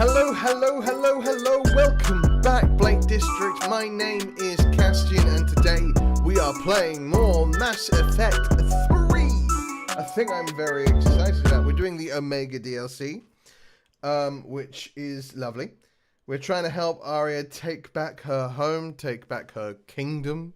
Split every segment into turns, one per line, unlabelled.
Hello, hello, hello, hello. Welcome back, Blake District. My name is Kastian, and today we are playing more Mass Effect 3. I think I'm very excited about. We're doing the Omega DLC, which is lovely. We're trying to help Aria take back her home, take back her kingdom.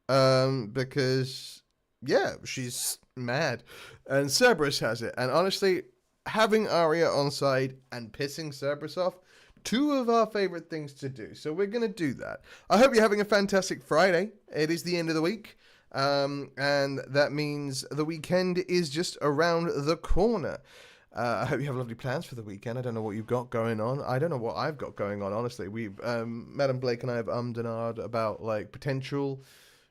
Because, yeah, she's mad. And Cerberus has it. And honestly, having Arya on side and pissing Cerberus off, two of our favorite things to do. So we're going to do that. I hope you're having a fantastic Friday. It is the end of the week. And that means the weekend is just around the corner. I hope you have lovely plans for the weekend. I don't know what you've got going on. I don't know what I've got going on, honestly. We've, Madam Blake and I have ummed and ahed about, like, potential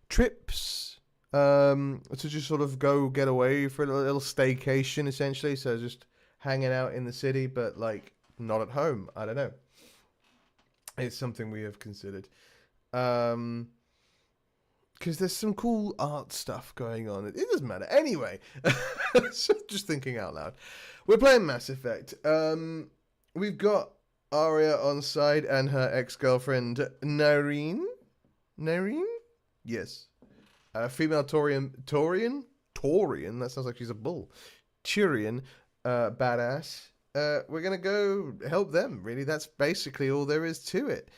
trips to just sort of go get away for a little staycation, essentially. So just hanging out in the city, but, like, not at home. I don't know. It's something we have considered. Because there's some cool art stuff going on. It doesn't matter. Anyway, so just thinking out loud. We're playing Mass Effect. We've got Arya on side and her ex-girlfriend, Nareen? Nareen? Yes. Female Taurian? Taurian? That sounds like she's a bull. Tyrion, badass. We're going to go help them, really. That's basically all there is to it.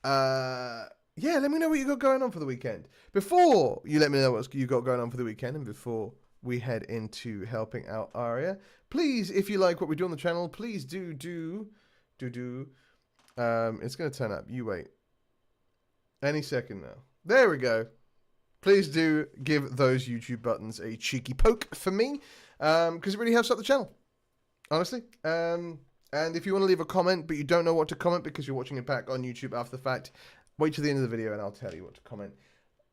Yeah, let me know what you got going on for the weekend. Before you let me know what you got going on for the weekend, and before we head into helping out Arya, please, if you like what we do on the channel, please do. It's going to turn up. You wait. Any second now. There we go. Please do give those YouTube buttons a cheeky poke for me, because it really helps out the channel. Honestly. And if you want to leave a comment, but you don't know what to comment because you're watching it back on YouTube after the fact, wait till the end of the video and I'll tell you what to comment.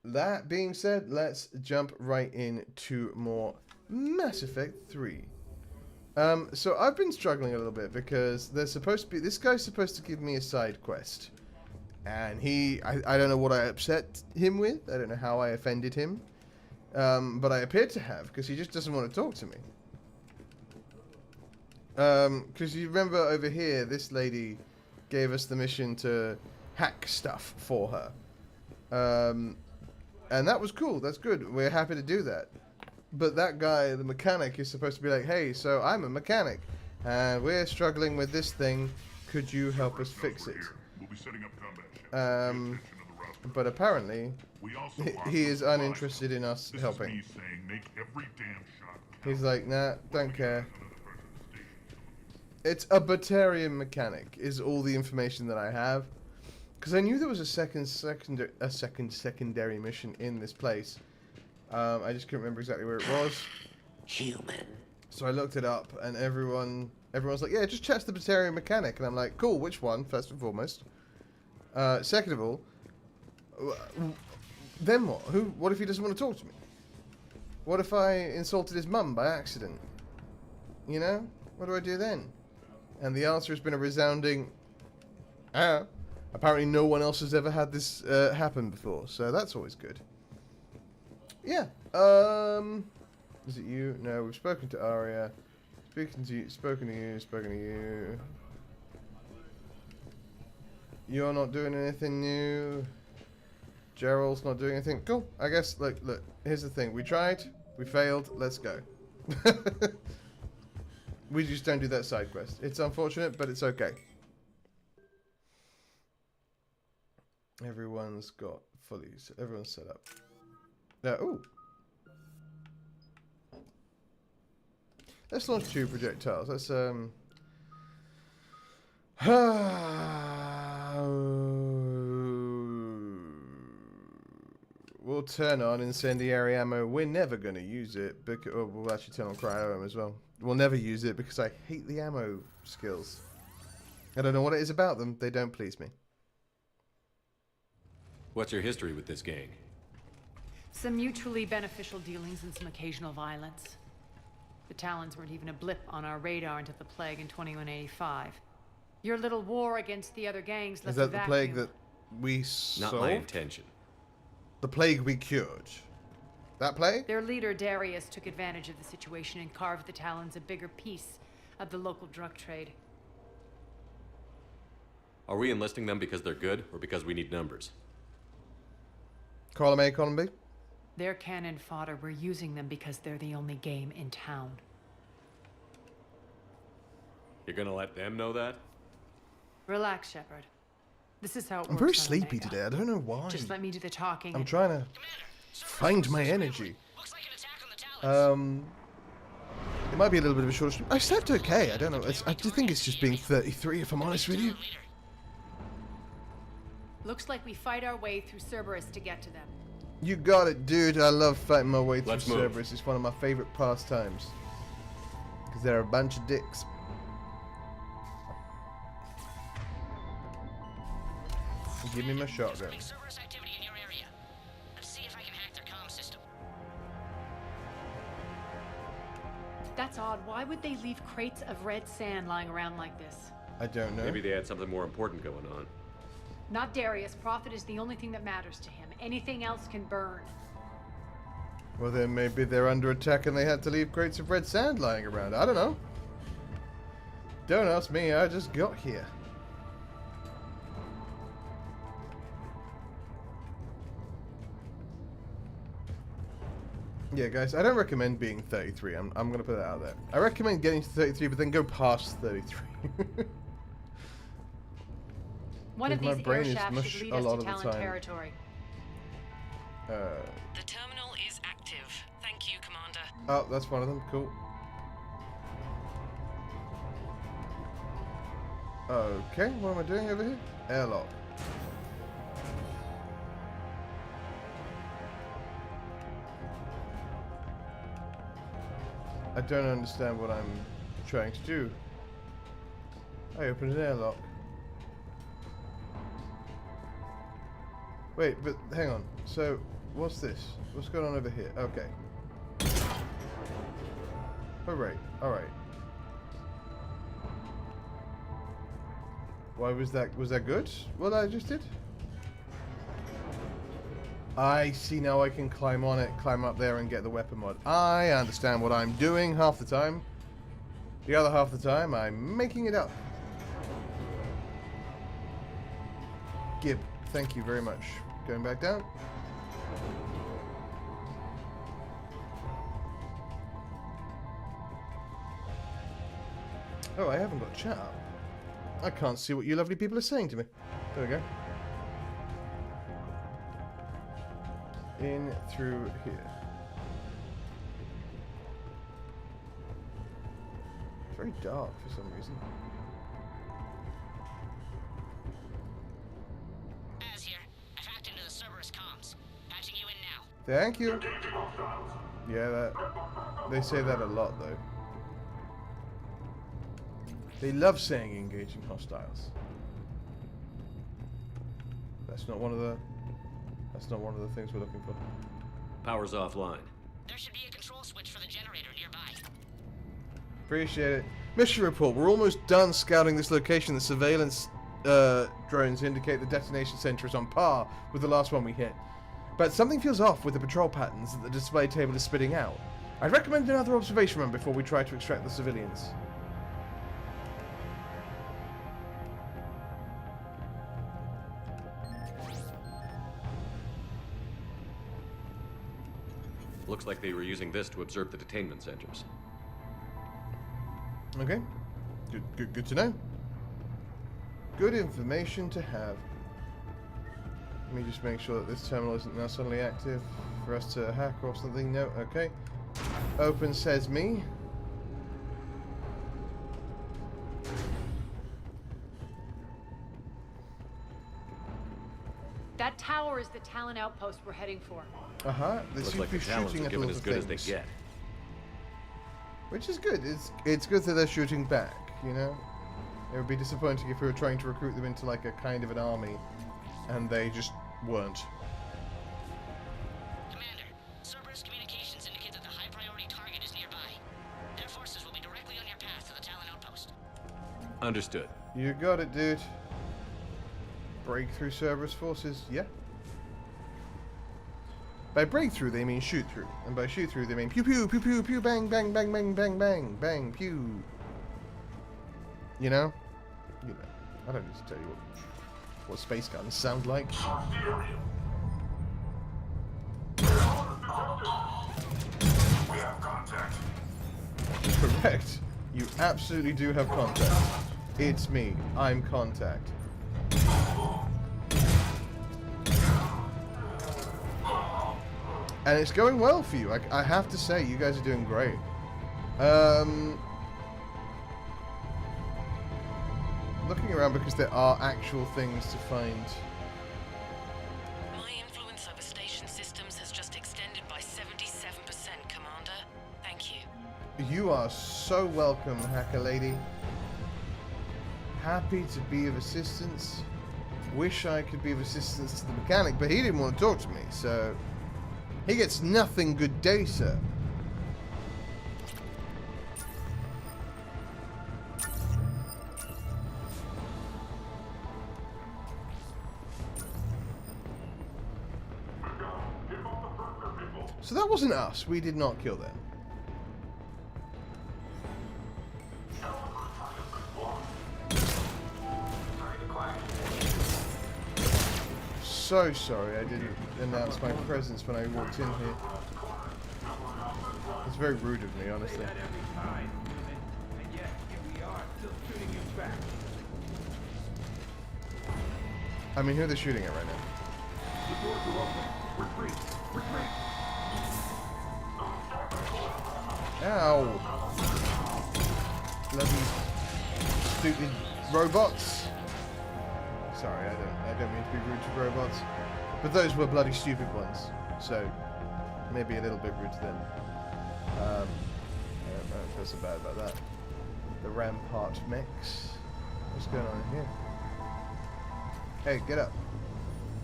That being said, let's jump right into more Mass Effect 3. So I've been struggling a little bit because there's supposed to be, this guy's supposed to give me a side quest. And I don't know what I upset him with. I don't know how I offended him. But I appear to have, because he just doesn't want to talk to me. Because you remember over here, this lady gave us the mission to hack stuff for her. And that was cool. That's good. We're happy to do that. But that guy, the mechanic, is supposed to be like, hey, so I'm a mechanic. And we're struggling with this thing. Could you help us fix it?
We'll be setting up combat.
But apparently, he is uninterested in us helping.
This is me saying, make every damn shot count.
He's like, nah, don't care. It's a Batarian mechanic, is all the information that I have. Because I knew there was a secondary mission in this place. I just couldn't remember exactly where it was.
Human.
So I looked it up, and everyone's like, yeah, just chat's the Batarian mechanic. And I'm like, cool, which one, first and foremost? Second of all, then what? What if he doesn't want to talk to me? What if I insulted his mum by accident? You know? What do I do then? And the answer has been a resounding, apparently no one else has ever had this happen before, so that's always good. Yeah. Is it you? No, we've spoken to Arya. Spoken to you. You're not doing anything new. Gerald's not doing anything. Cool. I guess, look, here's the thing. We tried. We failed. Let's go. We just don't do that side quest. It's unfortunate, but it's okay. Everyone's set up. Ooh. Let's launch 2 projectiles. Let's we'll turn on incendiary ammo. We're never going to use it, because we'll actually turn on cryo ammo as well. We'll never use it because I hate the ammo skills. I don't know what it is about them. They don't please me.
What's your history with this gang?
Some mutually beneficial dealings and some occasional violence. The Talons weren't even a blip on our radar until the plague in 2185. Your little war against the other gangs left
Is that the plague that we solved?
Not my intention.
The plague we cured. That plague?
Their leader, Darius, took advantage of the situation and carved the Talons a bigger piece of the local drug trade.
Are we enlisting them because they're good, or because we need numbers?
Column A, column B?
They're cannon fodder. We're using them because they're the only game in town.
You're gonna let them know that?
Relax, Shepard. This is how it works.
I'm very
on
sleepy
Omega.
today. I don't know why.
Just let me do the talking.
I'm trying to find my energy. Might be a little bit of a short stream. I slept okay. I don't know. I do think it's just being 33, if I'm honest with you.
Looks like we fight our way through Cerberus to get to them.
You got it, dude. I love fighting my way through
Let's move.
Cerberus. It's one of my favorite pastimes. Because they're a bunch of dicks. Give me my shotgun.
Cerberus activity in your area. Let's see if I can hack their comm system.
That's odd. Why would they leave crates of red sand lying around like this?
I don't know.
Maybe they had something more important going on.
Not Darius. Profit is the only thing that matters to him. Anything else can burn.
Well, then maybe they're under attack and they had to leave crates of red sand lying around. I don't know. Don't ask me. I just got here. Yeah, guys, I don't recommend being 33. I'm going to put that out there. I recommend getting to 33, but then go past 33.
One of
My
these
brain
air
is
shafts
mush
should lead
a
us
lot
to
of the
Talon
time.
territory.
The terminal is active. Thank you, Commander.
Oh, that's one of them. Cool. Okay, what am I doing over here? Airlock. I don't understand what I'm trying to do. I opened an airlock. Wait, but hang on. So, what's this? What's going on over here? Okay. Alright, alright. Why was that? Was that good? What I just did? I see, now I can climb on it, climb up there and get the weapon mod. I understand what I'm doing half the time. The other half the time, I'm making it up. Gib, thank you very much. Going back down. Oh, I haven't got chat up. I can't see what you lovely people are saying to me. There we go. In through here. It's very dark for some reason.
Az here. I've hacked into the Cerberus comms. Patching you in now.
Thank you. Yeah, that they say that a lot though. They love saying engaging hostiles. That's not one of the things we're looking for.
Power's offline.
There should be a control switch for the generator nearby.
Appreciate it. Mission report. We're almost done scouting this location. The surveillance drones indicate the detonation center is on par with the last one we hit. But something feels off with the patrol patterns that the display table is spitting out. I'd recommend another observation run before we try to extract the civilians.
Looks like they were using this to observe the detainment centers.
Okay. Good to know. Good information to have. Let me just make sure that this terminal isn't now suddenly active for us to hack or something. No, okay. Open says me.
That tower is the Talon outpost we're heading for.
Uh-huh. They
Looks
seem
like
to
the
be
Talons
shooting
are
at a
given
lot
as
of
good as they
things.
get.
Which is good. It's good that they're shooting back, you know? It would be disappointing if we were trying to recruit them into like a kind of an army and they just weren't.
Commander, Cerberus communications indicate that the high priority target is nearby. Their forces will be directly on your path to the Talon outpost.
Understood.
You got it, dude. Breakthrough Cerberus forces, yeah. By breakthrough, they mean shoot through. And by shoot through, they mean pew pew, pew pew, pew, bang, bang, bang, bang, bang, bang, bang, pew. You know? You know. I don't need to tell you what space guns sound like.
We have contact.
Correct. You absolutely do have contact. It's me. I'm contact. And it's going well for you. I have to say, you guys are doing great. Looking around because there are actual things to find.
My influence over station systems has just extended by 77%, Commander. Thank you.
You are so welcome, hacker lady. Happy to be of assistance. Wish I could be of assistance to the mechanic, but he didn't want to talk to me, so he gets nothing. Good day, sir. So that wasn't us. We did not kill them. So sorry I didn't announce my presence when I walked in here. It's very rude of me, honestly. I mean, who are they shooting at right now? Ow! Bloody stupid robots. Sorry, I don't mean to be rude to robots, but those were bloody stupid ones. So maybe a little bit rude to them. I don't feel so bad about that. The Rampart mix. What's going on in here? Hey, get up.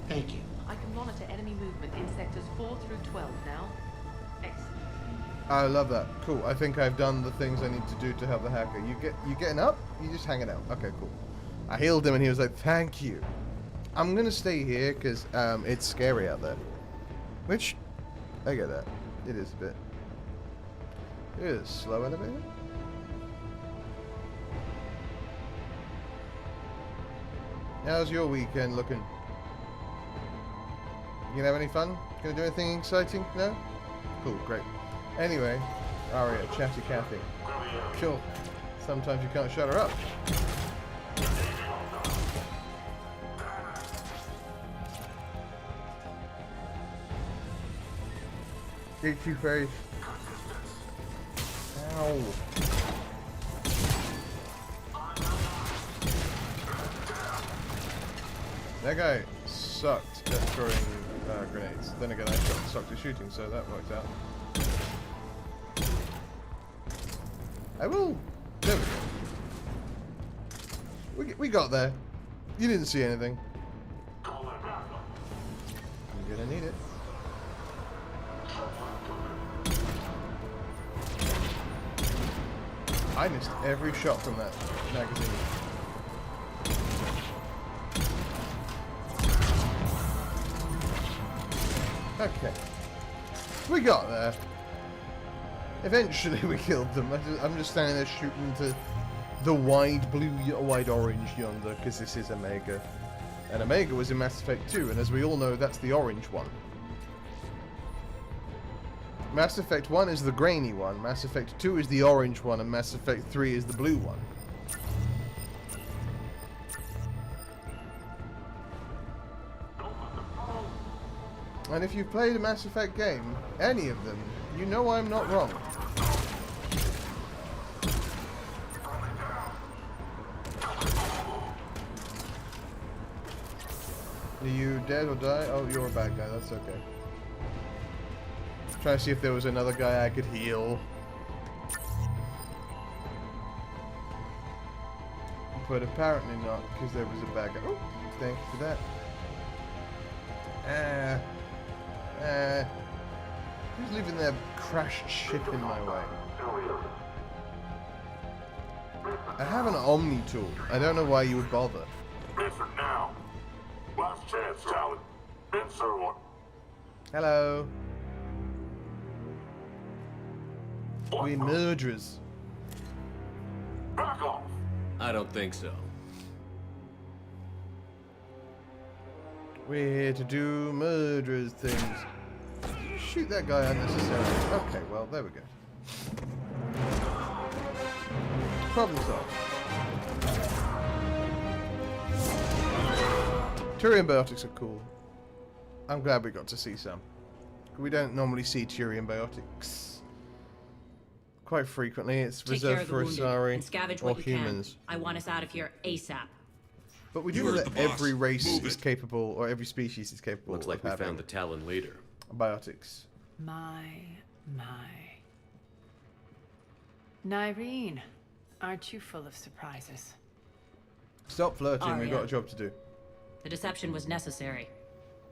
Thank you.
I can monitor enemy movement in sectors 4 through 12 now. Excellent.
I love that. Cool. I think I've done the things I need to do to help the hacker. You getting up? You just hanging out. Okay, cool. I healed him and he was like, "Thank you." I'm gonna stay here because it's scary out there. Which I get that. It is a bit. It is slow elevator. How's your weekend looking? You gonna have any fun? Gonna do anything exciting? No? Cool, great. Anyway, Aria, chatty Cathy. Sure. Sometimes you can't shut her up. Itchy face. Ow. That guy sucked at throwing grenades. Then again, I sucked at shooting, so that worked out. I will. There we go. We got there. You didn't see anything. I'm gonna need it. I missed every shot from that magazine. Okay. We got there. Eventually we killed them. I'm just standing there shooting to the wide blue, wide orange yonder, because this is Omega. And Omega was in Mass Effect 2, and as we all know, that's the orange one. Mass Effect 1 is the grainy one, Mass Effect 2 is the orange one, and Mass Effect 3 is the blue one. And if you've played a Mass Effect game, any of them, you know I'm not wrong. Are you dead or die? Oh, you're a bad guy, that's okay. Trying to see if there was another guy I could heal. But apparently not, because there was a bad guy. Oh, thank you for that. Who's leaving their crashed ship in my way? I have an Omni tool. I don't know why you would bother.
Answer now. Last chance, Talon. Answer one.
Hello. We murderers.
Back off.
I don't think so.
We're here to do murderers things. Shoot that guy unnecessarily. Okay, well, there we go. Problem solved. Turian biotics are cool. I'm glad we got to see some. We don't normally see Turian biotics. quite frequently. It's
Take care
reserved
of the
for
wounded
Asari
and scavenge
or
what you
humans.
can. I want us out of here ASAP.
But we do
You
know
heard
that
the boss.
every race
Move
is
it.
capable, or every species is capable
Looks
of
like we
having
found the Talon leader.
biotics.
My. Nyreen, aren't you full of surprises?
Stop flirting, we've
Arya.
got a job to do.
The deception was necessary.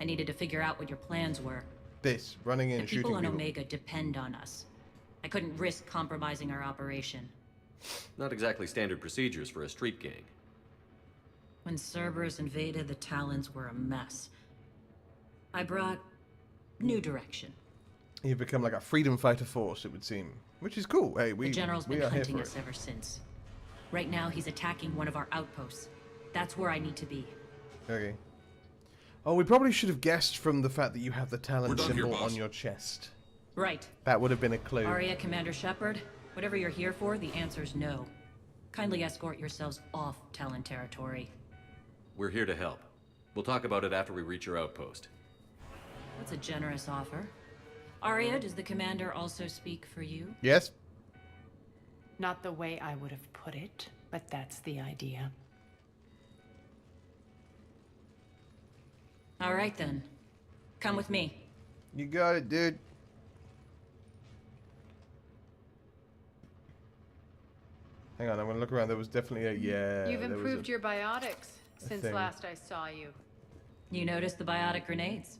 I needed to figure out what your plans were.
This, running in
The
and shooting
people on
people.
Omega depend on us. I couldn't risk compromising our operation.
Not exactly standard procedures for a street gang.
When Cerberus invaded, the Talons were a mess. I brought new direction.
You've become like a freedom fighter force, it would seem. Which is cool. Hey,
The General's
we
been
are here
hunting
for
us
it.
ever since. Right now, he's attacking one of our outposts. That's where I need to be.
Okay. Oh, we probably should have guessed from the fact that you have the Talon
We're done here,
symbol
boss.
on your chest.
Right.
That would have been a clue.
Arya, Commander Shepard, whatever you're here for, the answer's no. Kindly escort yourselves off Talon territory.
We're here to help. We'll talk about it after we reach your outpost.
That's a generous offer. Arya, does the Commander also speak for you?
Yes?
Not the way I would have put it, but that's the idea.
All right then. Come with me.
You got it, dude. Hang on, I'm gonna look around. There was definitely a yeah.
You've
there was
improved
a-
your biotics since
thing.
last I saw you.
You noticed the biotic grenades?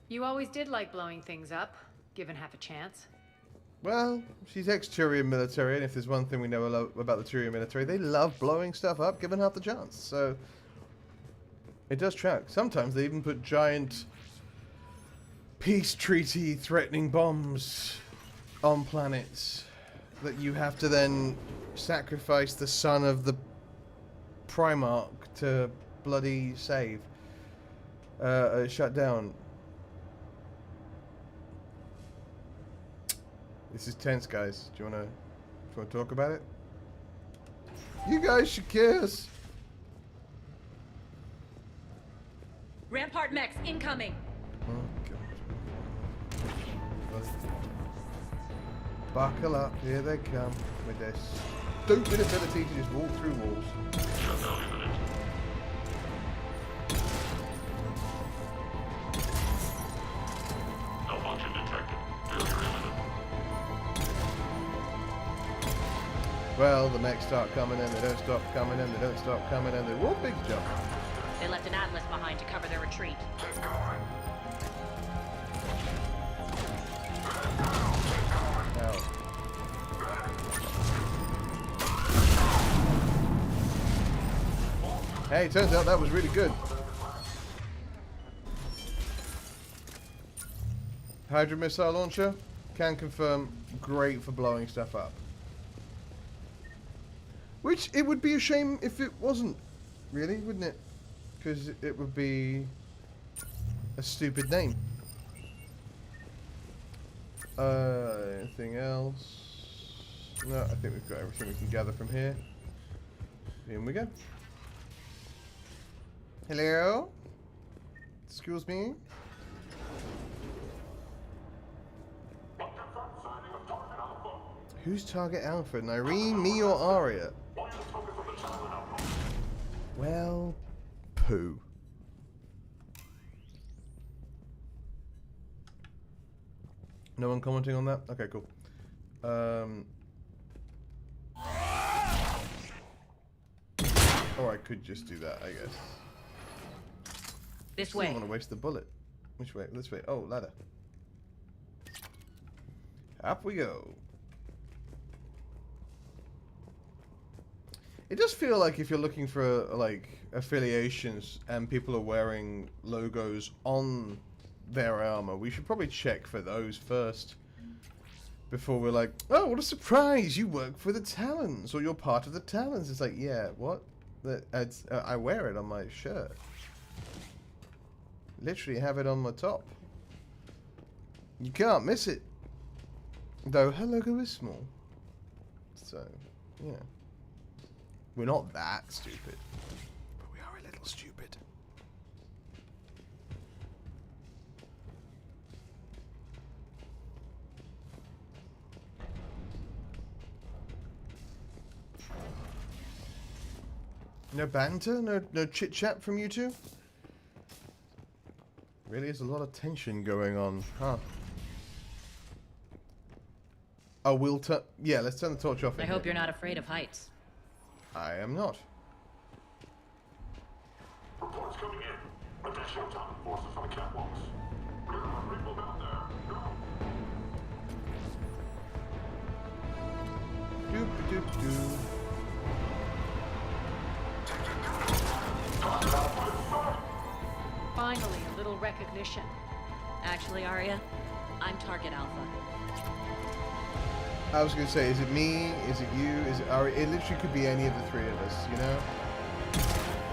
You always did like blowing things up, given half a chance.
Well, she's ex-Turian military, and if there's one thing we know about the Turian military, they love blowing stuff up, given half the chance. So it does track. Sometimes they even put giant peace treaty threatening bombs on planets that you have to then sacrifice the son of the Primarch to bloody save. Shut down. This is tense, guys. Do you wanna talk about it? You guys should kiss.
Rampart mechs incoming!
Oh god. Buckle up, here they come with their stupid ability to just walk through walls.
Malfunction detected. Failure imminent.
Well, the mechs start coming in, they don't stop coming in, they don't stop coming in, they're all big jump.
They left an Atlas behind to cover their retreat.
Keep going.
Ow. Hey, turns out that was really good. Hydra missile launcher, can confirm, great for blowing stuff up. Which, it would be a shame if it wasn't, really, wouldn't it? Because it would be a stupid name. Anything else? No, I think we've got everything we can gather from here. In we go. Hello? Excuse me? Who's target alpha? Nyreen, me, or Arya? Well, poo. No one commenting on that? Okay, cool. Or I could just do that, I guess.
This
I don't
way.
want to waste the bullet. Which way? This way. Oh, ladder. Up we go. It does feel like if you're looking for like affiliations and people are wearing logos on their armor, we should probably check for those first before we're like, oh, what a surprise! You work for the Talons, or you're part of the Talons. It's like, yeah, what? I wear it on my shirt. Literally have it on my top. You can't miss it. Though her logo is small. So, yeah. We're not that stupid. But we are a little stupid. No banter? No chit chat from you two? Really is a lot of tension going on, huh? Oh, we'll turn. Yeah, let's turn the torch off.
I hope you're not afraid of heights.
I am not.
Reports coming in. Additional Talon forces on the catwalks. There are people down there. Go.
Doop doop doo.
Finally, a little recognition.
Actually, Arya, I'm Target Alpha.
I was gonna say, is it me? Is it you? Is it Ari? It literally could be any of the three of us, you know?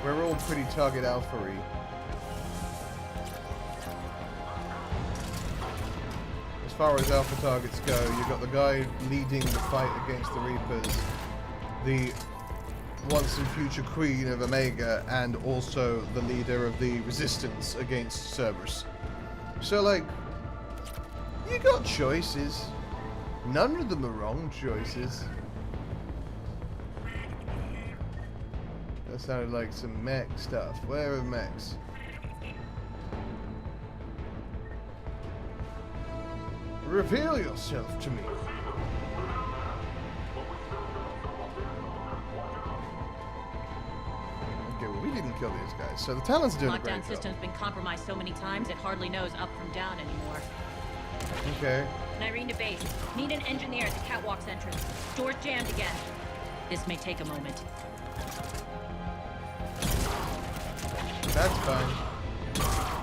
We're all pretty Target Alpha-y. As far as Alpha targets go, you've got the guy leading the fight against the Reapers, the once and future Queen of Omega, and also the leader of the Resistance against Cerberus. So, like, you got choices. None of them are wrong choices. That sounded like some mech stuff. Where are mechs? Reveal yourself to me. Okay, well, we didn't kill these guys, so the Talons are doing a great
Lockdown
job.
system's been compromised so many times it hardly knows up from down anymore.
Okay.
Nyreen to base. Need an engineer at the catwalk's entrance. Door's jammed again. This may take a moment.
That's fine.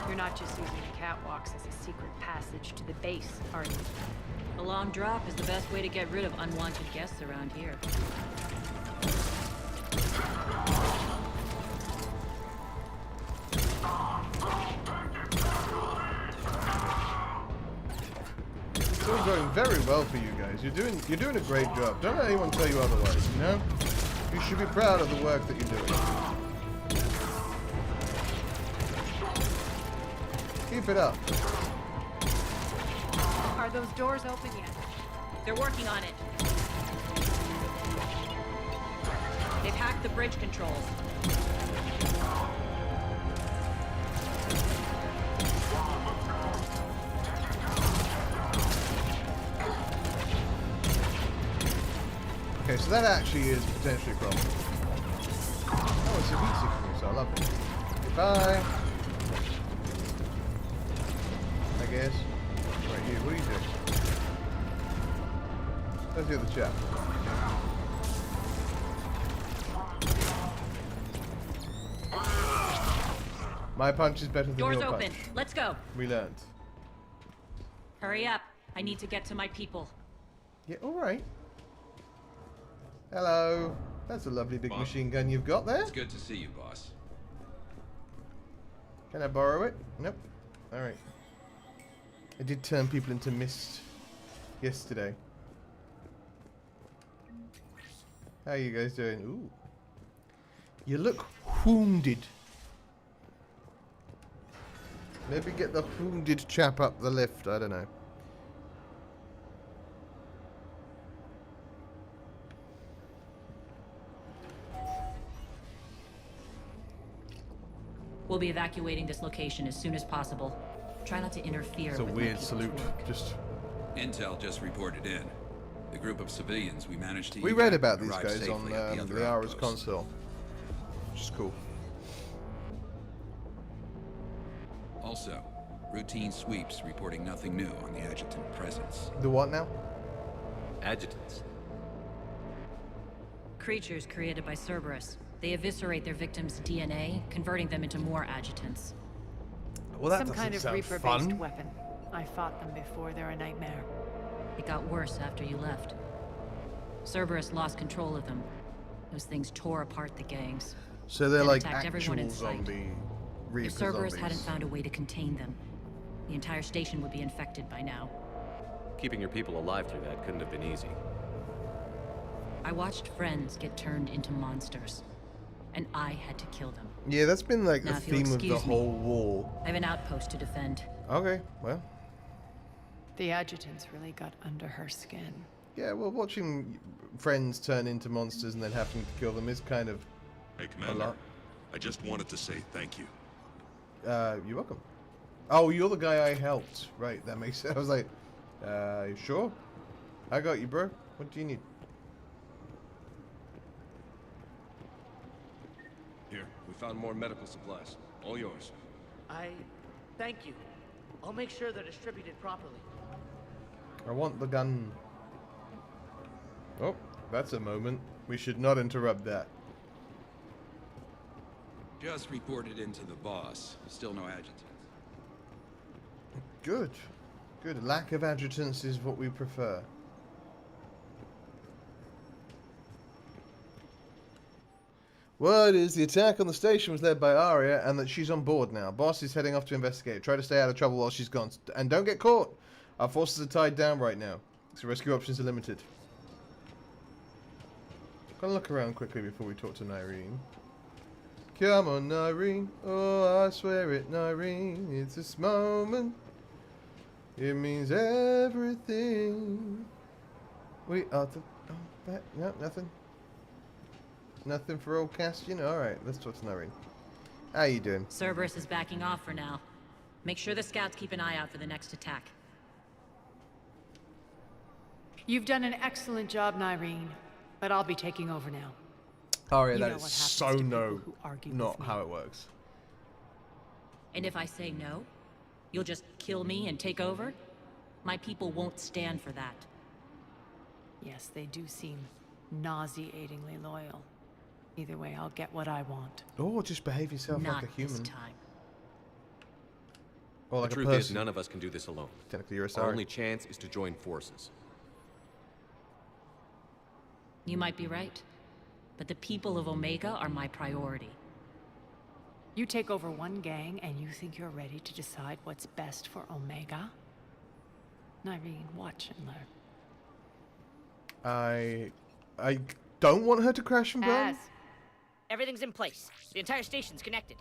You're not just using the catwalks as a secret passage to the base, are you?
A long drop is the best way to get rid of unwanted guests around here.
It's all going very well for you guys. You're doing a great job. Don't let anyone tell you otherwise, you know? You should be proud of the work that you're doing. Keep it up.
Are those doors open yet?
They're working on it. They've hacked the bridge controls.
Okay, so that actually is potentially a problem. Oh, it's a heat signal, so I love it. Goodbye. I guess. Right here, what are you doing? Where's the other chap? My punch is better than
Doors
your
open.
punch.
Let's go.
We learned.
Hurry up. I need to get to my people.
Yeah, alright. Hello. That's a lovely big machine gun you've got there.
It's good to see you, boss.
Can I borrow it? Nope. Alright. I did turn people into mist yesterday. How are you guys doing? Ooh. You look wounded. Maybe get the wounded chap up the lift. I don't know.
We'll be evacuating this location as soon as possible. Try not to interfere
It's a
with my
weird
people's
salute.
work.
Just
Intel just reported in. The group of civilians we managed to
we read
evac
about these
arrived
guys on
safely at the other
the Aura's
outpost.
console, which is cool.
Also, routine sweeps reporting nothing new on the adjutant presence.
The what now?
Adjutants.
Creatures created by Cerberus. They eviscerate their victims' DNA, converting them into more adjutants.
Well, that
Some
doesn't
kind of
sound
Reaper-based
fun.
weapon. I fought them before. They're a nightmare.
It got worse after you left. Cerberus lost control of them. Those things tore apart the gangs.
So they're
Then
like
attacked everyone
actual
in sight.
zombie Reaper
If Cerberus
zombies.
hadn't found a way to contain them, the entire station would be infected by now.
Keeping your people alive through that couldn't have been easy.
I watched friends get turned into monsters, and I had to kill them.
Yeah, that's been like
Now,
the
if you'll
theme of the
excuse me.
whole war.
I have an outpost to defend.
Okay, well,
The adjutants really got under her skin.
Yeah, well, watching friends turn into monsters and then having to kill them is kind of
Hey,
a
Commander.
lot.
I just wanted to say thank you.
You're welcome. Oh, you're the guy I helped. Right, that makes sense. I was like, you sure? I got you, bro. What do you need?
Here, we found more medical supplies. All yours.
Thank you. I'll make sure they're distributed properly.
I want the gun. Oh, that's a moment. We should not interrupt that.
Just reported into the boss. Still no adjutant.
Good. Good. Lack of adjutants is what we prefer. Word is the attack on the station was led by Arya and that she's on board now. Boss is heading off to investigate. Try to stay out of trouble while she's gone. And don't get caught. Our forces are tied down right now, so rescue options are limited. Gonna look around quickly before we talk to Nyreen. Come on, Nyreen. Oh, I swear it, Nyreen. It's this moment. It means everything. We are the... Oh, no, nothing. Nothing for old Kastian? Alright, let's talk to Nyreen. How you doing?
Cerberus is backing off for now. Make sure the scouts keep an eye out for the next attack.
You've done an excellent job, Nyreen, but I'll be taking over now.
Arya,
You
that
know
is
what
so
happens to
no,
people who argue
not
with me.
how it works.
And if I say no, you'll just kill me and take over? My people won't stand for that.
Yes, they do seem nauseatingly loyal. Either way, I'll get what I want.
Or just behave yourself
Not
like a human.
this time.
Or like
The
a
truth
person.
is, none of us can do this alone.
Technically, you're a
Our
sorry.
only chance is to join forces.
You might be right, but the people of Omega are my priority.
You take over one gang and you think you're ready to decide what's best for Omega? Nyreen, watch and learn.
I don't want her to crash and burn.
Everything's in place. The entire station's connected.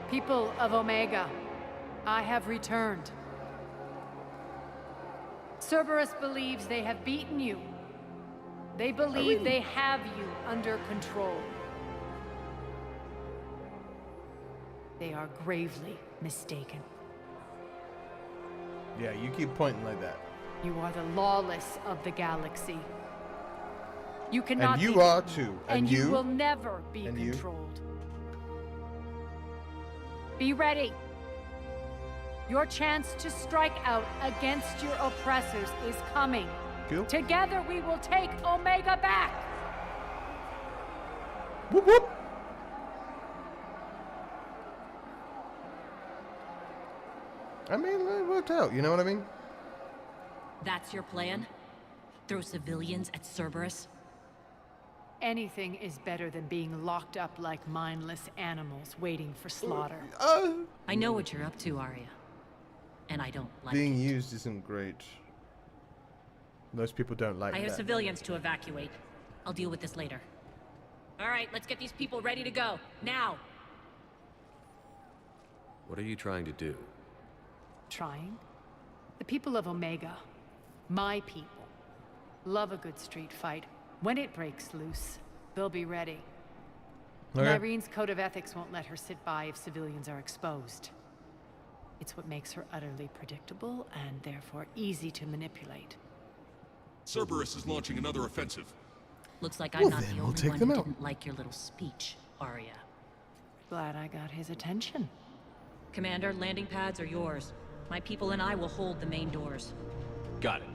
People of Omega, I have returned. Cerberus believes they have beaten you. They believe they have you under control. They are gravely mistaken.
Yeah, you keep pointing like that.
You are the lawless of the galaxy. You cannot
And you
be
are
beaten,
too.
and you will never be
And you.
controlled. Be ready. Your chance to strike out against your oppressors is coming.
Cool.
Together we will take Omega back.
Whoop whoop. I mean, it worked out. You know what I mean?
That's your plan? Throw civilians at Cerberus?
Anything is better than being locked up like mindless animals waiting for slaughter.
I know what you're up to, Arya. And I don't like
Being
it.
used isn't great. Most people don't like
I have
that.
civilians to evacuate. I'll deal with this later. All right, let's get these people ready to go. Now!
What are you trying to do?
Trying? The people of Omega, my people, love a good street fight. When it breaks loose, they'll be ready.
Okay.
Nyreen's code of ethics won't let her sit by if civilians are exposed. It's what makes her utterly predictable and therefore easy to manipulate.
Cerberus is launching another offensive.
Looks like I'm
Well,
not
then
the
we'll
only
take
one
them
who
out.
didn't like your little speech, Arya.
Glad I got his attention.
Commander, landing pads are yours. My people and I will hold the main doors.
Got it.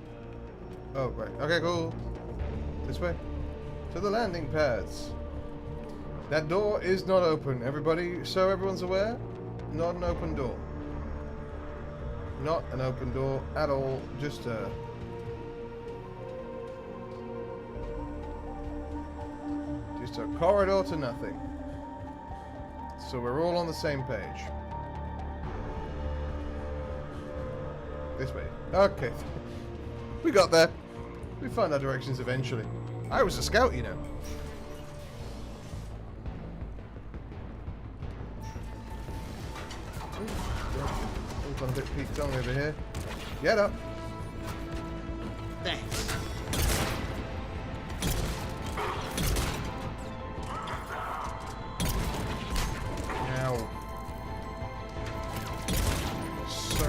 Oh, right. Okay, cool. This way. To the landing pads. That door is not open, everybody. So everyone's aware, not an open door. Not an open door at all. Just a corridor to nothing. So we're all on the same page. This way. Okay. We got there. We found our directions eventually. I was a scout, you know. All gone a bit Pete Tong over here. Get up.
Thanks.
Ow. So.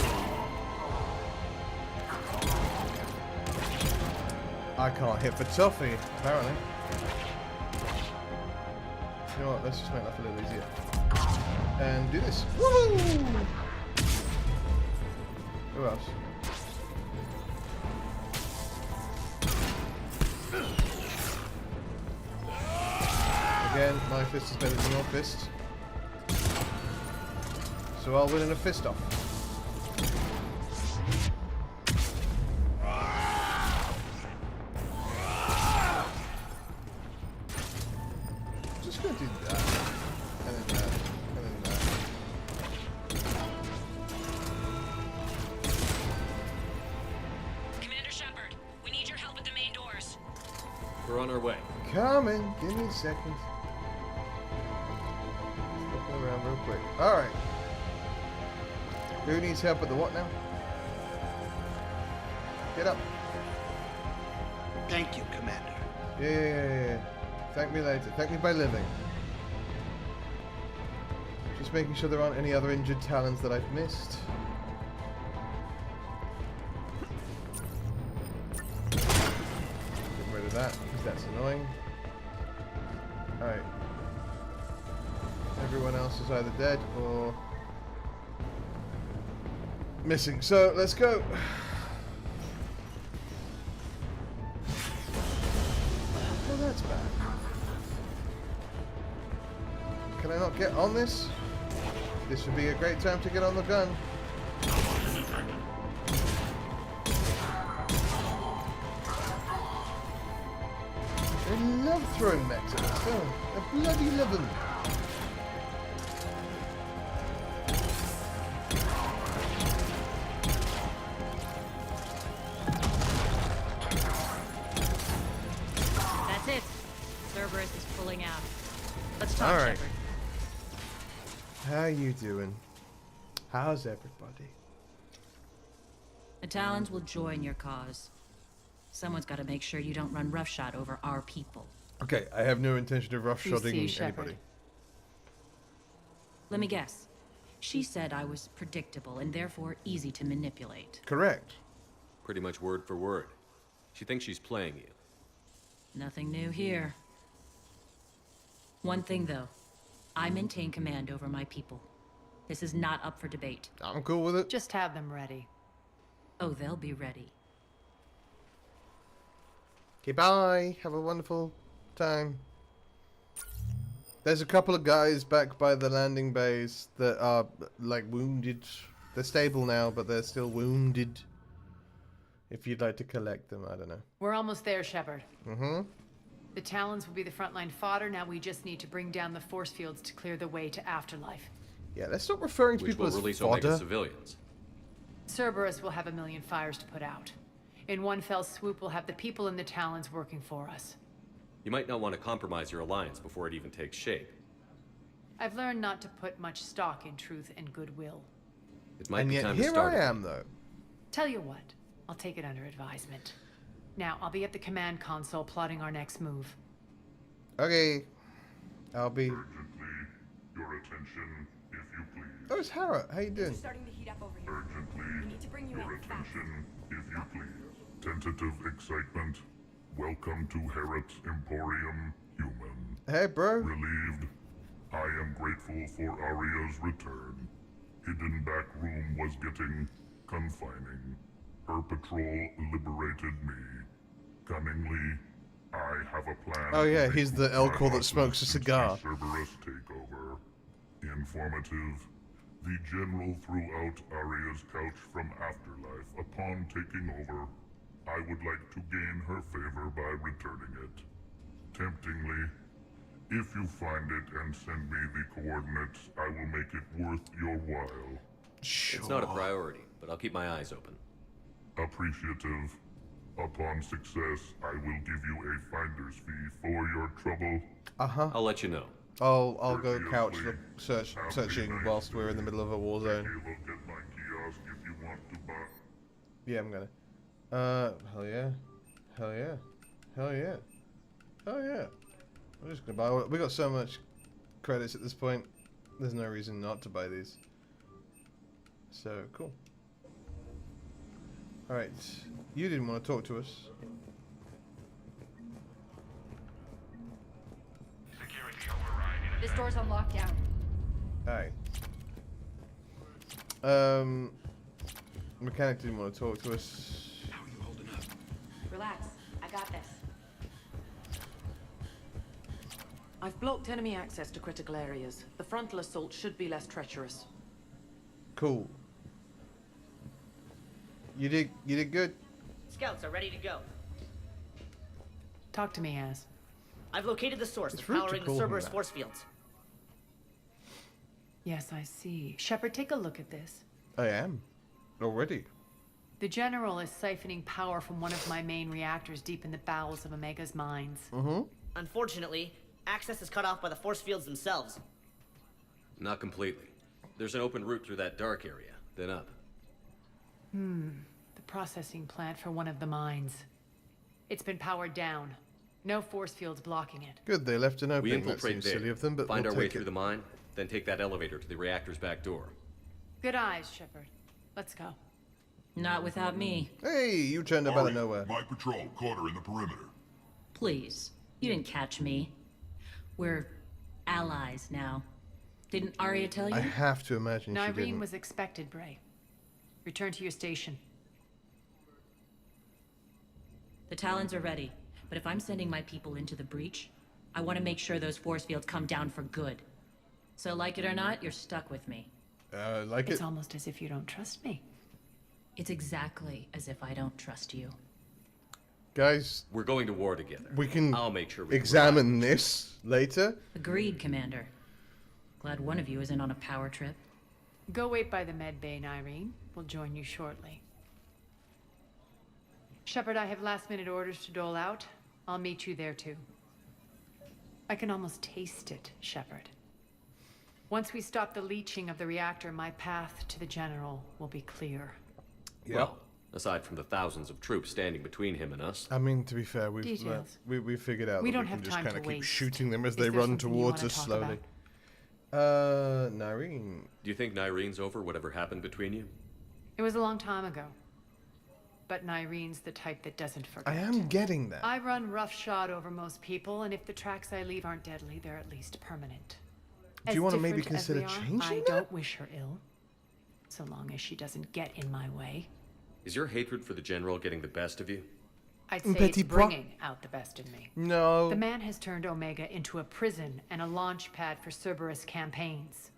I can't hit for toffee, apparently. You know what? Let's just make life a little easier. And do this. Woo! Who else? Again, my fist is better than your fist. So I'll win in a fist off. Just gonna do that. And then that. And then that.
Commander Shepard, we need your help at the main doors.
We're on our way.
Coming. Give me a second. Looking around real quick. Alright. Who needs help with the what now? Get up.
Thank you, Commander.
Yeah. Thank me later. Thank me by living. Just making sure there aren't any other injured Talons that I've missed. Get rid of that, because that's annoying. Alright. Everyone else is either dead or missing. So, let's go. Oh, that's bad. Can I not get on this? This would be a great time to get on the gun. I love throwing mechs at this film. I bloody love them.
That's it. Cerberus is pulling out. Let's talk,
All right.
Shepard.
How you doing? How's everybody?
The Talons will join your cause. Someone's got to make sure you don't run roughshod over our people.
Okay, I have no intention of
You
roughshodding
see, Shepard.
anybody.
Let me guess. She said I was predictable and therefore easy to manipulate.
Correct.
Pretty much word for word. She thinks she's playing you.
Nothing new here. One thing, though. I maintain command over my people. This is not up for debate.
I'm cool with it.
Just have them ready.
Oh, they'll be ready.
Okay, bye. Have a wonderful time. There's a couple of guys back by the landing bays that are, like, wounded. They're stable now, but they're still wounded. If you'd like to collect them, I don't know.
We're almost there, Shepard.
Mm-hmm.
The Talons will be the frontline fodder. Now we just need to bring down the force fields to clear the way to Afterlife.
Yeah, let's stop referring to
Which
people
will
as
release
fodder.
Omega civilians.
Cerberus will have a million fires to put out. In one fell swoop, we'll have the people in the Talons working for us.
You might not want to compromise your alliance before it even takes shape.
I've learned not to put much stock in truth and goodwill.
It might
And
be
yet
time to
here
start
I
again.
am, though.
Tell you what, I'll take it under advisement. Now, I'll be at the command console plotting our next move.
Okay. I'll be...
Urgently, your attention, if you please.
Oh, it's Harriet. How you doing?
Starting to heat up over here.
Urgently,
We need to bring you
your
in fast.
attention, if you please. Tentative excitement. Welcome to Harrot's Emporium, human.
Hey, bro.
Relieved. I am grateful for Aria's return. Hidden back room was getting confining. Her patrol liberated me. Cunningly, I have a plan.
Oh, yeah,
to
he's the
recoup
Elcor
my
that smokes a
losses
cigar.
since the Cerberus takeover. Informative. The General threw out Aria's couch from Afterlife upon taking over. I would like to gain her favor by returning it. Temptingly, if you find it and send me the coordinates, I will make it worth your while.
Sure.
It's not a priority, but I'll keep my eyes open.
Appreciative. Upon success, I will give you a finder's fee for your trouble.
Uh-huh.
I'll let you know.
I'll go couch searching whilst we're in the middle of a war zone.
Take a look at my kiosk if you want to buy.
Yeah, I'm gonna. Hell yeah, hell yeah, hell yeah, hell yeah. I'm just gonna buy. We got so much credits at this point. There's no reason not to buy these. So cool. All right, you didn't want to talk to us.
This door's on lockdown.
Alright. Mechanic didn't want to talk to us.
How are you holding up?
Relax. I got this.
I've blocked enemy access to critical areas. The frontal assault should be less treacherous.
Cool. You did good.
Scouts are ready to go.
Talk to me, Az.
I've located the source
It's
of
rude to
powering the
call him
Cerberus
that.
force fields.
Yes, I see. Shepard, take a look at this.
I am. Already.
The General is siphoning power from one of my main reactors deep in the bowels of Omega's mines.
Mm-hmm.
Unfortunately, access is cut off by the force fields themselves.
Not completely. There's an open route through that dark area, then up.
The processing plant for one of the mines. It's been powered down. No force fields blocking it.
Good, they left an
We
opening. That
infiltrate
seems
there,
silly of them, but
find
we'll
our way
take
through
it.
the mine, then take that elevator to the reactor's back door.
Good eyes, Shepard. Let's go.
Not without me.
Hey, you turned up out of nowhere.
My patrol caught her in the perimeter.
Please. You didn't catch me. We're allies now. Didn't Arya tell you?
I have to imagine she
Nyreen
didn't.
was expected, Bray. Return to your station.
The Talons are ready. But if I'm sending my people into the breach, I want to make sure those force fields come down for good. So like it or not, you're stuck with me.
Like
It's
it.
almost as if you don't trust me.
It's exactly as if I don't trust you.
Guys,
We're going to war together.
we can
I'll make sure we
examine this later.
Agreed, Commander. Glad one of you isn't on a power trip.
Go wait by the med bay, Nyreen. We'll join you shortly. Shepard, I have last-minute orders to dole out. I'll meet you there, too. I can almost taste it, Shepard. Once we stop the leaching of the reactor, my path to the General will be clear.
Yep.
Well, aside from the thousands of troops standing between him and us,
I mean, to be fair, we've
Details.
we figured out
We
that
don't
we
have
can just
time
kind of
to
keep
waste.
shooting them as
Is
they
there
run
something you
towards
wanna
us
talk
slowly. Nyreen.
do you think Nyreen's over whatever happened between you?
It was a long time ago. But Nyreen's the type that doesn't forget.
I am getting that.
I run roughshod over most people, and if the tracks I leave aren't deadly, they're at least permanent.
Do you
As
wanna maybe
different as
consider
we are,
changing
I
that?
don't wish her ill, so long as she doesn't get in my way.
Is your hatred for the General getting the best of you?
I'd say
Petit
it's
pois.
bringing out the best in me.
No.
The man has turned Omega into a prison and a launch pad for Cerberus campaigns.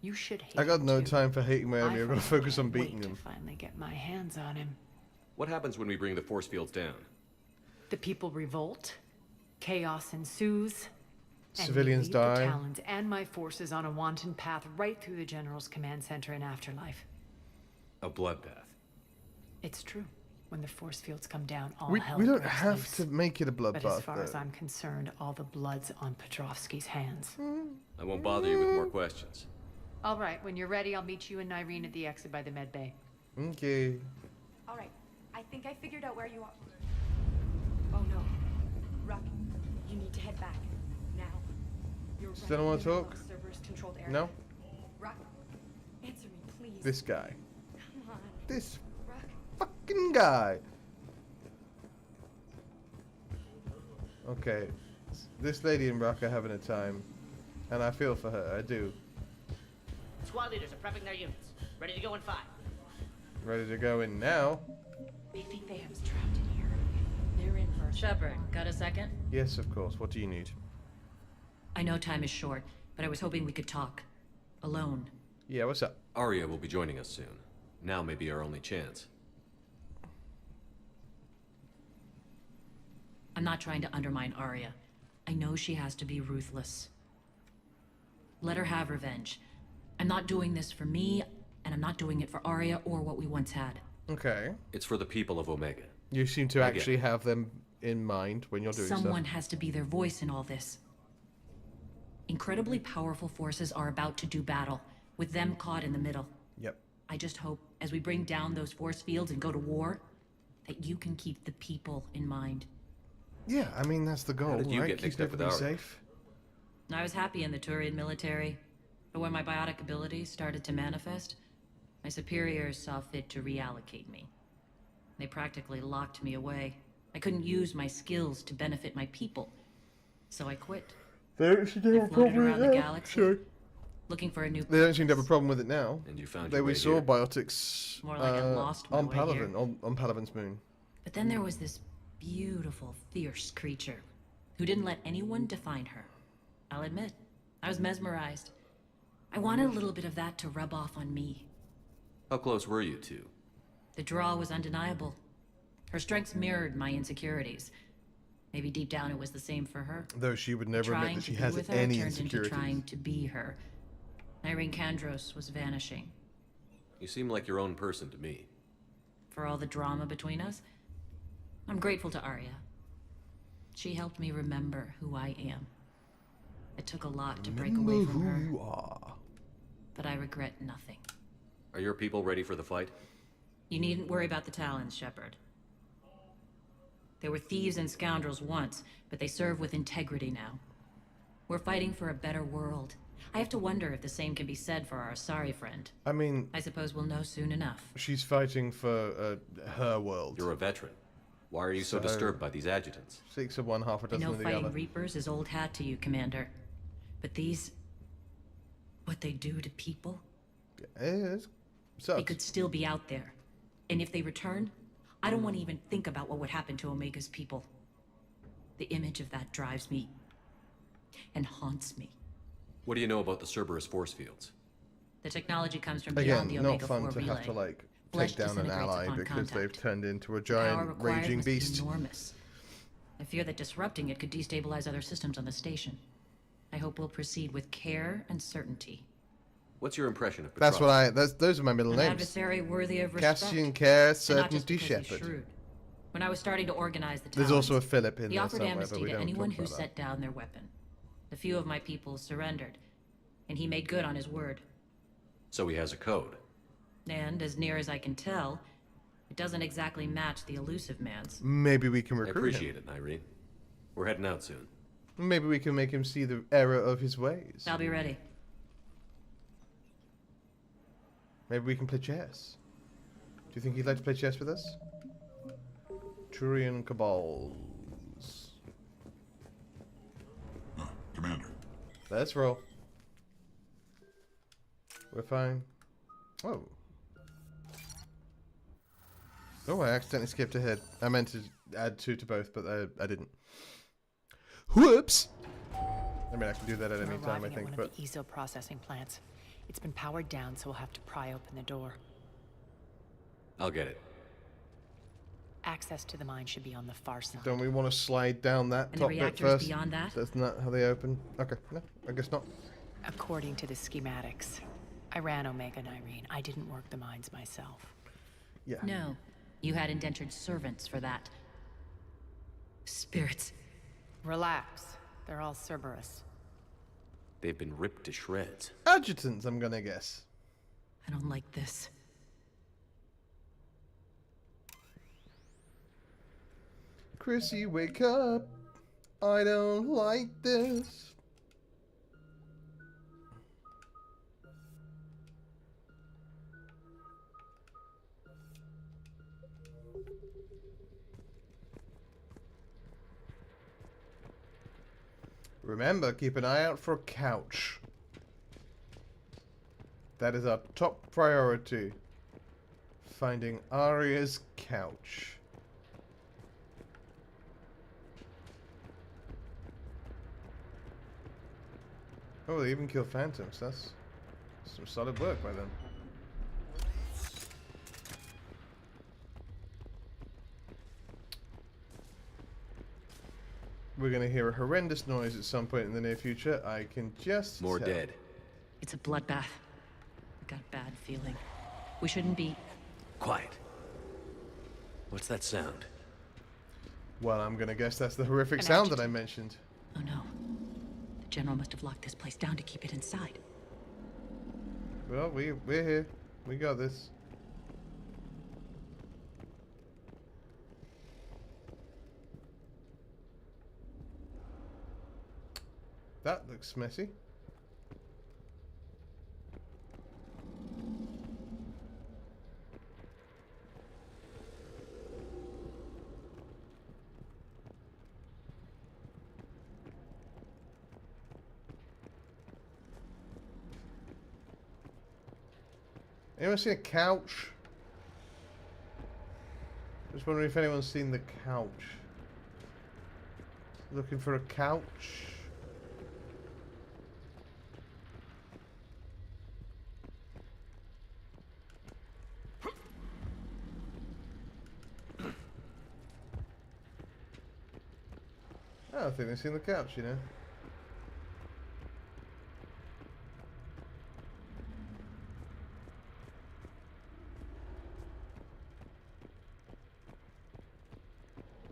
You should hate
I got
him
no
too.
time for hating my enemy.
I
I'm gonna
frankly
focus on
can't
beating
wait
him.
to finally get my hands on him.
What happens when we bring the force fields down?
The people revolt, chaos ensues, and
Civilians
we lead
die.
the Talons and my forces on a wanton path right through the General's command center in Afterlife.
A bloodbath.
It's true. When the force fields come down, all
We
hell
don't
breaks
have
loose.
to make it a
But as
bloodbath,
far as
though.
I'm concerned, all the blood's on Petrovsky's hands.
I won't bother you with more questions.
All right, when you're ready, I'll meet you and Nyreen at the exit by the med bay.
Okay.
All right. I think I figured out where you are. Oh no. Ruck, you need to head back. Now. You're
Still don't
right
wanna
in the middle
talk?
of Cerberus controlled area.
No?
Ruck, answer me, please.
This guy.
Come on.
This
Ruck.
fucking guy. Okay. This lady and Rock are having a time. And I feel for her, I do.
Squad leaders are prepping their units. Ready to go in 5.
Ready to go in now?
They think they have us trapped in here. They're in for a
Shepard, got a second?
Yes, of course. What do you need?
I know time is short, but I was hoping we could talk. Alone.
Yeah, what's up?
Arya will be joining us soon. Now may be our only chance.
I'm not trying to undermine Arya. I know she has to be ruthless. Let her have revenge. I'm not doing this for me, and I'm not doing it for Arya or what we once had.
Okay.
It's for the people of Omega.
You seem to
I get
actually have them in mind when you're doing
Someone
stuff.
has to be their voice in all this. Incredibly powerful forces are about to do battle, with them caught in the middle.
Yep.
I just hope, as we bring down those force fields and go to war, that you can keep the people in mind.
Yeah, I mean, that's the goal,
How did you
right?
get mixed
Keep
up with
everybody
Aria?
safe.
I was happy in the Turian military, but when my biotic abilities started to manifest, my superiors saw fit to reallocate me. They practically locked me away. I couldn't use my skills to benefit my people, so I quit.
They don't seem to have
I
a
floated
problem
around
with
the
it now.
galaxy,
Sure.
looking for a new
They don't seem to have a
purpose.
problem with it now.
And you found
They
your
we
way
saw
here.
biotics
More like I lost my
on
way
Palaven,
here.
on Palaven's moon.
But then there was this beautiful, fierce creature who didn't let anyone define her. I'll admit, I was mesmerized. I wanted a little bit of that to rub off on me.
How close were you two?
The draw was undeniable. Her strengths mirrored my insecurities. Maybe deep down it was the same for her.
Though she would never admit
Trying
that
to
she
be
has
with her
any
turned into
insecurities.
trying to be her. Irene Kandros was vanishing.
You seem like your own person to me.
For all the drama between us, I'm grateful to Arya. She helped me remember who I am. It took a lot to break away from her,
Who you are.
but I regret nothing.
Are your people ready for the fight?
You needn't worry about the Talons, Shepard. They were thieves and scoundrels once, but they serve with integrity now. We're fighting for a better world. I have to wonder if the same can be said for our Asari friend.
I mean,
I suppose we'll know soon enough.
she's fighting for her world.
You're a veteran. Why are you so disturbed by these adjutants?
6 of one, half a
I
dozen
know
of the
fighting
other.
Reapers is old hat to you, Commander. But these... what they do to people?
It
They
sucks.
could still be out there. And if they return, I don't want to even think about what would happen to Omega's people. The image of that drives me and haunts me.
What do you know about the Cerberus force fields?
The technology comes from
Again,
beyond the
not
Omega-4
fun to
relay.
have to, like,
Flesh
take down an
disintegrates
ally
upon
because
contact.
they've turned into a
The power
giant
required
raging
must be
beast.
enormous. I fear that disrupting it could destabilize other systems on the station. I hope we'll proceed with care and certainty.
What's your impression of
That's
Petrov?
what those are my middle
An
names.
adversary worthy of respect.
Castian, Care,
And not just
Certainty,
because he's
Shepherd.
shrewd. When I was starting to organize the
There's
Talons,
also a Philip in
he
there
offered
somewhere,
amnesty
but we
to
don't
anyone
talk
who
about
set down their weapon. A few of my people surrendered, and he made good on his word.
So he has a code.
And, as near as I can tell, it doesn't exactly match the elusive man's.
Maybe we can
I
recruit
appreciate
him.
it, Irene. We're heading out soon.
Maybe we can make him see the error of his ways.
I'll be ready.
Maybe we can play chess. Do you think he'd like to play chess with us? Turian Cabals.
Commander.
Let's roll. We're fine. Oh. Oh, I accidentally skipped ahead. I meant to add 2 to both, but I didn't. Whoops! I mean, I can do that at
We're
any time, I
arriving
think,
at one
but...
of the ESO processing plants. It's been powered down, so we'll have to pry open the door.
I'll get it.
Access to the mine should be on the far side.
Don't we want to slide down that
And the
top bit
reactors
first?
beyond that?
That's not how they open. Okay, no, I guess not.
According to the schematics, I ran Omega and Irene. I didn't work the mines myself.
Yeah.
No, you had indentured servants for that. Spirits.
Relax. They're all Cerberus.
They've been ripped to shreds.
Adjutants, I'm gonna guess.
I don't like this.
Chrissy, wake up. I don't like this. Remember, keep an eye out for a couch. That is our top priority. Finding Arya's couch. Oh, they even kill phantoms. That's some solid work by them. We're gonna hear a horrendous noise at some point in the near future. I can just
More
tell.
dead.
It's a bloodbath. I got a bad feeling. We shouldn't be...
Quiet. What's that sound?
Well, I'm gonna guess that's the horrific
An
sound that I
adjutant.
mentioned.
Oh no. General must have locked this place down to keep it inside.
Well, we're here. We got this. That looks messy. Anyone seen a couch? Just wondering if anyone's seen the couch. Looking for a couch. I don't think they've seen the couch, you know.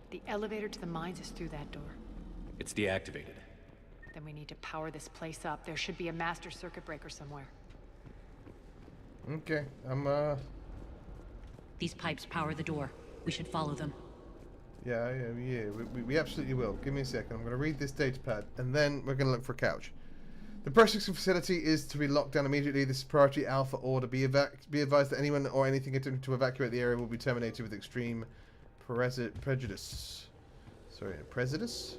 The elevator to the mines is through that door.
It's deactivated.
Then we need to power this place up. There should be a master circuit breaker somewhere.
Okay,
These pipes power the door. We should follow them.
Yeah, we absolutely will. Give me a second. I'm going to read this datapad, and then we're going to look for a couch. The processing facility is to be locked down immediately. This is priority alpha order. Be advised that anyone or anything attempting to evacuate the area will be terminated with extreme prejudice. Sorry, prejudice?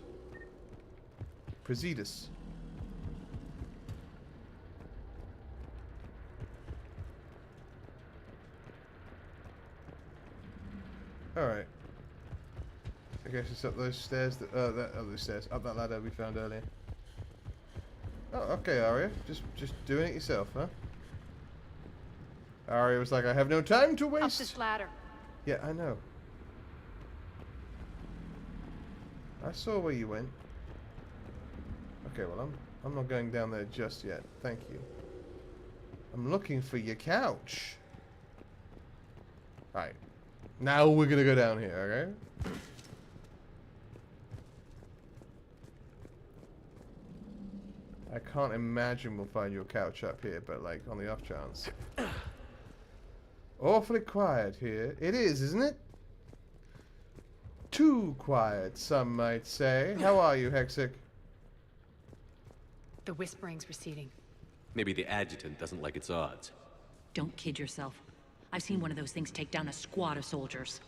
Prejudice. Alright. I guess it's up those stairs, those stairs, up that ladder we found earlier. Oh, okay, Arya. Just doing it yourself, huh? Arya was like, I have no time to waste.
Up this ladder.
Yeah, I know. I saw where you went. Okay, well, I'm not going down there just yet. Thank you. I'm looking for your couch. Alright. Now we're gonna go down here, okay? I can't imagine we'll find your couch up here, but like on the off chance. Awfully quiet here. It is, isn't it? Too quiet, some might say. How are you, Hexic?
The whispering's receding.
Maybe the adjutant doesn't like its odds.
Don't kid yourself. I've seen one of those things take down a squad of soldiers.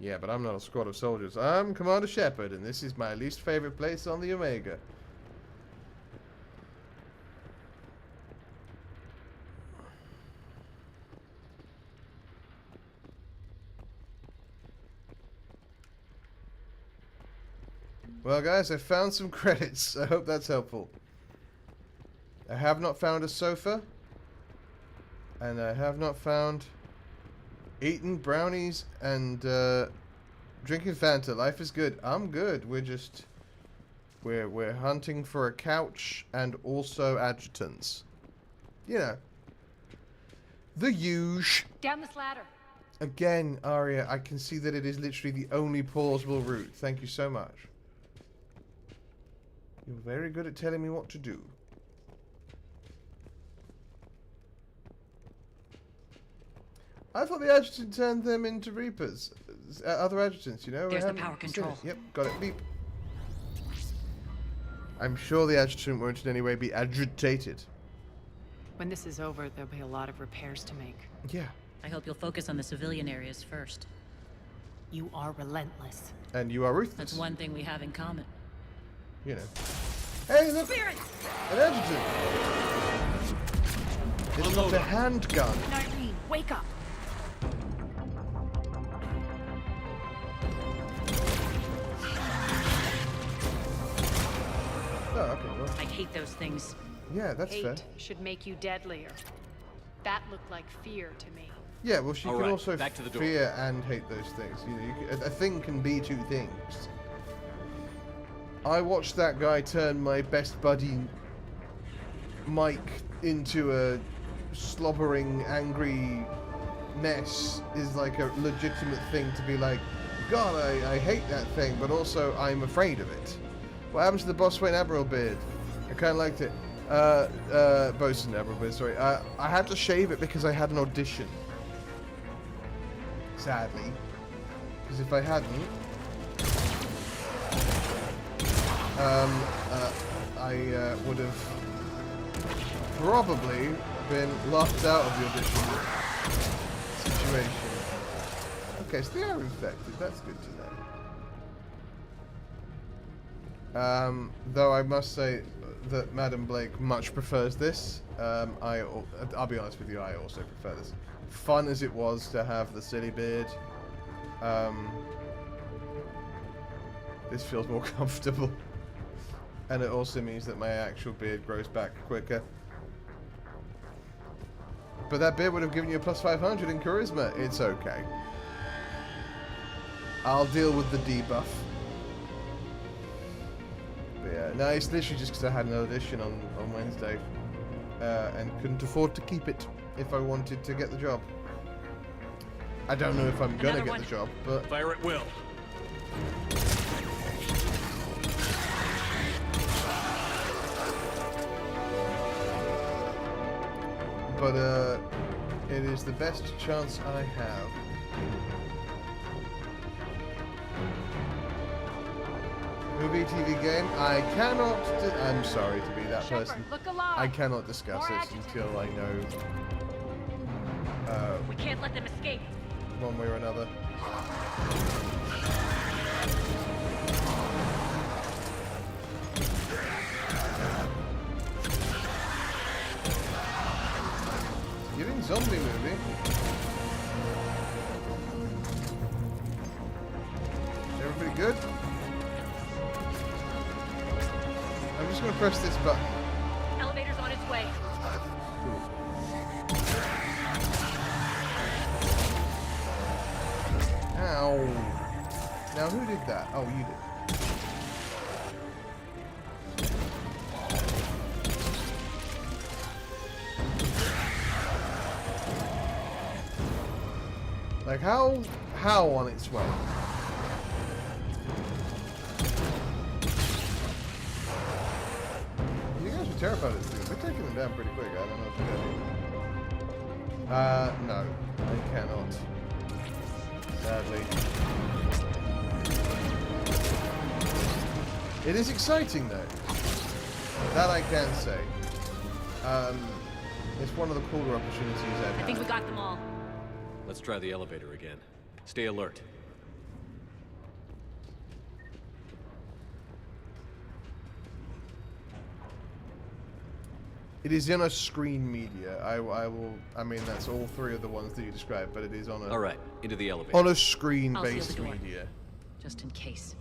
Yeah, but I'm not a squad of soldiers. I'm Commander Shepard, and this is my least favorite place on the Omega. Well, guys, I found some credits. I hope that's helpful. I have not found a sofa. And I have not found eating brownies and drinking Fanta. Life is good. I'm good. We're hunting for a couch and also adjutants. You know. The huge.
Down this ladder.
Again, Arya, I can see that it is literally the only plausible route. Thank you so much. You're very good at telling me what to do. I thought the adjutant turned them into Reapers. Other adjutants, you know?
There's the power control.
Yep, got it. Beep. I'm sure the adjutant won't in any way be agitated.
When this is over, there'll be a lot of repairs to make.
Yeah.
I hope you'll focus on the civilian areas first.
You are relentless.
And you are ruthless.
That's one thing we have in common.
You know. Hey, look!
Spirit!
An adjutant! It's not a handgun.
Nightwing, wake up!
Oh, okay, well.
I hate those things.
Yeah, that's fair.
Hate should make you deadlier. That looked like fear to me.
Yeah, well, she
All
can
right,
also
back to the door.
fear and hate those things. You know, a thing can be two things. I watched that guy turn my best buddy Mike into a slobbering, angry mess is like a legitimate thing to be like, God, I hate that thing, but also I'm afraid of it. What happens to the Boss Wayne Admiral beard? I kind of liked it. Bosun Deborah, sorry. I had to shave it because I had an audition. Sadly. Because if I hadn't... I would have probably been locked out of the audition situation. Okay, so they are infected. That's good to know. Though I must say that Madam Blake much prefers this. I'll be honest with you, I also prefer this. Fun as it was to have the silly beard, this feels more comfortable. And it also means that my actual beard grows back quicker. But that beard would have given you a plus 500 in charisma. It's okay. I'll deal with the debuff. But yeah, no, it's literally just because I had an audition on Wednesday. And couldn't afford to keep it if I wanted to get the job. I don't know if I'm gonna get the job, but...
Fire at will.
But, it is the best chance I have. Movie, TV, game. I cannot... I'm sorry to be that person. I cannot discuss it until I know...
we can't let them escape.
One way or another. Giving zombie movie. Everybody good? I'm just gonna press this button.
Elevator's on its way.
Ow. Now who did that? Oh, you did. Like, how on its way? You guys were terrified of this thing. We're taking them down pretty quick. I don't know if you guys... no. I cannot. Sadly. It is exciting, though. That I can say. It's one of the cooler opportunities I've had.
I think we got them all.
Let's try the elevator again. Stay alert.
It is in a screen media. I mean, that's all three of the ones that you described, but it is on a...
All right, into the elevator.
On a screen-based media.
Just in case.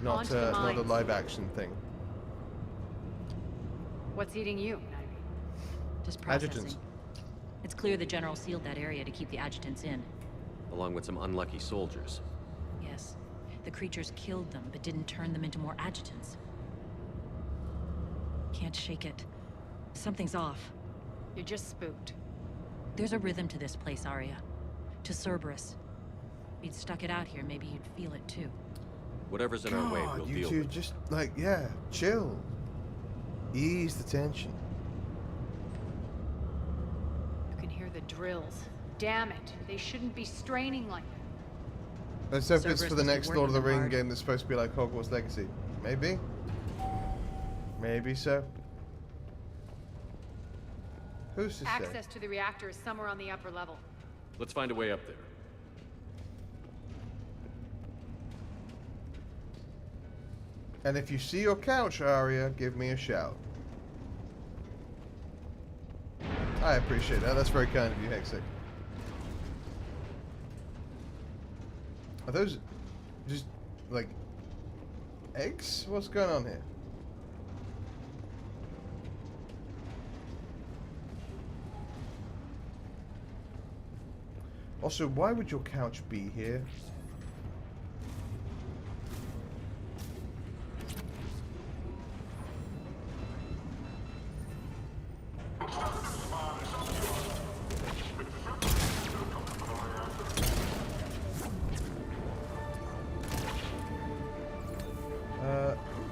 Not a live-action thing.
What's eating you?
Just processing.
Adjutants.
It's clear the General sealed that area to keep the adjutants in.
Along with some unlucky soldiers.
Yes. The creatures killed them, but didn't turn them into more adjutants. Can't shake it. Something's off.
You're just spooked.
There's a rhythm to this place, Arya. To Cerberus. If you'd stuck it out here, maybe you'd feel it too.
Whatever's in our way, we'll
you
deal
two
with.
just, like, yeah, chill. Ease the tension.
You can hear the drills. Damn it. They shouldn't be straining like that.
Let's hope it's for the
must be
next Lord of the
working
Ring
hard.
game that's supposed to be like Hogwarts Legacy. Maybe? Maybe so. Who's to say?
Access to the reactor is somewhere on the upper level.
Let's find a way up there.
And if you see your couch, Arya, give me a shout. I appreciate that. That's very kind of you, Hexic. Are those just, like, eggs? What's going on here? Also, why would your couch be here?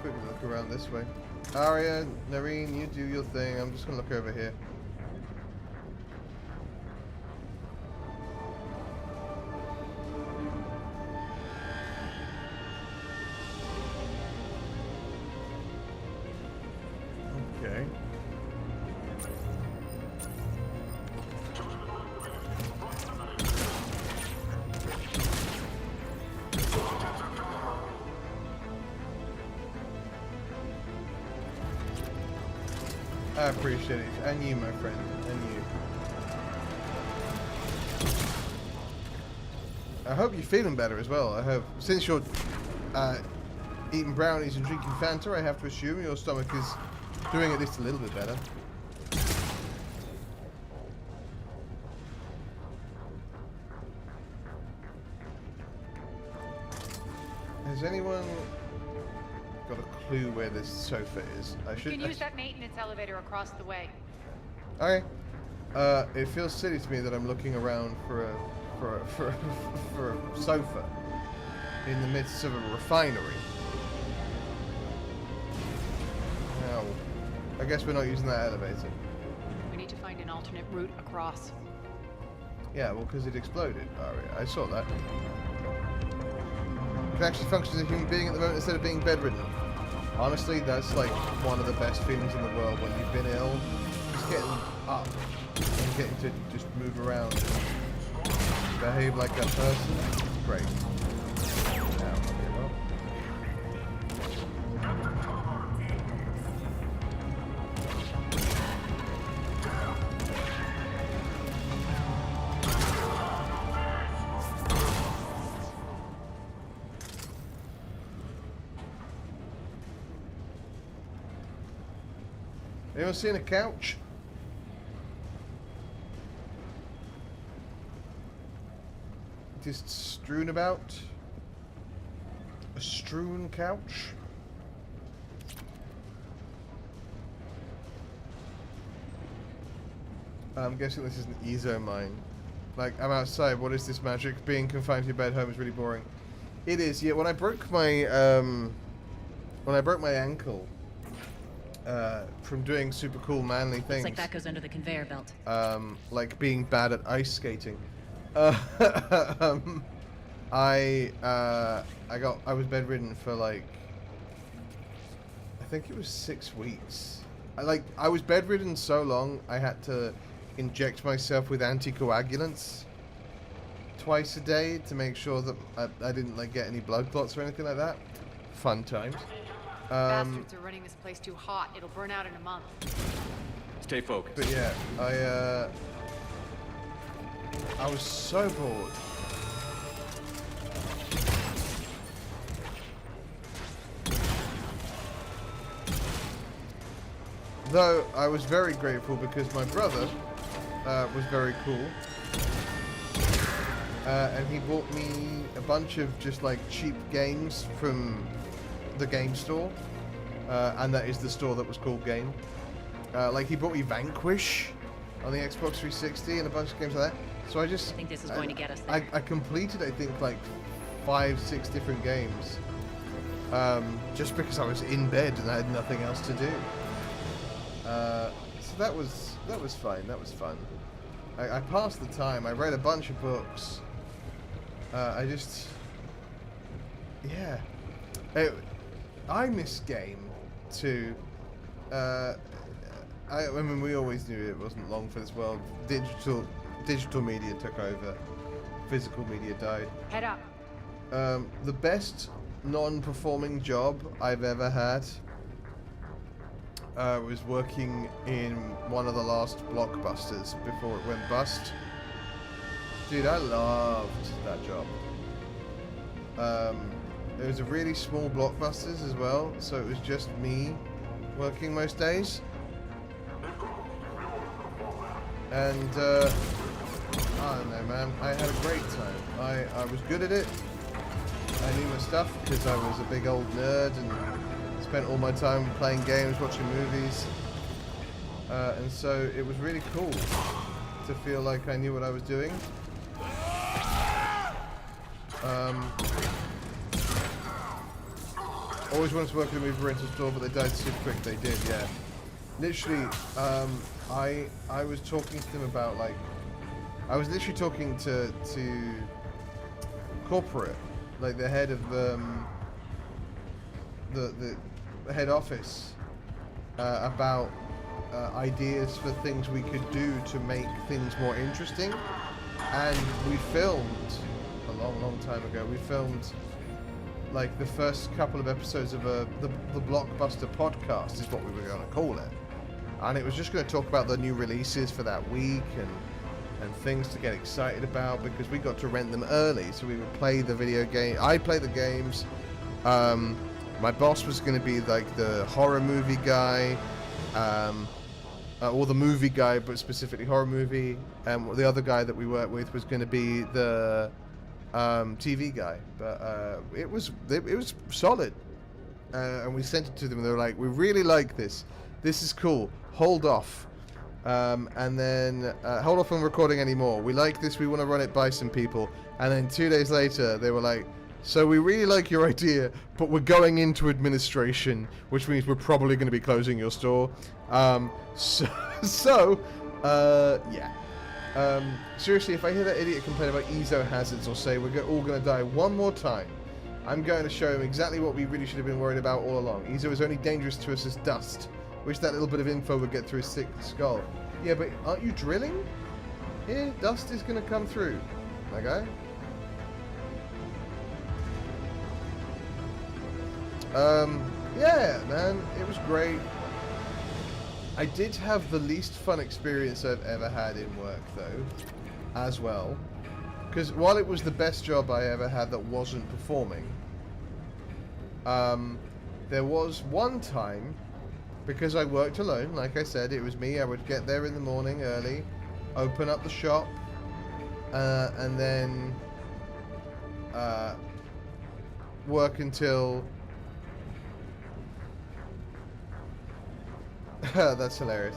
Quickly look around this way. Arya, Nareen, you do your thing. I'm just gonna look over here. Okay. I appreciate it. And you, my friend. And you. I hope you're feeling better as well. I hope, since you're eating brownies and drinking Fanta, I have to assume your stomach is doing at least a little bit better. Has anyone got a clue where this sofa is?
You can use that maintenance elevator across the way.
Okay. It feels silly to me that I'm looking around for a sofa in the midst of a refinery. Now, I guess we're not using that elevator.
We need to find an alternate route across.
Yeah, well, because it exploded, Aria. I saw that. You can actually function as a human being at the moment instead of being bedridden. Honestly, that's like one of the best feelings in the world when you've been ill. Just getting up and getting to just move around and behave like a person. Great. Now, okay, well. Anyone seen a couch? Just strewn about? A strewn couch? I'm guessing this is an ezo mine. Like, I'm outside, what is this magic? Being confined to your bed home is really boring. It is, yeah, when I broke my ankle, from doing super cool manly things.
Looks like that goes under the conveyor belt.
Like being bad at ice skating. I was bedridden for like, I think it was 6 weeks. I was bedridden so long I had to inject myself with anticoagulants twice a day to make sure that I didn't like get any blood clots or anything like that. Fun times.
Bastards are running this place too hot. It'll burn out in a month.
Stay focused.
But yeah, I was so bored. Though I was very grateful because my brother was very cool. And he bought me a bunch of just like cheap games from the game store, and that is the store that was called Game. Like he brought me Vanquish on the Xbox 360 and a bunch of games like that. So I
think this is going to get us there.
I completed, I think, like 5-6 different games, just because I was in bed and I had nothing else to do. So that was fine. That was fun. I passed the time. I read a bunch of books. Yeah. I miss Game too. I mean, we always knew it wasn't long for this world. Digital media took over. Physical media died.
Head up.
The best non-performing job I've ever had was working in one of the last blockbusters before it went bust. Dude, I loved that job. It was a really small blockbusters as well, so it was just me working most days. And I don't know, man, I had a great time. I was good at it. I knew my stuff because I was a big old nerd and spent all my time playing games, watching movies. And so it was really cool to feel like I knew what I was doing. Always wanted to work in a movie rental store, but they died super quick. They did, yeah. Literally, I was talking to them about, like, I was literally talking to corporate, like the head of the head office, about ideas for things we could do to make things more interesting. And we filmed a long time ago. We filmed like the first couple of episodes of the Blockbuster podcast is what we were going to call it, and it was just going to talk about the new releases for that week and things to get excited about, because we got to rent them early, so we would play the video game. I play the games. My boss was going to be like the horror movie guy, or the movie guy, but specifically horror movie. And the other guy that we worked with was going to be the TV guy. But it was solid, and we sent it to them, and they were like, "We really like this. This is cool. Hold off." And then hold off on recording anymore. We like this. We want to run it by some people. And then 2 days later, they were like, "So we really like your idea, but we're going into administration, which means we're probably going to be closing your store." Yeah. Seriously, if I hear that idiot complain about ezo hazards or say we're all going to die one more time, I'm going to show him exactly what we really should have been worried about all along. Ezo is only dangerous to us as dust. Wish that little bit of info would get through his thick skull. Yeah, but aren't you drilling? Here, dust is going to come through, my guy. Yeah, man, it was great. I did have the least fun experience I've ever had in work, though, as well. Because while it was the best job I ever had that wasn't performing, there was one time, because I worked alone, like I said, it was me. I would get there in the morning early, open up the shop, and then work until... That's hilarious.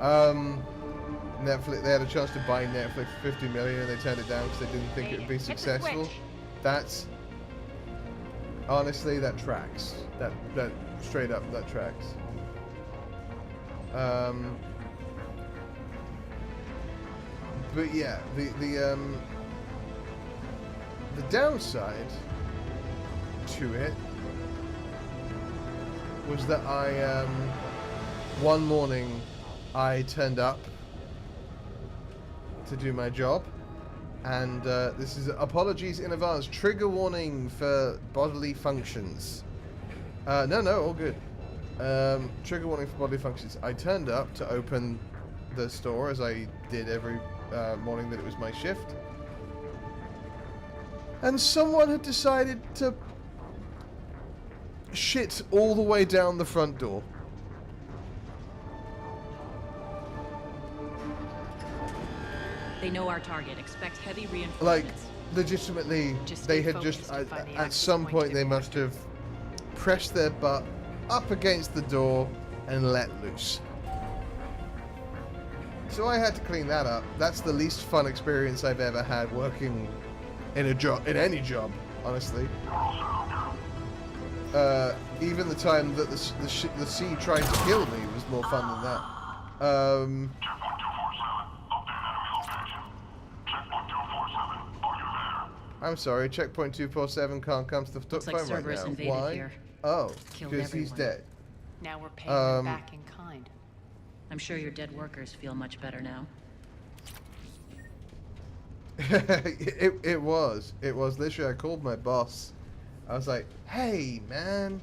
Netflix, they had a chance to buy Netflix for $50 million and they turned it down because they didn't think it would be successful. That's... honestly, that tracks. That straight up, that tracks. But yeah, the downside to it was that one morning I turned up to do my job, and this is apologies in advance, trigger warning for bodily functions. No, all good. Trigger warning for bodily functions. I turned up to open the store, as I did every morning that it was my shift, and someone had decided to shit all the way down the front door.
They know our target. Expect heavy reinforcements.
Like, legitimately, they had just, at some point, they must have pressed their butt up against the door and let loose. So I had to clean that up. That's the least fun experience I've ever had working in a job, in any job, honestly. Even the time that the sea tried to kill me was more fun than that. I'm sorry, checkpoint 247 can't come to the phone
like
right now. Why?
Here.
Oh, because he's dead.
Now we're paying them back in kind.
I'm sure your dead workers feel much better now.
it was literally, I called my boss. I was like, "Hey, man,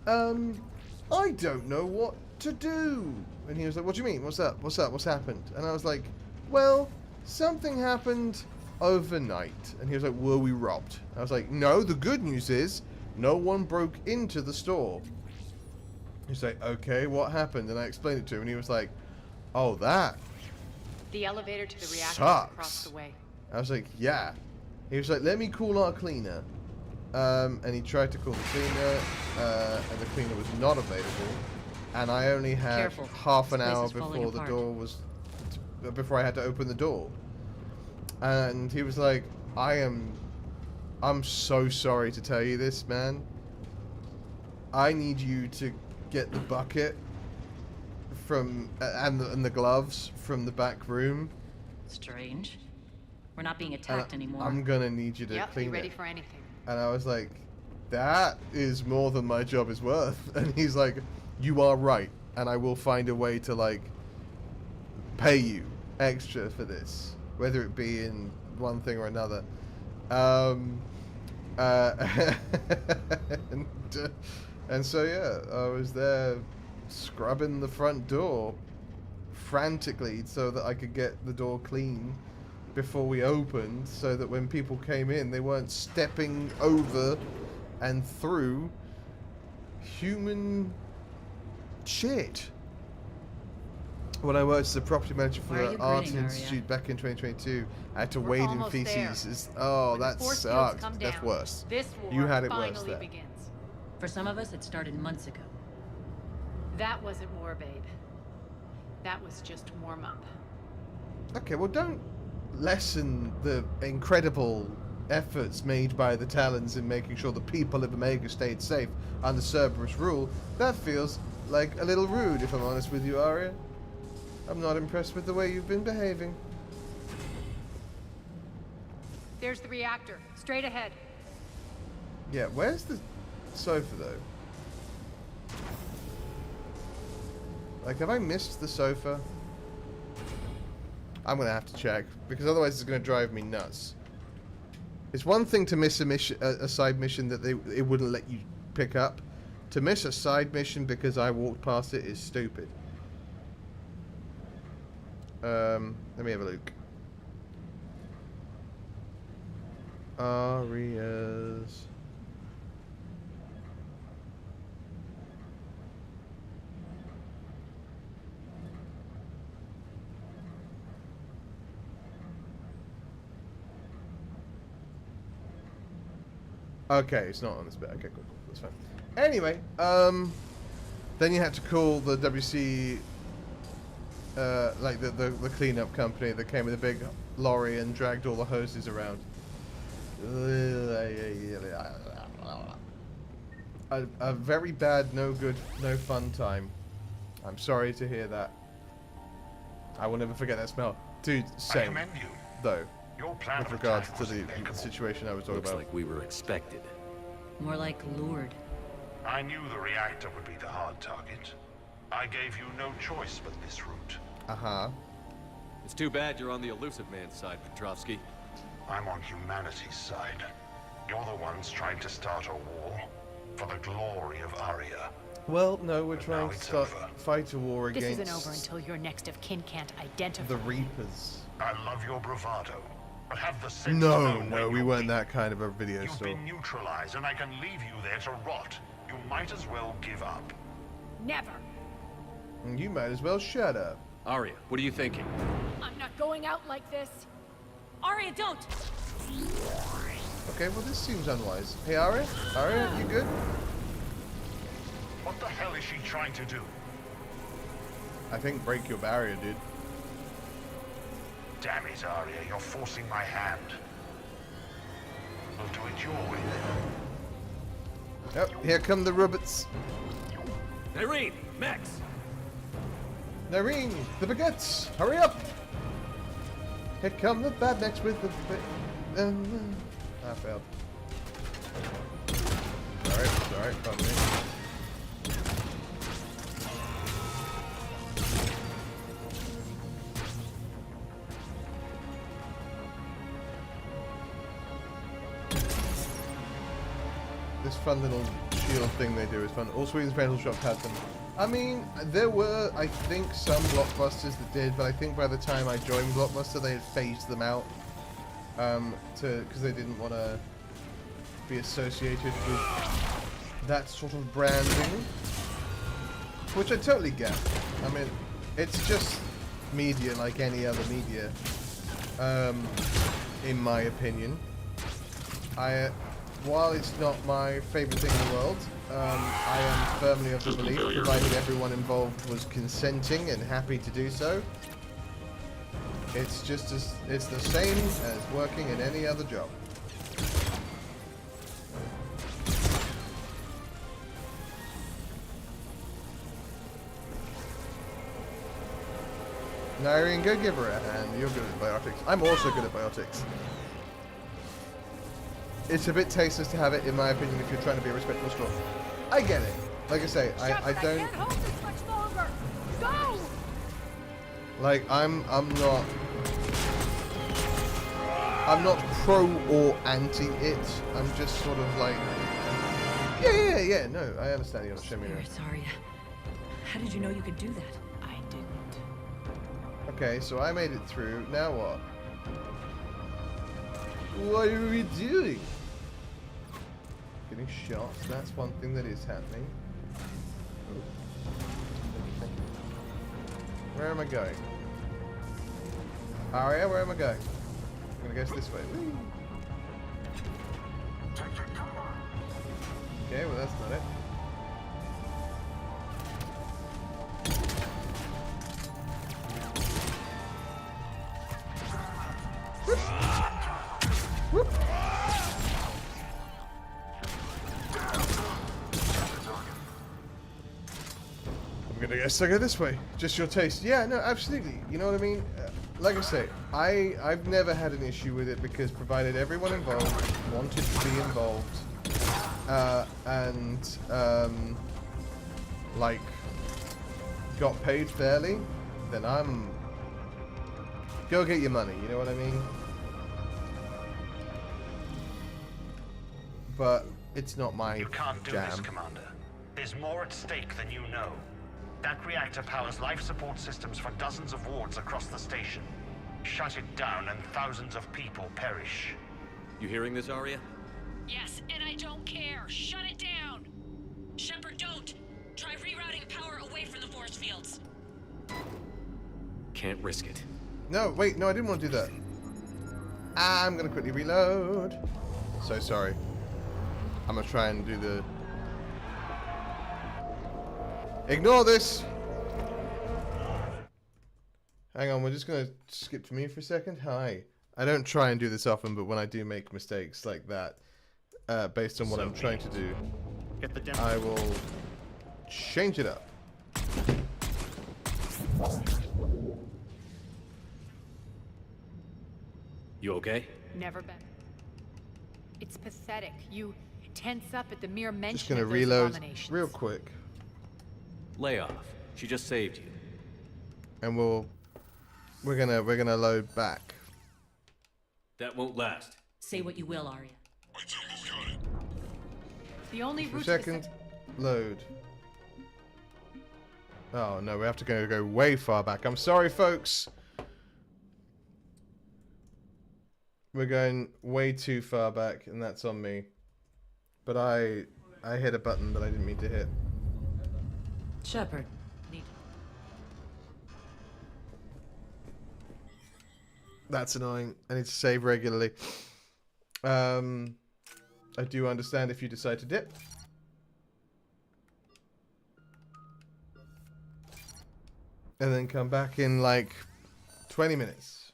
I don't know what to do." And he was like, "What do you mean? What's up? What's up? What's happened?" And I was like, "Well, something happened overnight." And he was like, "Were we robbed?" I was like, "No, the good news is no one broke into the store." He's like, "Okay, what happened?" And I explained it to him, and he was like, "Oh, that
The elevator to the reactor
sucks."
across the way.
I was like, "Yeah." He was like, "Let me call our cleaner." And he tried to call the cleaner, and the cleaner was not available. And I only had half an hour before the door was, before I had to open the door. And he was like, "I'm so sorry to tell you this, man. I need you to get the bucket from and the gloves from the back room.
Strange. We're not being attacked anymore.
I'm gonna need you to
Yep,
clean
be ready
it.
for anything.
And I was like, that is more than my job is worth. And he's like, you are right, and I will find a way to like pay you extra for this, whether it be in one thing or another. And so yeah, I was there scrubbing the front door frantically so that I could get the door clean before we opened, so that when people came in, they weren't stepping over and through human shit. When I worked as a property manager for the Art Institute back in 2022, I had to wade in feces. That sucked. That's worse.
This war
You had it worse there.
begins.
For some of us, it started months ago.
That wasn't war, babe. That was just warm up.
Okay, well, don't lessen the incredible efforts made by the Talons in making sure the people of Omega stayed safe under Cerberus rule. That feels like a little rude, if I'm honest with you, Arya. I'm not impressed with the way you've been behaving.
There's the reactor, straight ahead.
Yeah, where's the sofa, though? Like, have I missed the sofa? I'm gonna have to check, because otherwise it's gonna drive me nuts. It's one thing to miss a mission, a side mission that it wouldn't let you pick up. To miss a side mission because I walked past it is stupid. Let me have a look. Arias. Okay, it's not on this bit. Okay, cool. That's fine. Anyway, then you had to call the WC, like the cleanup company that came with a big lorry and dragged all the hoses around. A very bad, no good, no fun time. I'm sorry to hear that. I will never forget that smell. Dude, same.
I commend you.
Though,
Your plan
with
of
regards
attack
to
was
the
impeccable.
situation I was talking
Looks
about.
like we were expected.
More like lured.
I knew the reactor would be the hard target. I gave you no choice but this route.
Uh-huh.
It's too bad you're on the elusive man's side, Petrovsky.
I'm on humanity's side. You're the ones trying to start a war for the glory of Aria.
Well, no, we're
But
trying
now
to
it's
start
over.
fight a war
This
against
isn't over until your next of kin can't identify
the Reapers.
I love your bravado, but have the sense to
No,
know
no,
when
we
you're
weren't
beat.
that kind of a video
You've
store.
been neutralized, and I can leave you there to rot. You might as well give up.
Never.
And you might as well shut up.
Arya, what are you thinking?
I'm not going out like this.
Arya, don't!
Okay, well this seems unwise. Hey Arya? Arya, you good?
What the hell is she trying to do?
I think break your barrier, dude.
Damn it, Aria, you're forcing my hand. We'll do it your way then.
Yep, here come the robots.
Irene, Max!
Nareen, the baguettes, hurry up! Here come the bad necks with the... I failed. Sorry, pardon me. This fun little shield thing they do is fun. All Sweden's rental shops had them. I mean, there were, I think, some Blockbusters that did, but I think by the time I joined Blockbuster, they had phased them out. Because they didn't want to be associated with that sort of branding. Which I totally get. I mean, it's just media like any other media. In my opinion. While it's not my favorite thing in the world, I am firmly of the belief, provided everyone involved was consenting and happy to do so, it's the same as working in any other job. Nyreen, go give her a hand. You're good at biotics. I'm also good at biotics. It's a bit tasteless to have it, in my opinion, if you're trying to be a respectful straw. I get it. Like I say, I don't...
I can't hold this much longer! Go!
Like, I'm not pro or anti it. I'm just sort of like... Yeah, no, I understand you're not showing me now.
Sorry. How did you know you could do that?
I didn't.
Okay, so I made it through. Now what? What are we doing? Getting shots. That's one thing that is happening. Oh. Where am I going? Aria, where am I going? I'm gonna go this way. Whee! Okay, well that's not it. Whoop. I'm gonna guess I go this way. Just your taste. Yeah, no, absolutely. You know what I mean? Like I say, I've never had an issue with it because provided everyone involved wanted to be involved, and like got paid fairly, then I'm go get your money. You know what I mean? But it's not my
You can't do this, Commander. There's more at stake than you know. That reactor powers life support systems for dozens of wards across the station. Shut it down and thousands of people perish.
You hearing this, Arya?
Yes, and I don't care. Shut it down! Shepard, don't! Try rerouting power away from the force fields.
Can't risk it.
No, wait, no, I didn't want to do that. I'm gonna quickly reload. So sorry. I'm gonna try and do the... Ignore this! Hang on, we're just gonna skip to me for a second. Hi. I don't try and do this often, but when I do make mistakes like that, based on what I'm trying to do, I will change it up.
You okay?
Never been. It's pathetic. You tense up at the mere mention
Just gonna
of those
reload
abominations.
real quick.
Lay off. She just saved you.
And we're gonna load back.
That won't last.
Say what you will, Arya.
The only
For a
route
second, load. Oh no, we have to go way far back. I'm sorry, folks. We're going way too far back, and that's on me. But I hit a button that I didn't mean to hit.
Shepard.
That's annoying. I need to save regularly. I do understand if you decide to dip. And then come back in like 20 minutes.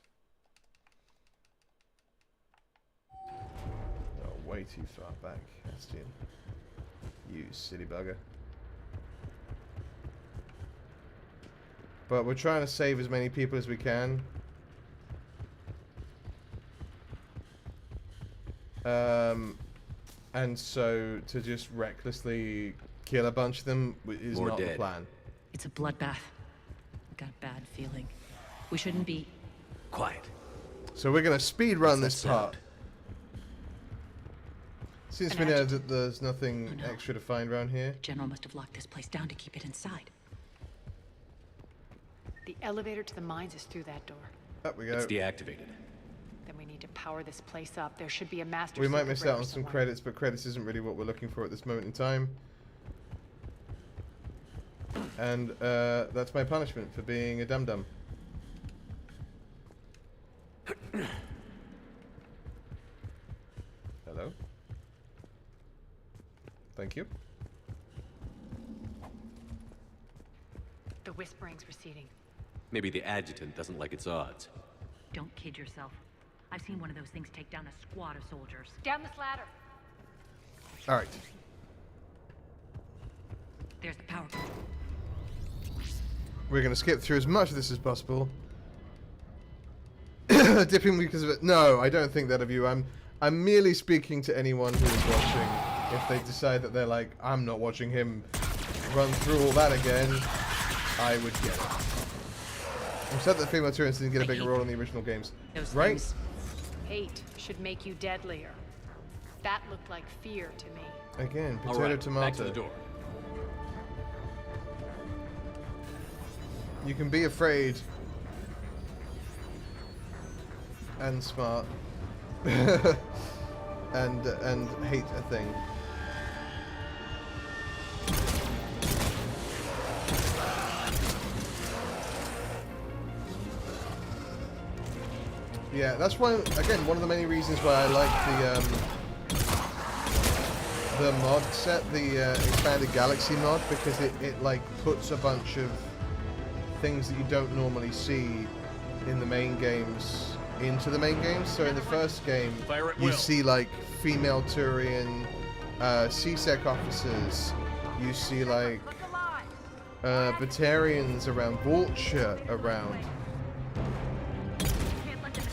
Oh, way too far back, Kastian. You silly bugger. But we're trying to save as many people as we can. And so to just recklessly kill a bunch of them is not the plan.
It's a bloodbath. I've got a bad feeling. We shouldn't be...
Quiet.
So we're gonna speed run this part. Since we know that there's nothing extra to find around here.
General must have locked this place down to keep it inside.
The elevator to the mines is through that door.
Up we go.
It's deactivated.
Then we need to power this place up. There should be a master.
We might
circuit
miss out
breaker
on some
somewhere.
credits, but credits isn't really what we're looking for at this moment in time. And that's my punishment for being a dum-dum. Hello? Thank you.
The whispering's receding.
Maybe the adjutant doesn't like its odds.
Don't kid yourself. I've seen one of those things take down a squad of soldiers.
Down this ladder.
Alright.
There's the power.
We're going to skip through as much of this as possible. Dipping because of it. No, I don't think that of you. I'm merely speaking to anyone who is watching. If they decide that they're like, I'm not watching him run through all that again, I would get it. I'm sad that female Turians didn't get a bigger role in the original games. Right?
Hate should make you deadlier. That looked like fear to me.
Again, potato,
all right,
tomato.
back to the door.
You can be afraid and smart and hate a thing. Yeah, that's why, again, one of the many reasons why I like the mod set, the Expanded Galaxy mod, because it like puts a bunch of things that you don't normally see in the main games into the main games. So in the first game, you see like female Turian CSEC officers, you see like Batarians around, Vulture around,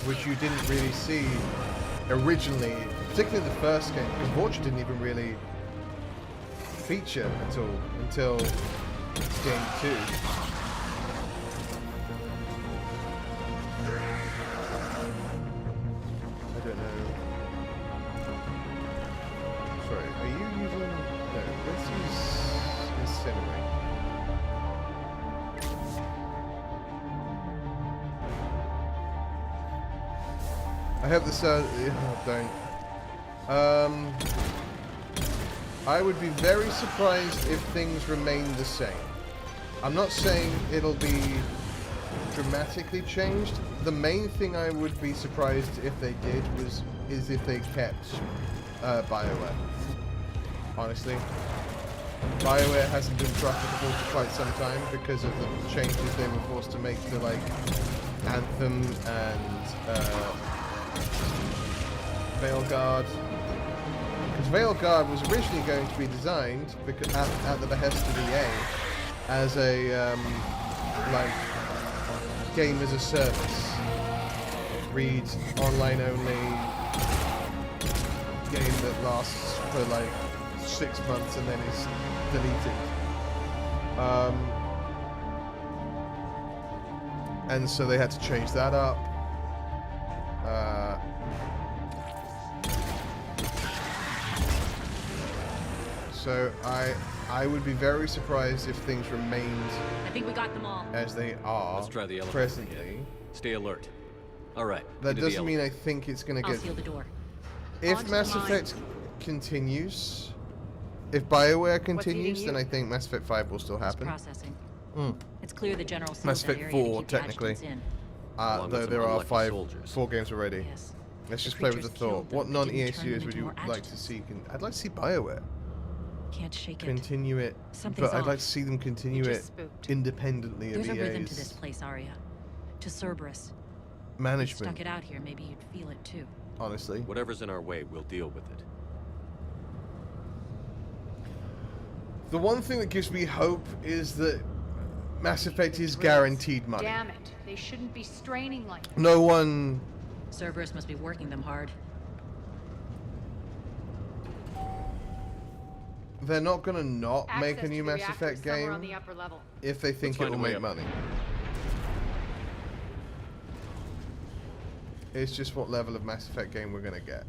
which you didn't really see originally, particularly in the first game, because Vulture didn't even really feature at all until game 2. I don't know. Sorry, are you using... No, let's use Incinerate. I hope this don't. I would be very surprised if things remain the same. I'm not saying it'll be dramatically changed. The main thing I would be surprised if they did is if they kept BioWare. Honestly, BioWare hasn't been profitable for quite some time because of the changes they were forced to make to like Anthem and Veilguard. Because Veilguard was originally going to be designed because at the behest of EA as a like game as a service, read online only game that lasts for like 6 months and then is deleted. And so they had to change that up. So I would be very surprised if things remained
I think we got them all.
as they are
Let's try the elevator
presently.
again. Stay alert. All right.
That doesn't mean I think it's going to
I'll
get...
seal the door.
If Mass Effect continues, if BioWare continues, then I think Mass Effect 5 will still happen.
Processing.
Mm.
It's clear the general sealed
Mass
that
Effect
area to
4,
keep
technically.
attachments in.
Though there are
unlucky soldiers.
4 games already.
Yes.
Let's
The
just play with the
creatures
thought.
killed them,
What
but
non-EA
didn't turn
studios
them
would
into
you
more
like to
adjutants.
see? I'd like to see BioWare
Can't shake it.
continue it,
Something's
but I'd like
off.
to see them continue
It
it
just spooked.
independently of
There's a rhythm to
EA's
this place, Arya. To Cerberus.
management,
Stuck it out here, maybe you'd feel it too.
honestly.
Whatever's in our way, we'll deal with it.
The one thing that gives me hope is that Mass Effect is guaranteed money.
Damn it. They shouldn't be straining like that.
No one...
Cerberus must be working them hard.
They're not going to not make a
Access
new
to the
Mass
reactor
Effect
is somewhere on
game
the upper level.
if they think it
find
will
a way
make
up.
money. It's just what level of Mass Effect game we're going to get.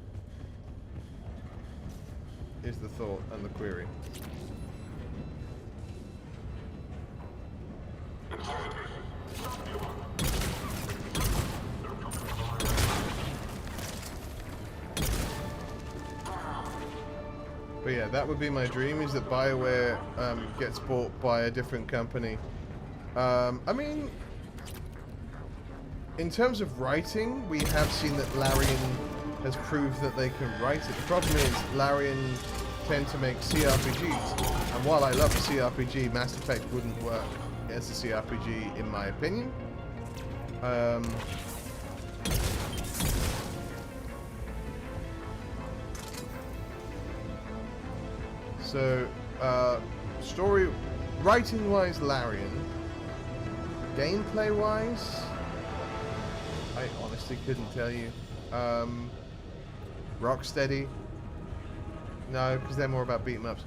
Is the thought and the query. But yeah, that would be my dream, is that BioWare gets bought by a different company. I mean, in terms of writing, we have seen that Larian has proved that they can write it. The problem is, Larian tend to make CRPGs, and while I love a CRPG, Mass Effect wouldn't work as a CRPG in my opinion. So, story, writing-wise, Larian. Gameplay-wise, I honestly honestly couldn't tell you. Rocksteady. No, because they're more about beat 'em ups.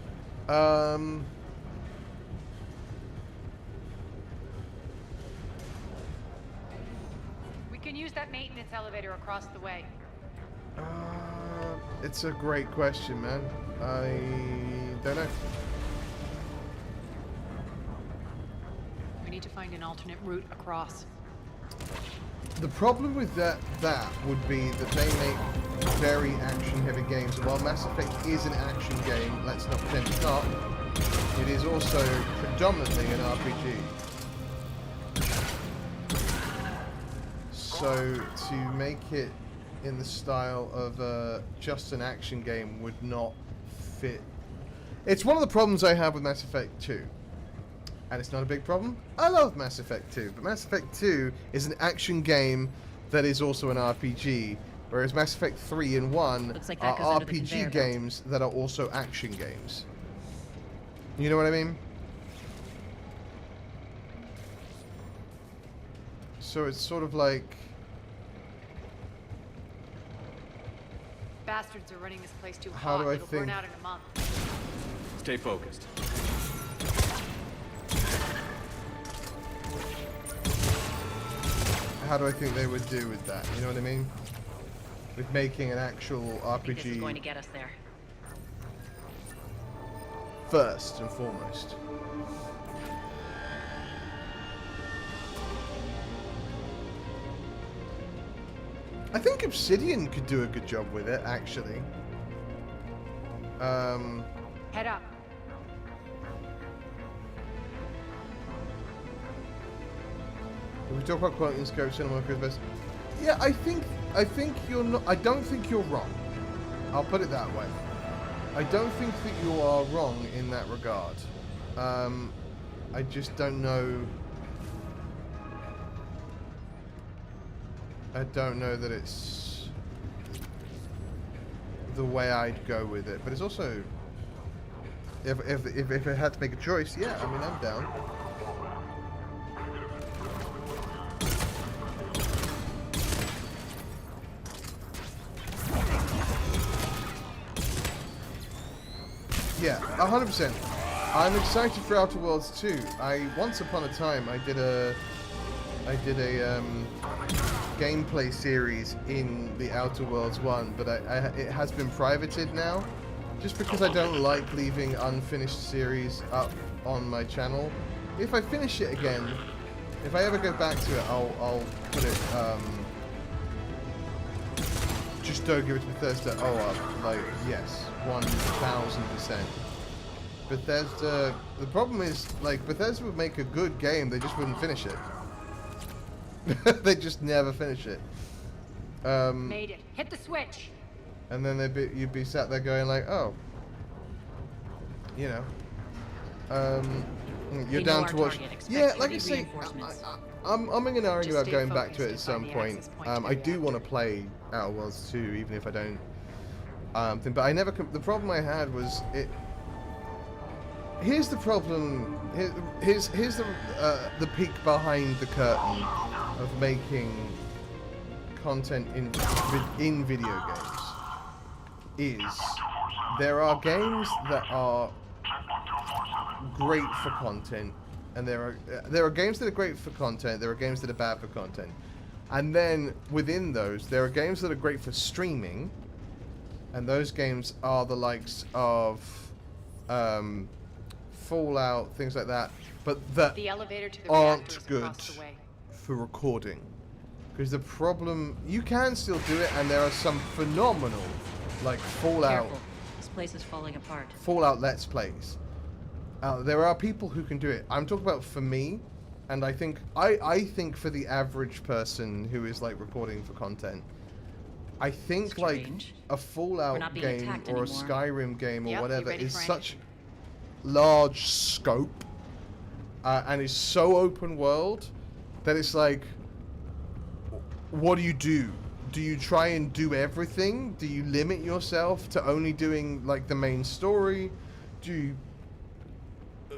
We can use that maintenance elevator across the way.
It's a great question, man. I don't know.
We need to find an alternate route across.
The problem with that would be that they make very action-heavy games. And while Mass Effect is an action game, let's not pretend it's not. It is also predominantly an RPG. So to make it in the style of just an action game would not fit. It's one of the problems I have with Mass Effect 2. And it's not a big problem. I love Mass Effect 2, but Mass Effect 2 is an action game that is also an RPG, whereas Mass Effect 3 and 1
like
are
goes under the
RPG
conveyor belt.
games that are also action games. You know what I mean? So it's sort of like...
Bastards are running this place too
How
hot.
do I
It'll burn
think-
out in a month.
Stay focused.
How do I think they would do with that? You know what I mean? With making an actual
I think this is
RPG
going to get us there.
first and foremost. I think Obsidian could do a good job with it, actually.
Head up.
If we talk about quality and scope, cinema, Chris, yeah, I think you're not. I don't think you're wrong. I'll put it that way. I don't think that you are wrong in that regard. I just don't know. I don't know that it's the way I'd go with it, but it's also if I had to make a choice, yeah, I mean I'm down. Yeah, 100%. I'm excited for Outer Worlds 2. Once upon a time I did a gameplay series in the Outer Worlds 1, but it has been privated now, just because I don't like leaving unfinished series up on my channel. If I finish it again, if I ever go back to it, I'll put it. Just don't give it to Bethesda. Oh, like yes, 1000%. Bethesda. The problem is, like, Bethesda would make a good game, they just wouldn't finish it. They just never finish it.
Made it. Hit the switch.
And then you'd be sat there going like, oh, you know, you're down to watch. Yeah, like I say, I'm going to argue about going back to it at some point. I do want to play Outer Worlds 2, even if I don't. But I never. The problem I had was it. Here's the problem. Here's the peek behind the curtain of making content in video games. Is there are games that are great for content, and there are games that are great for content. There are games that are bad for content, and then within those, there are games that are great for streaming, and those games are the likes of Fallout, things like that, but that
The elevator to the
aren't
reactor is
good
across the way.
for recording. Because the problem, you can still do it, and there are some phenomenal, like Fallout.
Careful. This place is falling apart.
Fallout Let's Plays. There are people who can do it. I'm talking about for me, and I think for the average person who is like recording for content, I think like a Fallout game or a Skyrim game or whatever is such large scope and is so open world that it's like, what do you do? Do you try and do everything? Do you limit yourself to only doing like the main story? Do you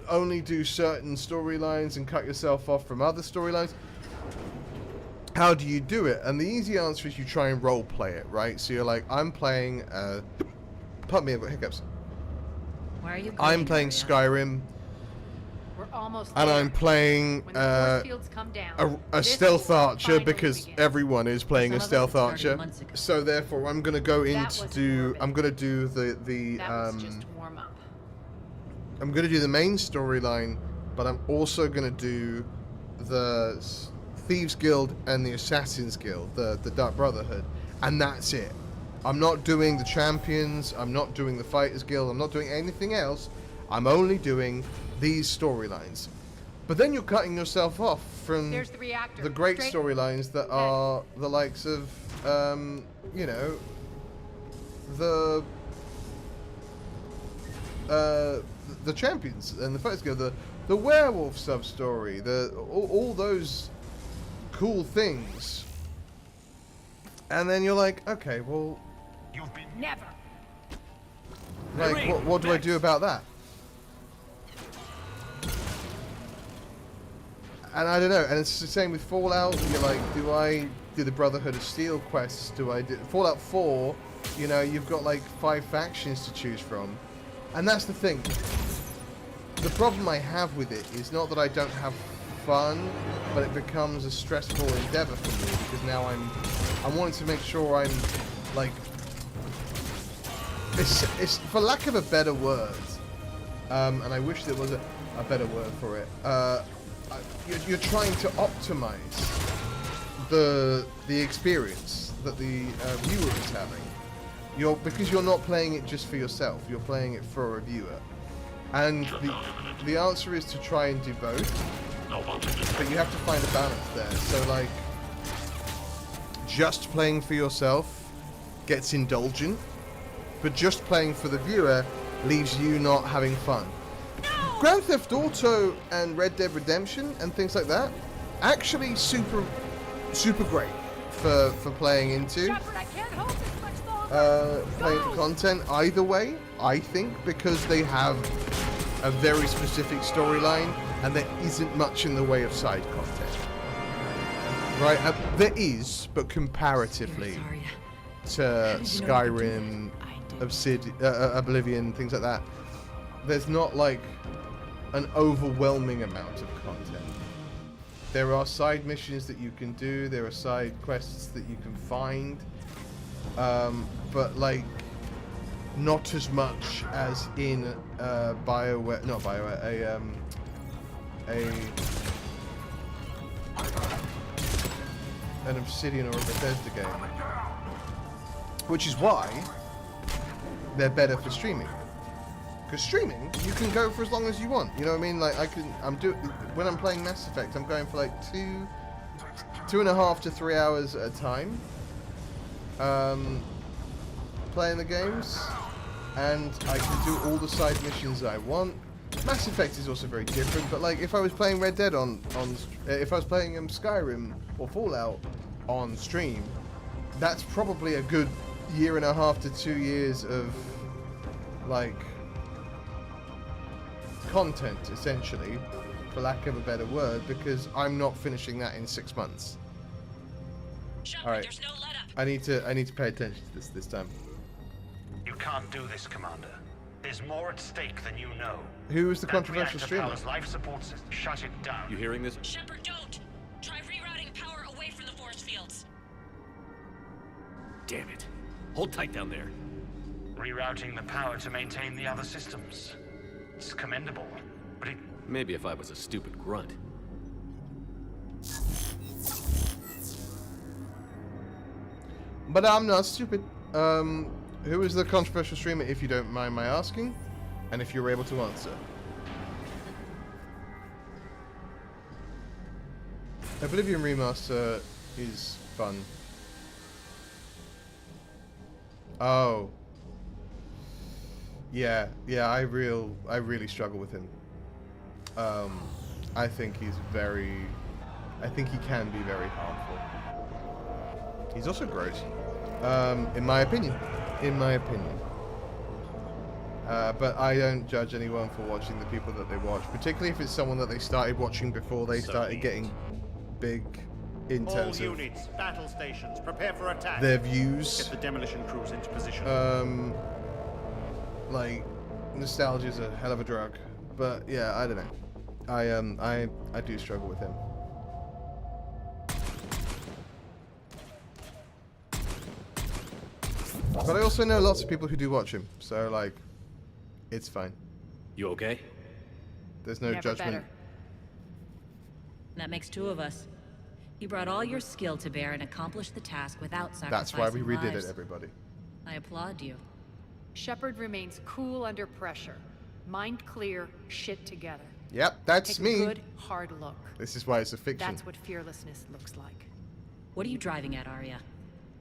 only do certain storylines and cut yourself off from other storylines? how do you do it? And the easy answer is you try and role play it, right? So you're like, I'm playing. Pardon me, I've got hiccups.
Why are you?
I'm playing Skyrim.
We're almost
And
there.
I'm playing
When the force fields come down,
a
this
stealth
will
archer
finally
because
begin.
everyone is playing a
Some of us
stealth
started
archer.
months ago.
So therefore, I'm gonna go
That
into
was
do.
morbid.
I'm gonna do the
That was just warm up.
I'm gonna do the main storyline, but I'm also gonna do the Thieves Guild and the Assassins Guild, the Dark Brotherhood, and that's it. I'm not doing the Champions. I'm not doing the Fighters Guild. I'm not doing anything else. I'm only doing these storylines. But then you're cutting yourself off from
There's the reactor.
the great
Straight
storylines that are the likes of, you know, the Champions and the Fighters Guild, the werewolf sub story, all those cool things. And then you're like, okay, well,
Never.
like, what do I do about that? And I don't know. And it's the same with Fallout. You're like, do I do the Brotherhood of Steel quests? Do I do Fallout 4? You know, you've got like 5 factions to choose from, and that's the thing. The problem I have with it is not that I don't have fun, but it becomes a stressful endeavor for me because now I'm wanting to make sure I'm like, it's for lack of a better word, and I wish there was a better word for it. You're trying to optimize the experience that the viewer is having. Because you're not playing it just for yourself. You're playing it for a viewer, and the answer is to try and do both. But you have to find a balance there. So like, just playing for yourself gets indulgent, but just playing for the viewer leaves you not having fun. Grand Theft Auto and Red Dead Redemption and things like that, actually super great for playing into.
Shepard, I can't hold this much longer.
Playing for content either way, I think, because they have a very specific storyline and there isn't much in the way of side content. Right? There is, but comparatively to Skyrim, Oblivion, things like that, there's not like an overwhelming amount of content. There are side missions that you can do, there are side quests that you can find, but like not as much as in BioWare, not BioWare, an Obsidian or a Bethesda game, which is why they're better for streaming. Because streaming, you can go for as long as you want. You know what I mean? Like when I'm playing Mass Effect, I'm going for like 2.5 to 3 hours at a time, playing the games, and I can do all the side missions I want. Mass Effect is also very different, but like if I was playing Red Dead if I was playing Skyrim or Fallout on stream, that's probably a good 1.5 to 2 years of like content, essentially, for lack of a better word, because I'm not finishing that in 6 months. All right,
there's no let up.
I need to pay attention to this time.
You can't do this, Commander. There's more at stake than you know.
Who is the
That
controversial
reactor
streamer?
powers life support system. Shut it down.
You hearing this?
Shepard, don't! Try rerouting power away from the force fields.
Damn it. Hold tight down there.
Rerouting the power to maintain the other systems. It's commendable, but it...
Maybe if I was a stupid grunt.
But I'm not stupid. Who is the controversial streamer, if you don't mind my asking, and if you're able to answer? Oblivion Remaster is fun. Oh. Yeah, I really struggle with him. I think he can be very harmful. He's also gross. In my opinion. But I don't judge anyone for watching the people that they watch, particularly if it's someone that they started watching before they started getting big in
All
terms of
units, battle stations, prepare for attack.
their views.
Get the demolition crews into position.
Like nostalgia's a hell of a drug, but yeah, I don't know. I do struggle with him. But I also know lots of people who do watch him, so like, it's fine.
You okay?
There's no
Never
judgment.
better.
That makes two of us. You brought all your skill to bear and accomplished the task without sacrificing
That's why we redid
lives.
it, everybody.
I applaud you.
Shepard remains cool under pressure. Mind clear, shit together.
Yep, that's
Take
me.
a good, hard look.
This is why it's a fiction.
That's what fearlessness looks like.
What are you driving at, Arya?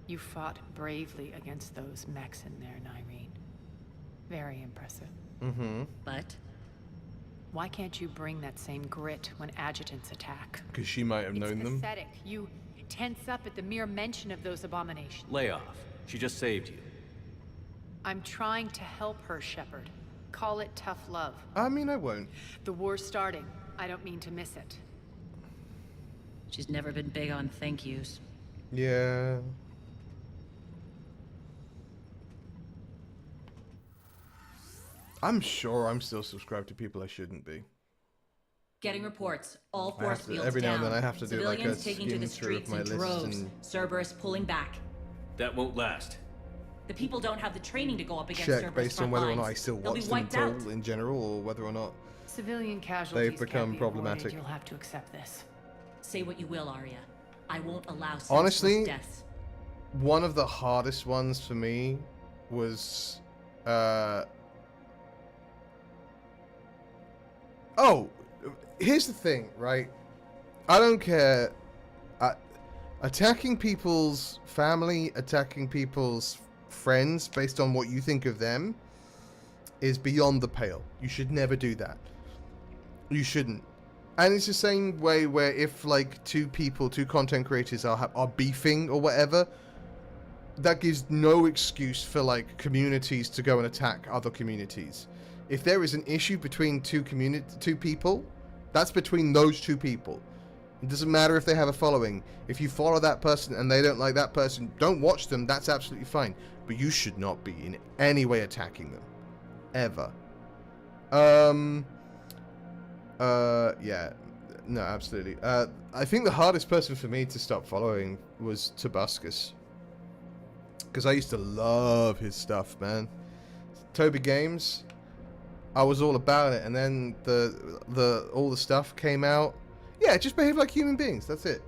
You fought bravely against those mechs in there, Nyreen. Very impressive.
Mm-hmm.
But?
Why can't you bring that same grit when adjutants attack?
Because she might have known them.
It's pathetic. You tense up at the mere mention of those abominations.
Lay off. She just saved you.
I'm trying to help her, Shepard. Call it tough love.
I mean, I won't.
The war's starting. I don't mean to miss it.
She's never been big on thank yous.
Yeah. I'm sure I'm still subscribed to people I shouldn't be.
Getting reports. All
I have
force
to-
fields
every now and
down.
then I have to do, like, a
Civilians taking to
skim
the
through of
streets
my
in
lists
droves.
and-
Cerberus pulling back.
That won't last.
The people don't have the training to go up against
Check
Cerberus
based on
front
whether or
lines.
not I still
They'll be
watch them
wiped
at
out.
all in general, or whether or not
Civilian casualties
they've become
can't be
problematic.
avoided. You'll have to accept this.
Say what you will, Arya. I won't allow senseless
Honestly,
deaths.
one of the hardest ones for me was oh, here's the thing, right? I don't care. Attacking people's family, attacking people's friends based on what you think of them is beyond the pale. You should never do that. You shouldn't. And it's the same way where if like two content creators are beefing or whatever, that gives no excuse for like communities to go and attack other communities. If there is an issue between two people, that's between those two people. It doesn't matter if they have a following. If you follow that person and they don't like that person, don't watch them. That's absolutely fine. But you should not be in any way attacking them. Ever. Yeah. No, absolutely. I think the hardest person for me to stop following was Tobuscus. Because I used to love his stuff, man. Toby Games, I was all about it. And then all the stuff came out. Yeah, just behave like human beings. That's it.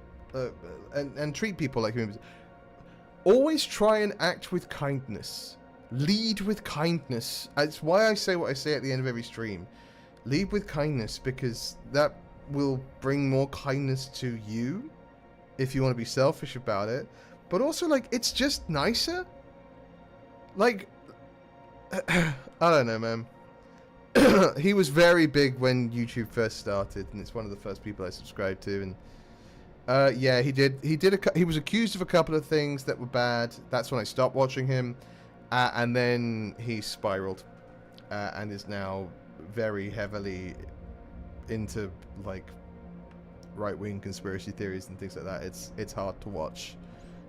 And treat people like human beings. Always try and act with kindness. Lead with kindness. That's why I say what I say at the end of every stream. Lead with kindness, because that will bring more kindness to you if you want to be selfish about it. But also, like, it's just nicer. Like, I don't know, man. He was very big when YouTube first started, and it's one of the first people I subscribed to. And yeah, he was accused of a couple of things that were bad. That's when I stopped watching him, and then he spiraled, and is now very heavily into like right-wing conspiracy theories and things like that. It's hard to watch.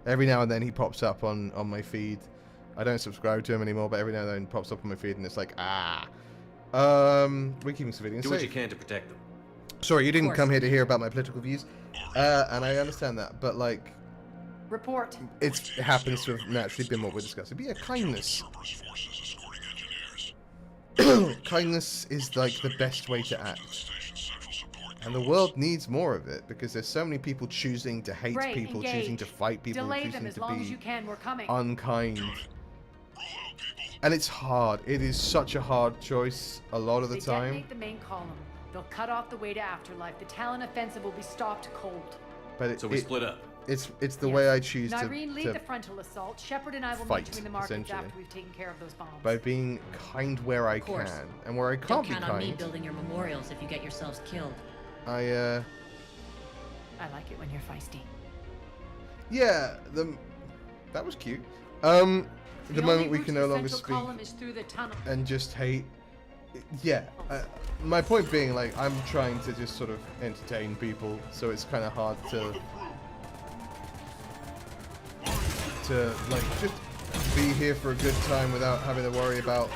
Every now and then he pops up on my feed. I don't subscribe to him anymore, but every now and then he pops up on my feed, and it's like, we're keeping civilians
Do
safe.
what you can to protect them.
Sorry, you didn't come here to hear about my political views, and I understand that, but like,
report.
It happens to have naturally been what we're discussing. But yeah, kindness. Kindness is like the best way to act, and the world needs more of it, because there's so many people choosing to hate
Ray,
people,
engage.
choosing to fight people,
Delay them
choosing
as
to
long as
be
you can. We're coming.
unkind. And it's hard. It is such a hard choice a lot of the
They
time.
detonate the main column. They'll cut off the way to Afterlife. The Talon offensive will be stopped cold.
But
So we split up.
It's the way I choose
Nyreen, lead
to
the frontal assault. Shepard and I will
fight,
meet you in the markets
essentially.
after we've taken care of those bombs.
by being kind where I
course.
can, and where I
Don't
can't be
count on me
kind,
building your memorials if you get yourselves killed.
I
I like it when you're feisty.
yeah, that was cute. The
only
moment we
route
can
to
no
the
longer
central
speak
column is through the tunnel.
and just hate. Yeah, my point being, like, I'm trying to just sort of entertain people, so it's kind of hard to to like just be here for a good time without having to worry about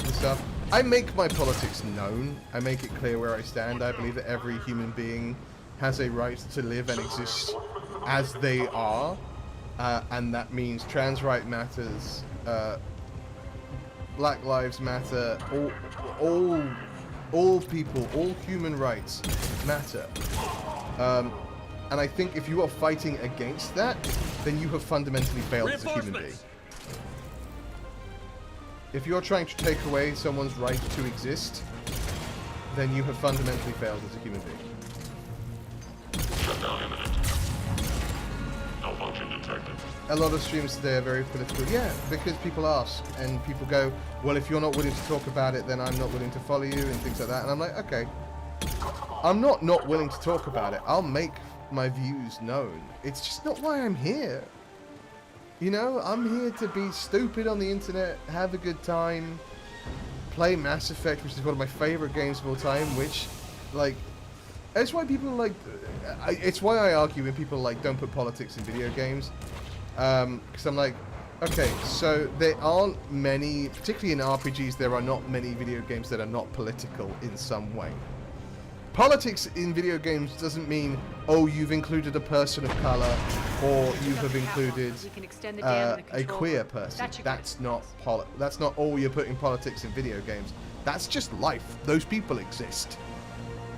the stuff. I make my politics known. I make it clear where I stand. I believe that every human being has a right to live and exist as they are, and that means trans right matters, Black Lives Matter, all people, all human rights matter. And I think if you are fighting against that, then you have fundamentally failed as a human being. If you're trying to take away someone's right to exist, then you have fundamentally failed as a human being.
Shutdown imminent. Malfunction detected.
A lot of streams today are very political. Yeah, because people ask, and people go, well, if you're not willing to talk about it, then I'm not willing to follow you, and things like that. And I'm like, okay. I'm not willing to talk about it. I'll make my views known. It's just not why I'm here. You know, I'm here to be stupid on the internet, have a good time, play Mass Effect, which is one of my favorite games of all time, which, like, it's why people like, it's why I argue when people like don't put politics in video games, because I'm like, okay, so there aren't many, particularly in RPGs, there are not many video games that are not political in some way. Politics in video games doesn't mean, oh, you've included a person of color, or you have included a queer person. That's not oh, you're putting politics in video games. That's just life. Those people exist.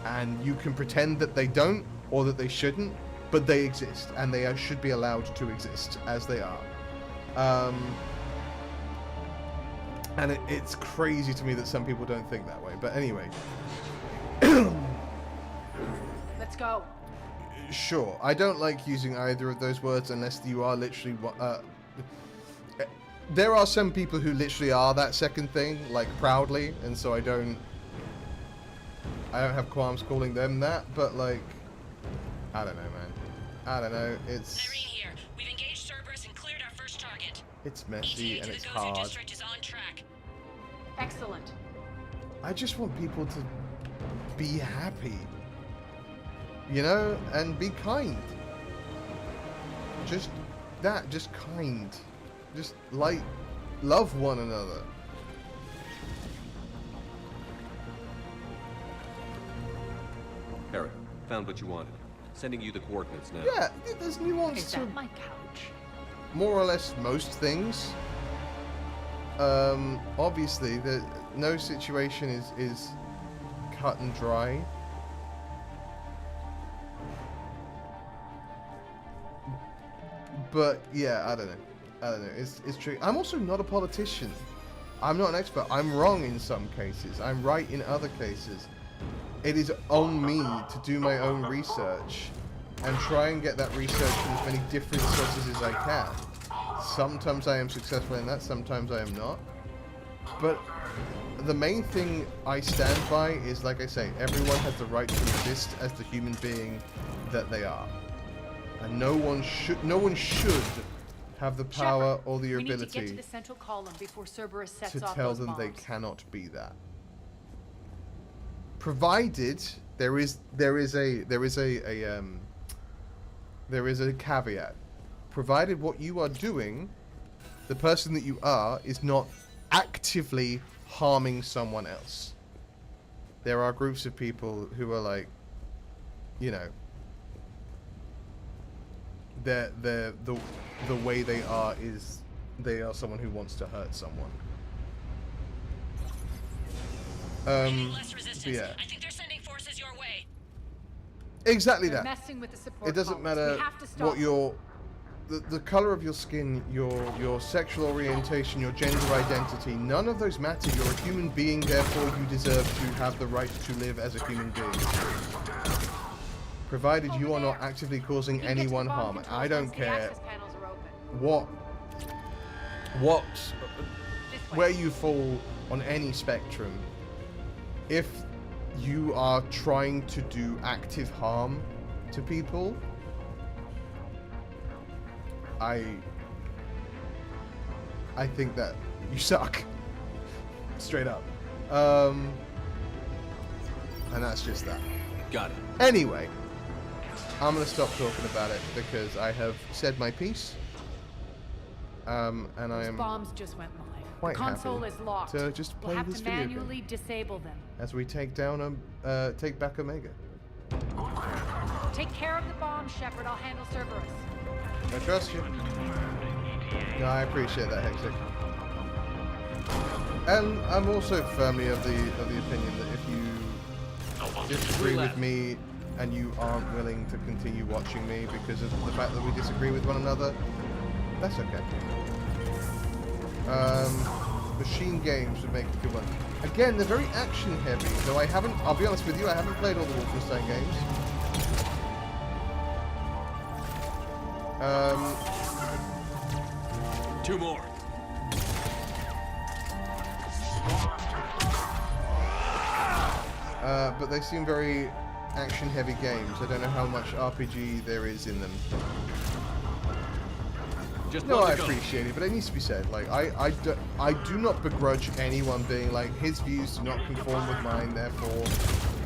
And you can pretend that they don't, or that they shouldn't, but they exist, and they should be allowed to exist as they are. And it's crazy to me that some people don't think that way. But anyway.
Let's go.
Sure. I don't like using either of those words unless you are literally... there are some people who literally are that second thing, like proudly, and so I don't have qualms calling them that, but like... I don't know, man. I don't know. It's...
Irene here. We've engaged Cerberus and cleared our first target.
It's messy and it's
ETA to the Gozer
hard.
district is on track.
Excellent.
I just want people to be happy. You know, and be kind. Just that, just kind. Just like, love one another.
Harry, found what you wanted. Sending you the coordinates now.
Yeah, there's nuance
Is
to
that my couch?
more or less most things. Obviously, no situation is cut and dry. But yeah, I don't know. It's true. I'm also not a politician. I'm not an expert. I'm wrong in some cases. I'm right in other cases. It is on me to do my own research and try and get that research from as many different sources as I can. Sometimes I am successful in that, sometimes I am not. But the main thing I stand by is, like I say, everyone has the right to exist as the human being that they are. And no one should have the power or the
we need to get
ability
to the central column before Cerberus sets
to
off
tell
those
them
bombs.
they cannot be that. Provided there is a caveat. Provided what you are doing, the person that you are, is not actively harming someone else. There are groups of people who are like, you know, the way they are is they are someone who wants to hurt someone.
Less resistance.
Yeah.
I think they're sending forces your way.
Exactly
They're
that.
messing with the support
It doesn't
columns.
matter
We have to stop
what your the color of your skin, your sexual orientation, your gender identity, none of those matter. You're a human being, therefore you deserve to have the right to live as a human being. Provided you are not actively causing anyone harm. I don't care where you fall on any spectrum. If you are trying to do active harm to people, I think that you suck. Straight up. And that's just that.
Got it.
Anyway, I'm gonna stop talking about it because I have said my piece. and I
Those
am
bombs just went live.
quite
The console
happy
is locked.
to just play
we'll have
this
to
video game
manually disable them.
as we take down take back Omega.
Take care of the bomb, Shepard. I'll handle Cerberus.
I trust you. No, I appreciate that, Hectic. And I'm also firmly of the opinion that if you disagree with me and you aren't willing to continue watching me because of the fact that we disagree with one another, that's okay. Machine games would make a good one. Again, they're very action heavy, though I'll be honest with you, I haven't played all the Wolfenstein games.
Two more.
But they seem very action-heavy games. I don't know how much RPG there is in them. No, I appreciate it, but it needs to be said. Like, I do not begrudge anyone being like, his views do not conform with mine, therefore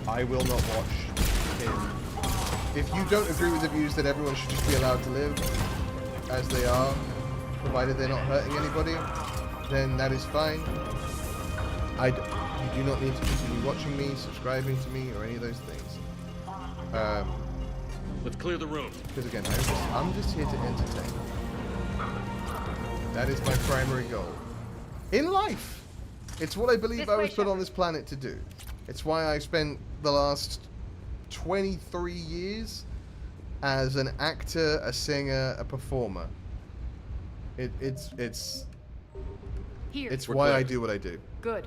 I will not watch him. If you don't agree with the views that everyone should just be allowed to live as they are, provided they're not hurting anybody, then that is fine. You do not need to continue watching me, subscribing to me, or any of those things.
Let's clear the room.
Because again, I'm just here to entertain. That is my primary goal. In life! It's what I believe I was put on this planet to do. It's why I spent the last 23 years as an actor, a singer, a performer. It's why I do what I do.
Good.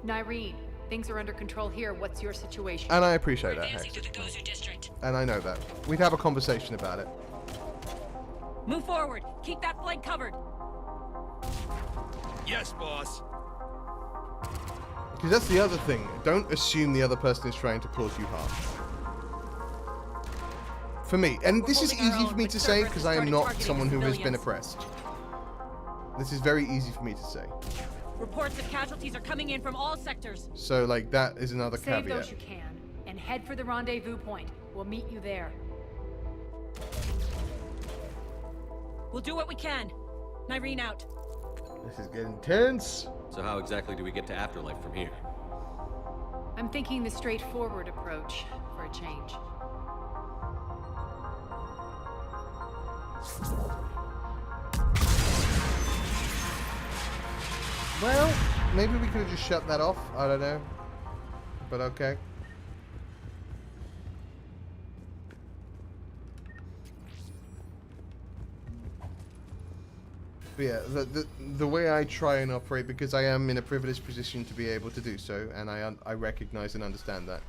Nyreen, things are under control here. What's your situation?
And I appreciate that, Hex. And I know that. We'd have a conversation about it.
Move forward. Keep that flank covered.
Yes, boss.
Because that's the other thing. Don't assume the other person is trying to cause you harm. For me. And this is easy for me to say because I am not someone who has been oppressed. This is very easy for me to say.
Reports of casualties are coming in from all sectors.
So, like, that is another
Save
caveat.
those you can, and head for the rendezvous point. We'll meet you there.
We'll do what we can. Nyreen out.
This is getting tense.
So how exactly do we get to Afterlife from here?
I'm thinking the straightforward approach for a change.
Well, maybe we could have just shut that off. I don't know. But okay. But yeah, the way I try and operate, because I am in a privileged position to be able to do so, and I recognize and understand that,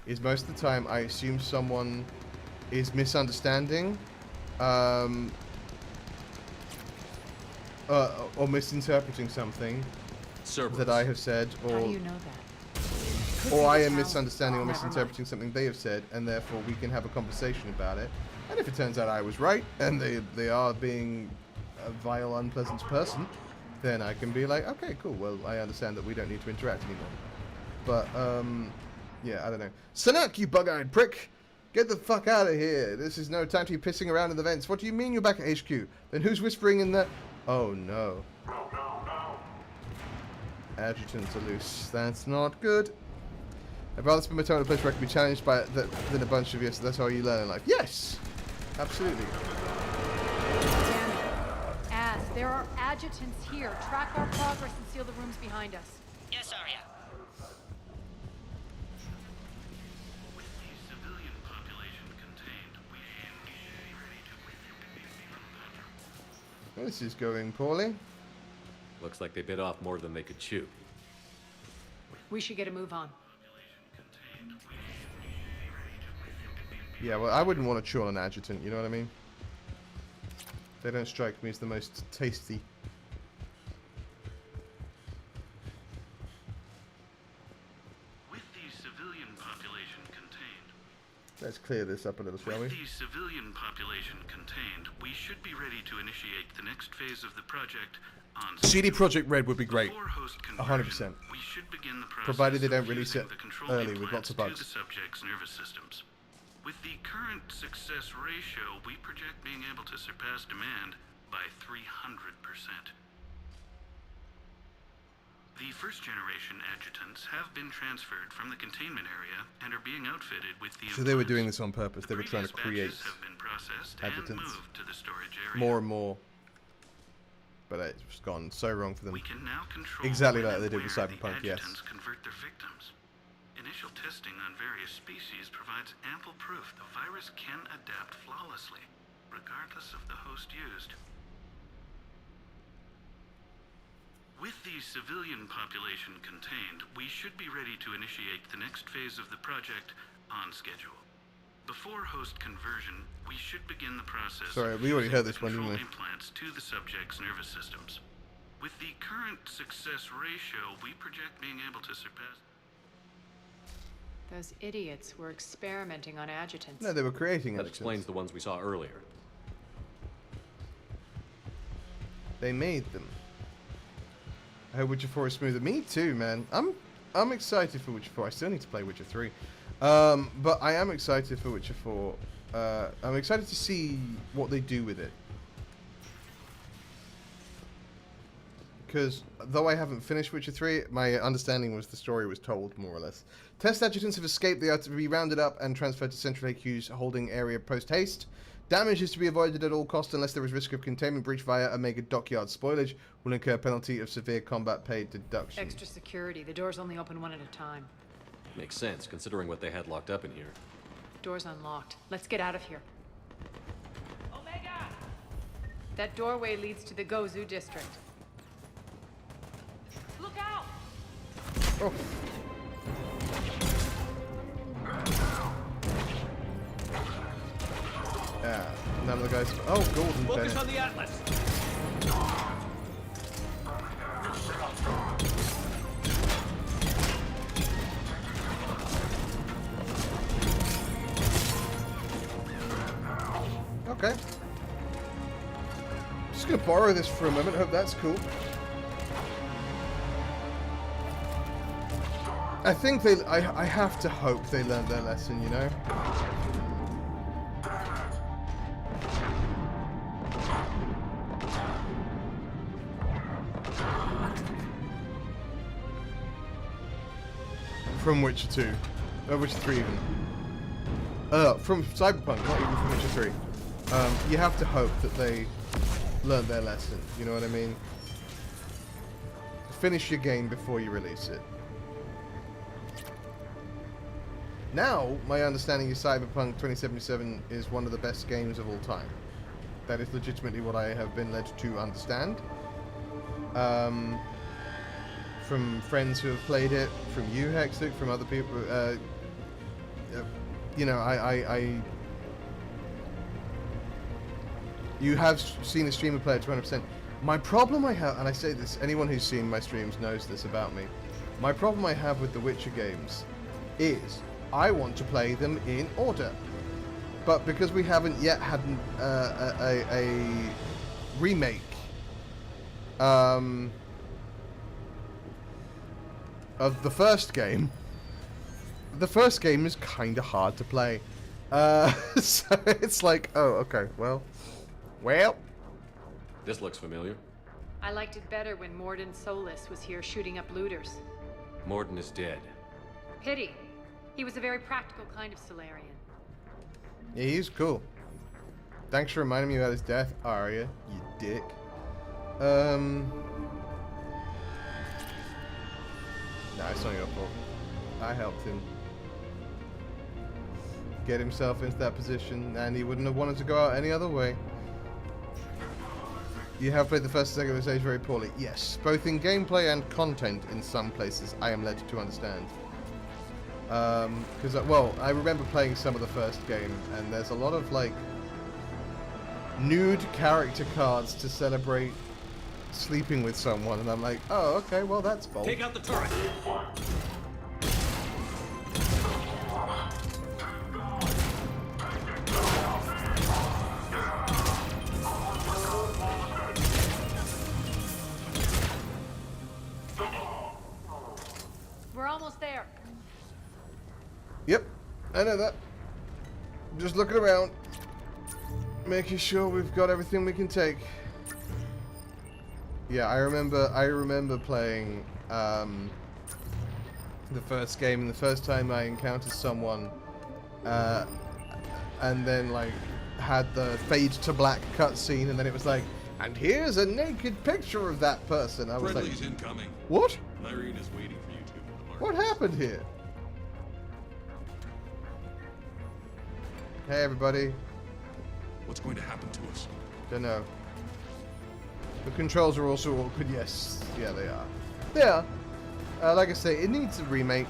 is most of the time I assume someone is misunderstanding, or misinterpreting something that I have said, or
How do you know that?
or I am misunderstanding or misinterpreting something they have said, and therefore we can have a conversation about it. And if it turns out I was right, and they are being a vile, unpleasant person, then I can be like, okay, cool, well, I understand that we don't need to interact anymore. But, yeah, I don't know. Sanak, you bug-eyed prick! Get the fuck out of here! This is no time to be pissing around in the vents. What do you mean you're back at HQ? Then who's whispering in the... Oh, no. Adjutants are loose. That's not good. I'd rather spend my time in a place where I can be challenged by than a bunch of you, so that's how you learn in life. Yes! Absolutely.
Damn it. As, there are adjutants here. Track our progress and seal the rooms behind us.
Yes, Arya.
This is going poorly.
Looks like they bit off more than they could chew.
We should get a move on.
Yeah, well, I wouldn't want to chew on an adjutant, you know what I mean? They don't strike me as the most tasty.
With the civilian population contained.
Let's clear this up a little, shall we?
With the civilian population contained, we should be ready to initiate the next phase of the project on
CD Projekt Red would be great.
100%.
100%.
We should begin the process
Provided they don't
of
release it
fusing the control
early with lots of
implants to
bugs.
the subject's nervous systems. With the current success ratio, we project being able to surpass demand by 300%. The first-generation adjutants have been transferred from the containment area and are being outfitted with the.
So they were doing this on purpose. They were trying to create
have been processed
adjutants
and moved to the storage area.
more and more. But it's gone so wrong for them.
We can now control
exactly like they did with Cyberpunk.
the
Yes.
convert their victims. Initial testing on various species provides ample proof the virus can adapt flawlessly, regardless of the host used. With the civilian population contained, we should be ready to initiate the next phase of the project on schedule. Before host conversion, we should begin the process.
Sorry, we already heard this one, didn't we?
Implants to the subject's nervous systems. With the current success ratio, we project being able to surpass.
Those idiots were experimenting on adjutants.
No, they were creating
That
adjutants.
explains the ones we saw earlier.
They made them. I hope Witcher 4 is smoother. Me too, man. I'm excited for Witcher 4. I still need to play Witcher 3. But I am excited for Witcher 4. I'm excited to see what they do with it. Because though I haven't finished Witcher 3, my understanding was the story was told, more or less. Test adjutants have escaped. They are to be rounded up and transferred to Central AQ's holding area post-haste. Damage is to be avoided at all costs unless there is risk of containment breach via Omega Dockyard. Spoilage will incur penalty of severe combat paid deduction.
Extra security. The doors only open one at a time.
Makes sense, considering what they had locked up in here.
Door's unlocked. Let's get out of here. Omega! That doorway leads to the Gozu district. Look out!
Oh. Yeah, none of the guys. Oh, Golden
Focus
Bennett.
on the Atlas.
Okay. Just gonna borrow this for a moment. Hope that's cool. I think they. I have to hope they learned their lesson. You know. From Witcher 2. Witcher 3 even. From Cyberpunk, not even from Witcher 3. You have to hope that they learned their lesson, you know what I mean? Finish your game before you release it. Now, my understanding is Cyberpunk 2077 is one of the best games of all time. That is legitimately what I have been led to understand. From friends who have played it, from you, Hextech, from other people, you know, you have seen a streamer play it 200%. My problem I have, and I say this, anyone who's seen my streams knows this about me. My problem I have with the Witcher games is I want to play them in order. But because we haven't yet had a remake, of the first game is kind of hard to play. So it's like, oh, okay, well.
This looks familiar.
I liked it better when Morden Solis was here shooting up looters.
Morden is dead.
Pity. He was a very practical kind of Solarian.
Yeah, he's cool. Thanks for reminding me about his death, Arya, you dick. Nah, it's not your fault. I helped him get himself into that position, and he wouldn't have wanted to go out any other way. You have played the first and second of the stage very poorly. Yes, both in gameplay and content in some places, I am led to understand. Because, well, I remember playing some of the first game, and there's a lot of, like, nude character cards to celebrate sleeping with someone, and I'm like, oh, okay, well, that's bold.
Take out the turret.
We're almost there.
Yep, I know that. Just looking around, making sure we've got everything we can take. Yeah, I remember playing the first game, and the first time I encountered someone, and then like had the fade to black cutscene, and then it was like, and here's a naked picture of that person. I was
Friendly's
like,
incoming.
what?
Irene is waiting for you two in the market.
What happened here? Hey everybody.
What's going to happen to us?
Don't know. The controls are also awkward. Yes, yeah, they are. They are. Like I say, it needs a remake.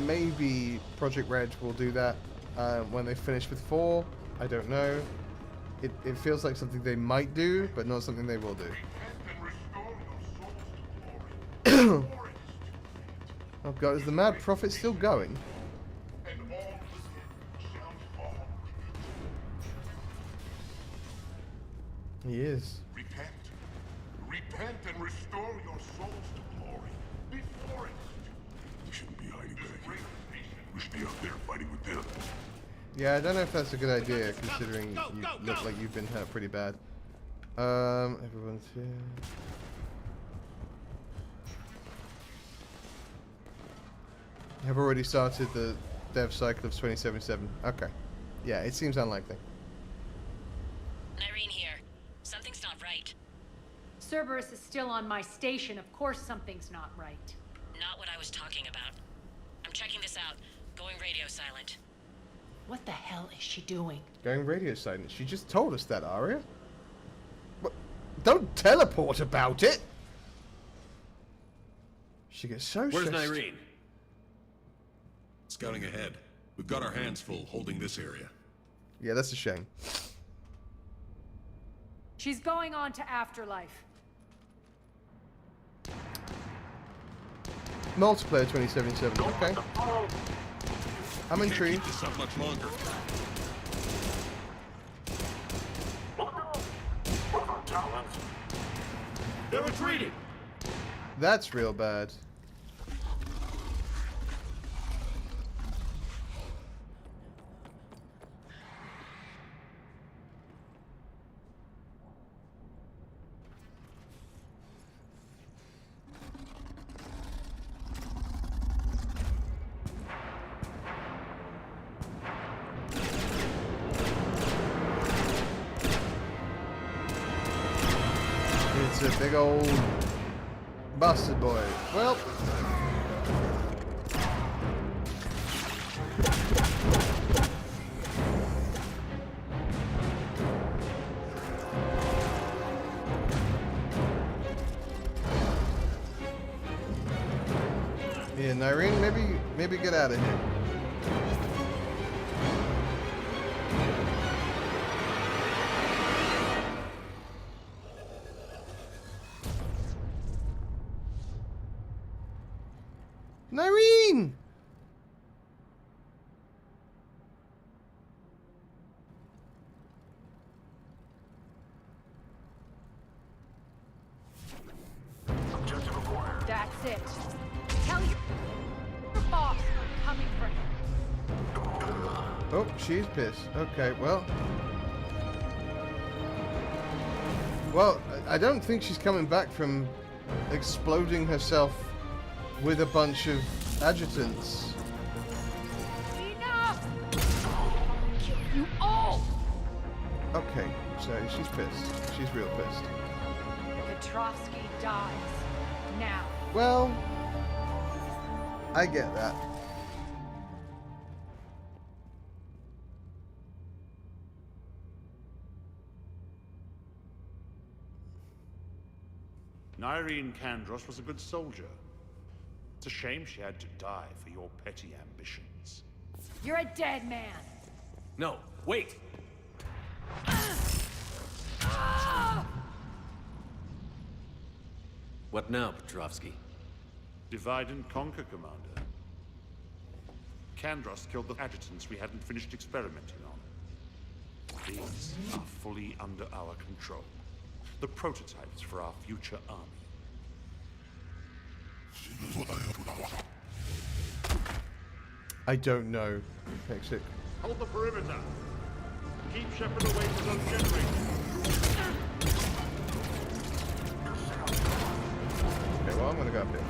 Maybe Project Red will do that when they finish with 4. I don't know. It feels like something they might do, but not something they will do. Oh god, is the Mad Prophet still going? He is.
Repent. Repent and restore your souls to glory before it. We shouldn't be hiding back here. We should be out there fighting with them.
Yeah, I don't know if that's a good idea, considering you look like you've been hurt pretty bad. Everyone's here. Have already started the dev cycle of 2077. Okay. Yeah, it seems unlikely.
Irene here. Something's not right.
Cerberus is still on my station. Of course something's not right.
Not what I was talking about. I'm checking this out. Going radio silent.
What the hell is she doing?
Going radio silent. She just told us that, Arya. What? Don't teleport about it! She gets so
Where's
stressed.
Irene? Scouting ahead. We've got our hands full holding this area.
Yeah, that's a shame.
She's going on to Afterlife.
Multiplayer 2077. Okay. I'm intrigued.
Keep this up much longer.
They're retreating.
That's real bad. It's a big old bastard boy. Well. Yeah, Irene, maybe get out of here. Irene!
Objective acquired.
That's it. Tell your boss I'm coming for him.
Oh, she's pissed. Okay, well. Well, I don't think she's coming back from exploding herself with a bunch of adjutants.
Enough! Kill you all!
Okay, so she's pissed. She's real pissed.
Petrovsky dies. Now.
Well, I get that.
Irene Kandros was a good soldier. It's a shame she had to die for your petty ambitions.
You're a dead man.
No, wait! What now, Petrovsky?
Divide and conquer, Commander. Kandros killed the adjutants we hadn't finished experimenting on. These are fully under our control. The prototypes for our future army.
I don't know. Hexic.
Hold the perimeter. Keep Shepard away from those generators.
I'm gonna go up here.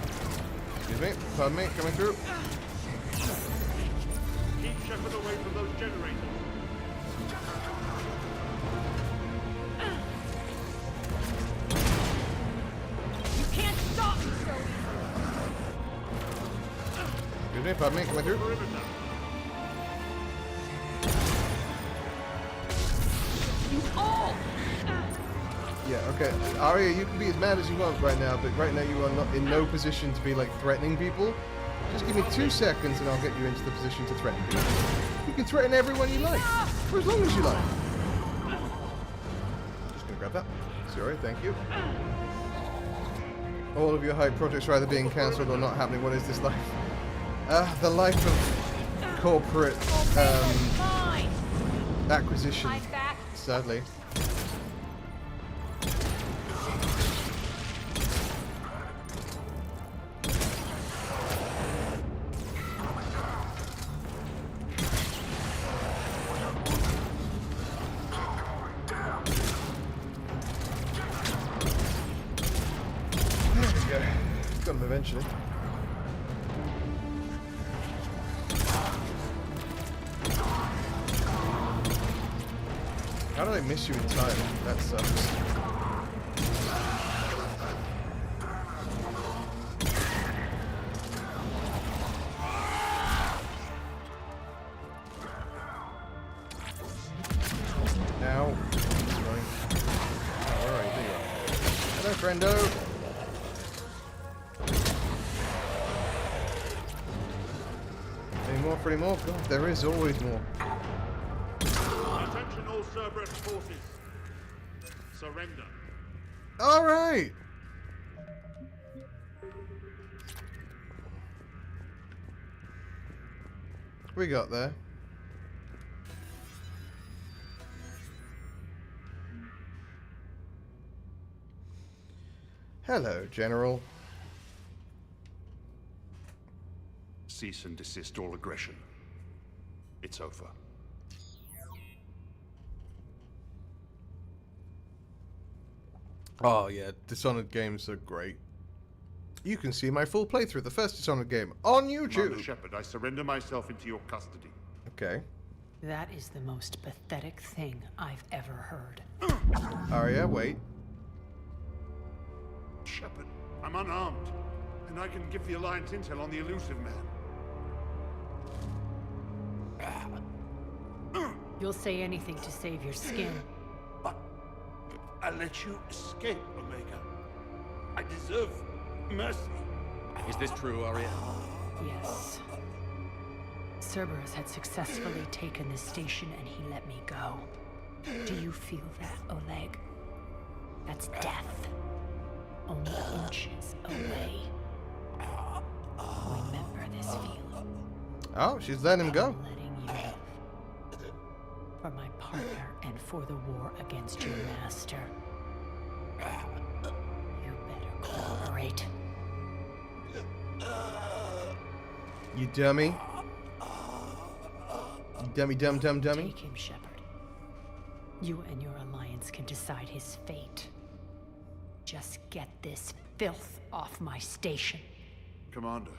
Excuse me, pardon me, coming through.
Keep Shepard away from those generators.
You can't stop me so
Excuse me, pardon me, coming through.
You all!
Yeah, okay. Arya, you can be as mad as you want right now, but right now you are not in no position to be like threatening people. Just give me 2 seconds and I'll get you into the position to threaten people. You can threaten everyone you like, for as long as you like. Just gonna grab that. Sorry, thank you. All of your hype projects are either being cancelled or not happening. What is this life? The life of corporate acquisition, sadly. Got him eventually. How did I miss you entirely? That sucks. Now. Oh, alright, there you are. Hello, friendo. Any more? God, there is always more.
Attention all Cerberus forces. Surrender.
Alright! We got there. Hello, General.
Cease and desist all aggression. It's over.
Oh yeah, Dishonored games are great. You can see my full playthrough of the first Dishonored game on YouTube.
Commander Shepard, I surrender myself into your custody.
Okay.
That is the most pathetic thing I've ever heard.
Arya, wait.
Shepard, I'm unarmed, and I can give the Alliance intel on the elusive man.
You'll say anything to save your skin.
But I let you escape, Omega. I deserve mercy.
Is this true, Arya?
Yes. Cerberus had successfully taken the station and he let me go. Do you feel that, Oleg? That's death. Only inches away. Remember this feeling.
Oh, she's letting him go.
I'm letting you live. For my partner and for the war against your master. You better cooperate.
You dummy. You dummy, dummy.
Take him, Shepard. You and your alliance can decide his fate. Just get this filth off my station.
Commander,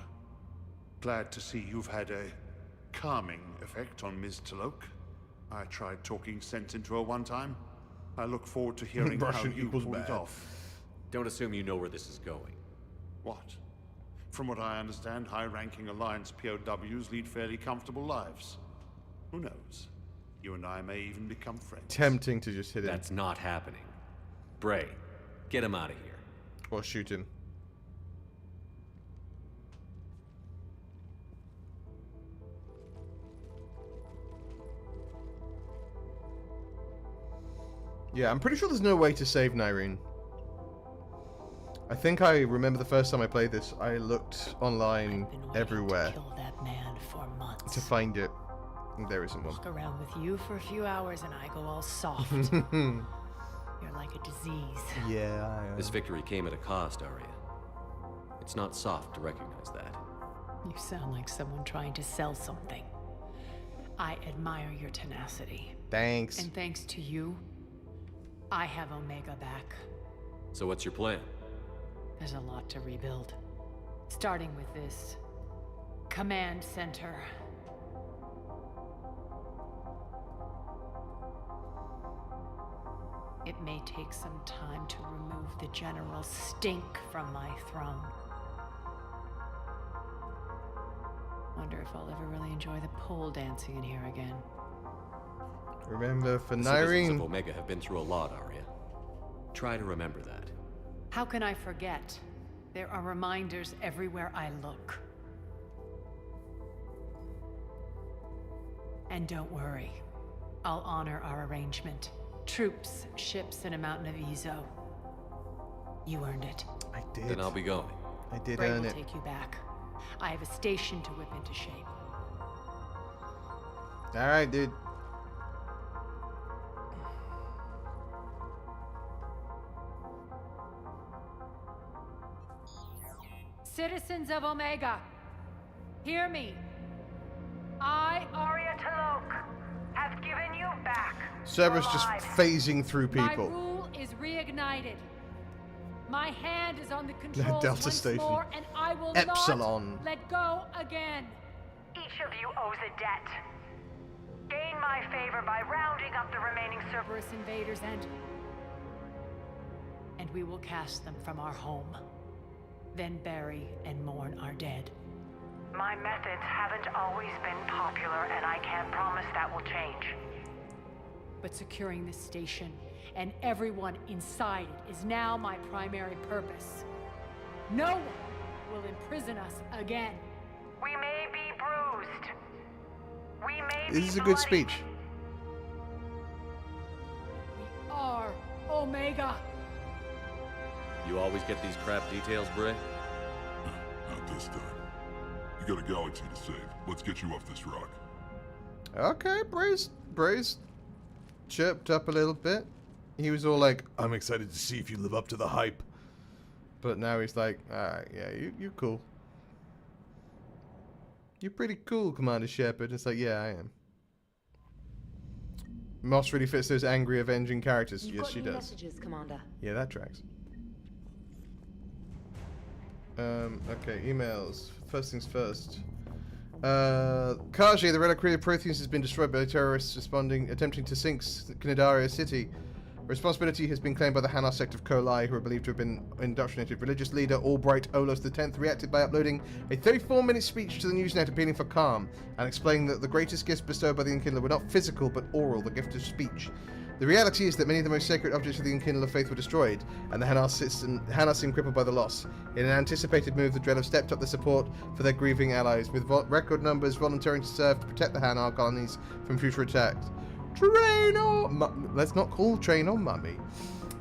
glad to see you've had a calming effect on Ms. Talok. I tried talking sense into her one time. I look forward to hearing how
Russian
you
equals
pulled it
bad.
off.
Don't assume you know where this is going.
What? From what I understand, high-ranking Alliance POWs lead fairly comfortable lives. Who knows? You and I may even become friends.
Tempting to just hit him.
That's not happening. Bray, get him out of here.
Or shoot him. Yeah, I'm pretty sure there's no way to save Nyreen. I think I remember the first time I played this, I looked online everywhere
To kill that man for months.
to find it. And there isn't one.
Walk around with you for a few hours and I go all soft. You're like a disease.
Yeah,
This victory came at a cost, Arya. It's not soft to recognize that.
You sound like someone trying to sell something. I admire your tenacity.
Thanks.
And thanks to you, I have Omega back.
So what's your plan?
There's a lot to rebuild. Starting with this command center. It may take some time to remove the general stink from my throne. Wonder if I'll ever really enjoy the pole dancing in here again.
Remember, for
The citizens of
Nyreen...
Omega have been through a lot, Arya. Try to remember that.
How can I forget? There are reminders everywhere I look. And don't worry, I'll honor our arrangement. Troops, ships, and a mountain of Ezo. You earned it.
I did.
Then I'll be going.
I did
Bray
earn
will
it.
take you back. I have a station to whip into shape.
Alright, dude.
Citizens of Omega, hear me. I, Arya Talok, have given you back.
Cerberus just phasing through people.
My rule is reignited. My hand is on the controls
Delta
once
Station.
more, and I will
Epsilon.
not let go again.
Each of you owes a debt. Gain my favor by rounding up the remaining
Cerberus invaders, and we will cast them from our home. Then bury and mourn our dead.
My methods haven't always been popular, and I can't promise that will change.
But securing this station and everyone inside it is now my primary purpose. No one will imprison us again.
We may be bruised. We may
This is a good speech.
We are Omega.
You always get these crap details, Bray?
Not this time. You got a galaxy to save. Let's get you off this rock.
Okay, Bray's chirped up a little bit. He was all like, I'm excited to see if you live up to the hype. But now he's like, alright, yeah, you're cool. You're pretty cool, Commander Shepard. It's like, yeah, I am. Moss really fits those angry, avenging characters.
You've
yes,
got
she
new
does.
messages, Commander.
Yeah, that tracks. Okay, emails. First things first. Kaji, the relic created Protheus, has been destroyed by the terrorists attempting to sink Knidaria City. Responsibility has been claimed by the Hanar sect of Kolai, who are believed to have been indoctrinated. Religious leader Albright Olos X reacted by uploading a 34-minute speech to the Newsnet appealing for calm and explaining that the greatest gifts bestowed by the Enkindler were not physical but oral, the gift of speech. The reality is that many of the most sacred objects of the Enkindler faith were destroyed, and the Hanar seem crippled by the loss. In an anticipated move, the Dread have stepped up their support for their grieving allies, with record numbers volunteering to serve to protect the Hanar colonies from future attacks. Let's not call Train or Mummy.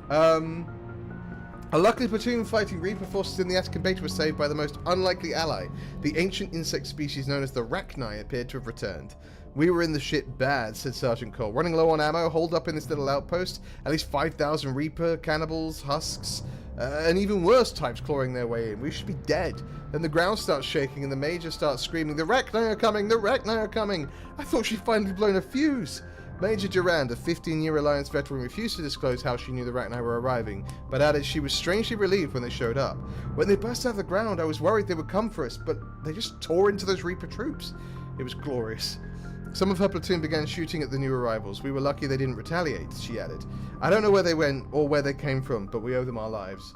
A luckily platoon fighting Reaper forces in the Attican Beta was saved by the most unlikely ally. The ancient insect species known as the Rachni appeared to have returned. We were in the shit bad, said Sergeant Cole. Running low on ammo, holed up in this little outpost, at least 5,000 Reaper, cannibals, husks, and even worse types clawing their way in. We should be dead. Then the ground starts shaking and the Major starts screaming, the Rachni are coming, the Rachni are coming. I thought she'd finally blown a fuse. Major Durand, a 15-year Alliance veteran, refused to disclose how she knew the Rachni were arriving, but added she was strangely relieved when they showed up. When they burst out of the ground, I was worried they would come for us, but they just tore into those Reaper troops. It was glorious. Some of her platoon began shooting at the new arrivals. We were lucky they didn't retaliate, she added. I don't know where they went or where they came from, but we owe them our lives.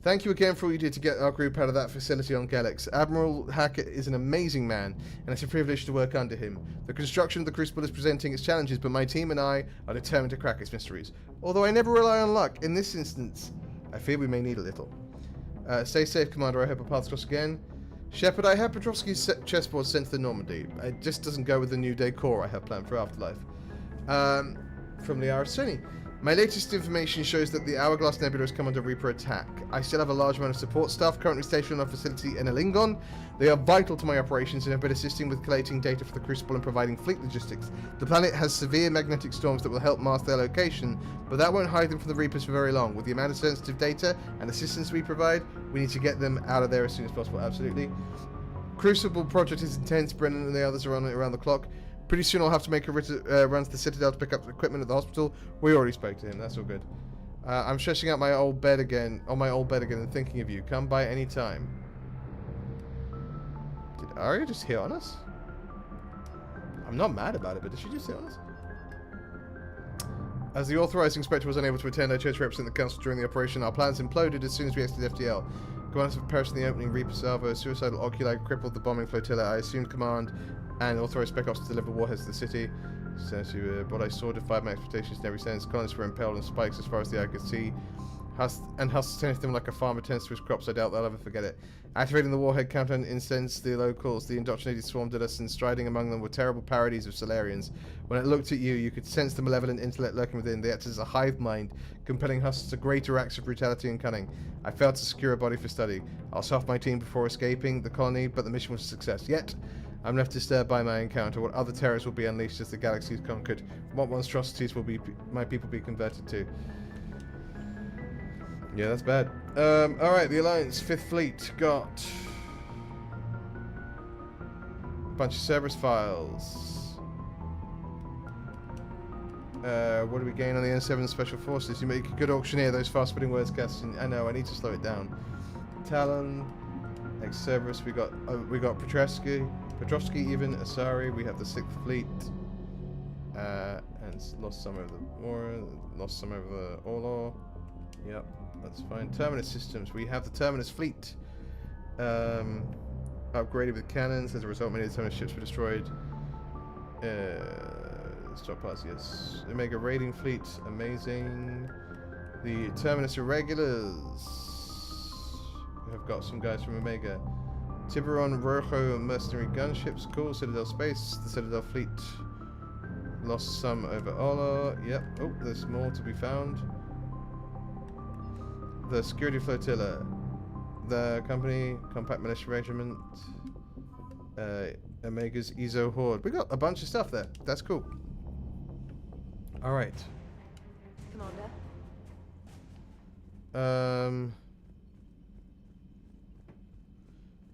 Thank you again for all you did to get our group out of that facility on Galax. Admiral Hackett is an amazing man, and it's a privilege to work under him. The construction of the Crucible is presenting its challenges, but my team and I are determined to crack its mysteries. Although I never rely on luck, in this instance, I fear we may need a little. Stay safe, Commander. I hope our paths cross again. Shepard, I have Petrovsky's chessboard sent to the Normandy. It just doesn't go with the new decor I have planned for Afterlife. From Liara Sony. My latest information shows that the Hourglass Nebula has come under Reaper attack. I still have a large amount of support staff currently stationed on our facility in Elingon. They are vital to my operations and have been assisting with collating data for the Crucible and providing fleet logistics. The planet has severe magnetic storms that will help mask their location, but that won't hide them from the Reapers for very long. With the amount of sensitive data and assistance we provide, we need to get them out of there as soon as possible. Absolutely. Crucible project is intense. Brennan and the others are on it around the clock. Pretty soon I'll have to make a run to the Citadel to pick up the equipment at the hospital. We already spoke to him, that's all good. I'm stretching out my old bed again, on my old bed again, and thinking of you. Come by any time. Did Arya just hit on us? I'm not mad about it, but did she just hit on us? As the authorized inspector was unable to attend, I chose to represent the council during the operation. Our plans imploded as soon as we exited FTL. Commanders have perished in the opening. Reaper salvo, suicidal oculi crippled the bombing flotilla. I assumed command and authorized spec ops to deliver warheads to the city. So, what I saw defied my expectations in every sense. Colonists were impaled on spikes as far as the eye could see. Hust tended them like a farmer tends to his crops. I doubt they'll ever forget it. Activating the warhead countdown incensed the locals. The indoctrinated swarmed at us, and striding among them were terrible parodies of Solarians. When it looked at you, you could sense the malevolent intellect lurking within. They acted as a hive mind, compelling Husks to greater acts of brutality and cunning. I failed to secure a body for study. I was off my team before escaping the colony, but the mission was a success. Yet, I'm left disturbed by my encounter. What other terrors will be unleashed as the galaxy is conquered? What monstrosities will my people be converted to? Yeah, that's bad. Alright, the Alliance 5th Fleet got a bunch of Cerberus files. What do we gain on the N7 Special Forces? You make a good auctioneer, those fast-spitting words, Kastian. I know, I need to slow it down. Talon, ex-Cerberus, we got Petrovsky, even, Asari, we have the 6th Fleet. And lost some over the war, lost some over the Orlor. Yep. That's fine. Terminus systems. We have the Terminus fleet. Upgraded with cannons. As a result, many of the Terminus ships were destroyed. Stockpiles, yes. Omega raiding fleet. Amazing. The Terminus irregulars. We have got some guys from Omega. Tiburon, Rojo, mercenary gunships. Cool. Citadel space. The Citadel fleet. Lost some over Ola. Yep. Oh, there's more to be found. The security flotilla, the company, compact militia regiment, Omega's Ezo horde. We got a bunch of stuff there. That's cool. All right.
Commander.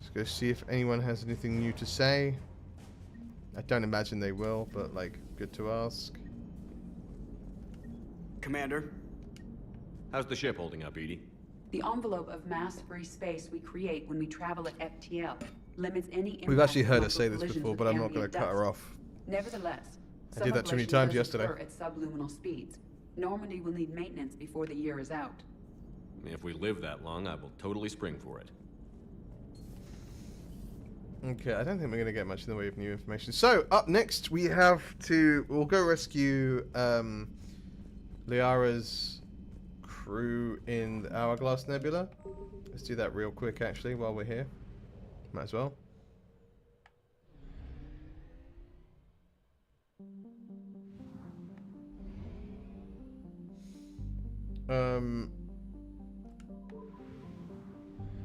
Let's go see if anyone has anything new to say. I don't imagine they will, but like, good to ask.
Commander.
How's the ship holding up, Edie?
The envelope of mass-free space we create when we travel at FTL limits any
We've actually heard her
impact
say this before, but I'm not going to cut her off.
Nevertheless,
I did that too many times yesterday.
At subluminal speeds. Normandy will need maintenance before the year is out.
If we live that long, I will totally spring for it.
Okay, I don't think we're going to get much in the way of new information. So, up next, we'll go rescue Liara's crew in the Hourglass Nebula. Let's do that real quick, actually, while we're here. Might as well.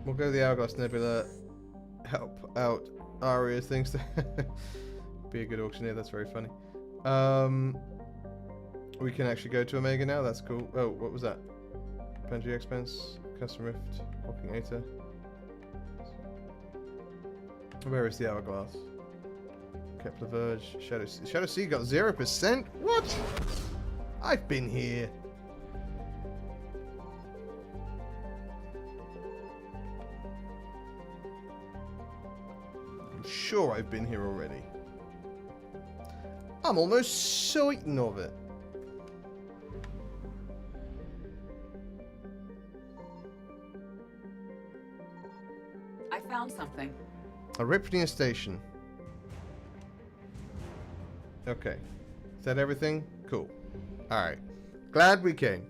We'll go to the Hourglass Nebula, help out Arya's things to be a good auctioneer. That's very funny. We can actually go to Omega now. That's cool. Oh, what was that? Panji expense, custom rift, walking Aether. Where is the Hourglass? Kepler Verge, Shadow Sea got 0%? What? I've been here. I'm sure I've been here already. I'm almost certain of it.
I found something.
A Ripnian station. Okay. Is that everything? Cool. Alright. Glad we came.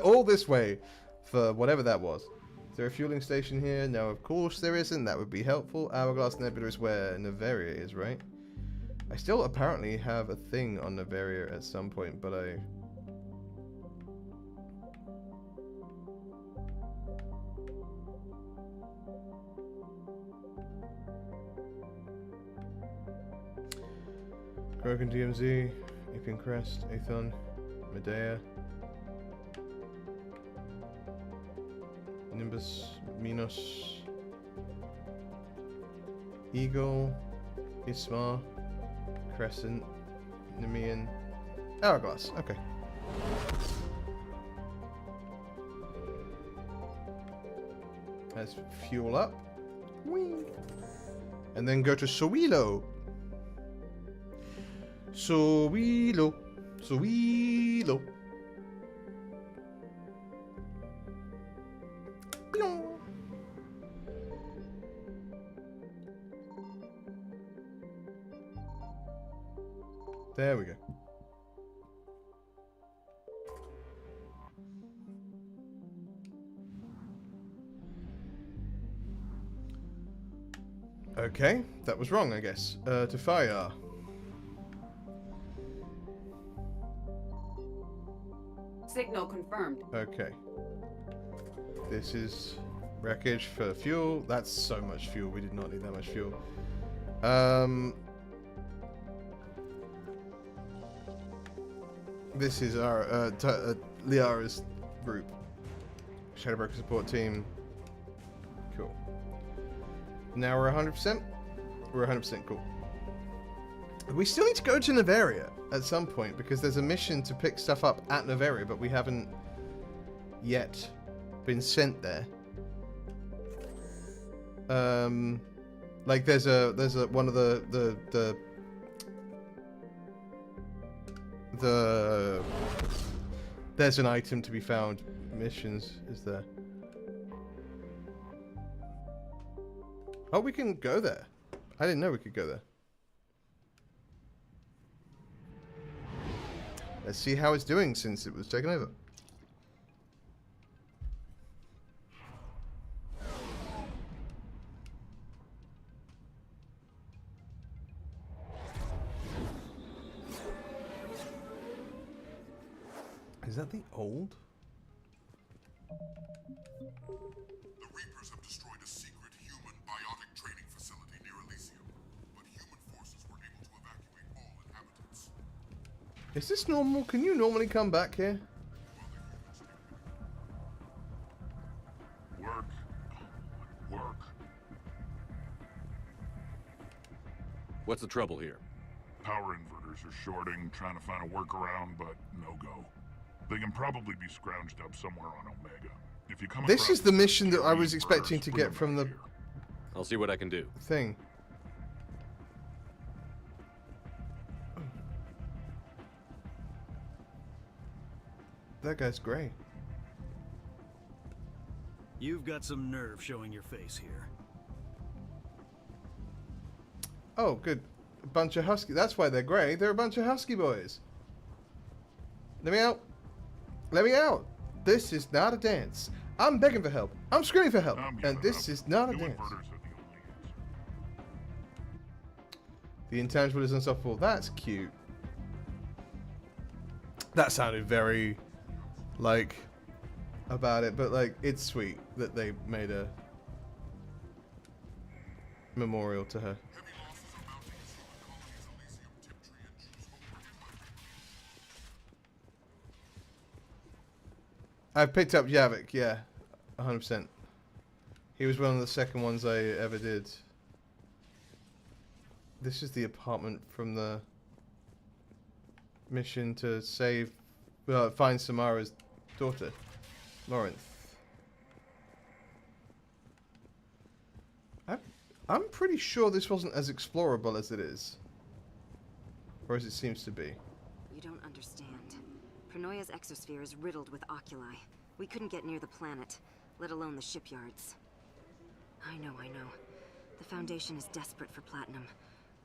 All this way for whatever that was. Is there a fueling station here? No, of course there isn't. That would be helpful. Hourglass Nebula is where Noveria is, right? I still apparently have a thing on Noveria at some point, but I... Broken DMZ, Apian Crest, Aethon, Medea, Nimbus, Minos, Eagle, Ismar, Crescent, Nemean, Hourglass. Okay. Let's fuel up. Whee. And then go to Sowilo. Sowilo. Sowilo. There we go. Okay, that was wrong, I guess. To fire.
Signal confirmed.
Okay. This is wreckage for fuel. That's so much fuel. We did not need that much fuel. This is our Liara's group. Shadowbroker support team. Cool. Now we're 100%. We're 100% cool. We still need to go to Novaria at some point because there's a mission to pick stuff up at Novaria, but we haven't yet been sent there. Like there's a one of the there's an item to be found. Missions is there? Oh, we can go there. I didn't know we could go there. Let's see how it's doing since it was taken over. Is that the old?
The Reapers have destroyed a secret human biotic training facility near Elysium, but human forces were able to evacuate all inhabitants.
Is this normal? Can you normally come back here?
Work. Work.
What's the trouble here?
Power inverters are shorting, trying to find a workaround, but no go. They can probably be scrounged up somewhere on Omega. If you come
This is the mission that I was expecting to get from the
I'll see what I can do.
thing. That guy's grey.
You've got some nerve showing your face here.
Oh, good. A bunch of husky. That's why they're grey. They're a bunch of husky boys. Let me out. Let me out. This is not a dance. I'm begging for help. I'm screaming for help. And this is not a dance. The intangible is unstoppable. That's cute. That sounded very, like, about it. But, like, it's sweet that they made a memorial to her. I've picked up Yavik, yeah, 100%. He was one of the second ones I ever did. This is the apartment from the mission to save, find Samara's daughter, Lawrence. I'm pretty sure this wasn't as explorable as it is, or as it seems to be.
You don't understand. Pronoia's exosphere is riddled with oculi. We couldn't get near the planet, let alone the shipyards. I know. The Foundation is desperate for platinum,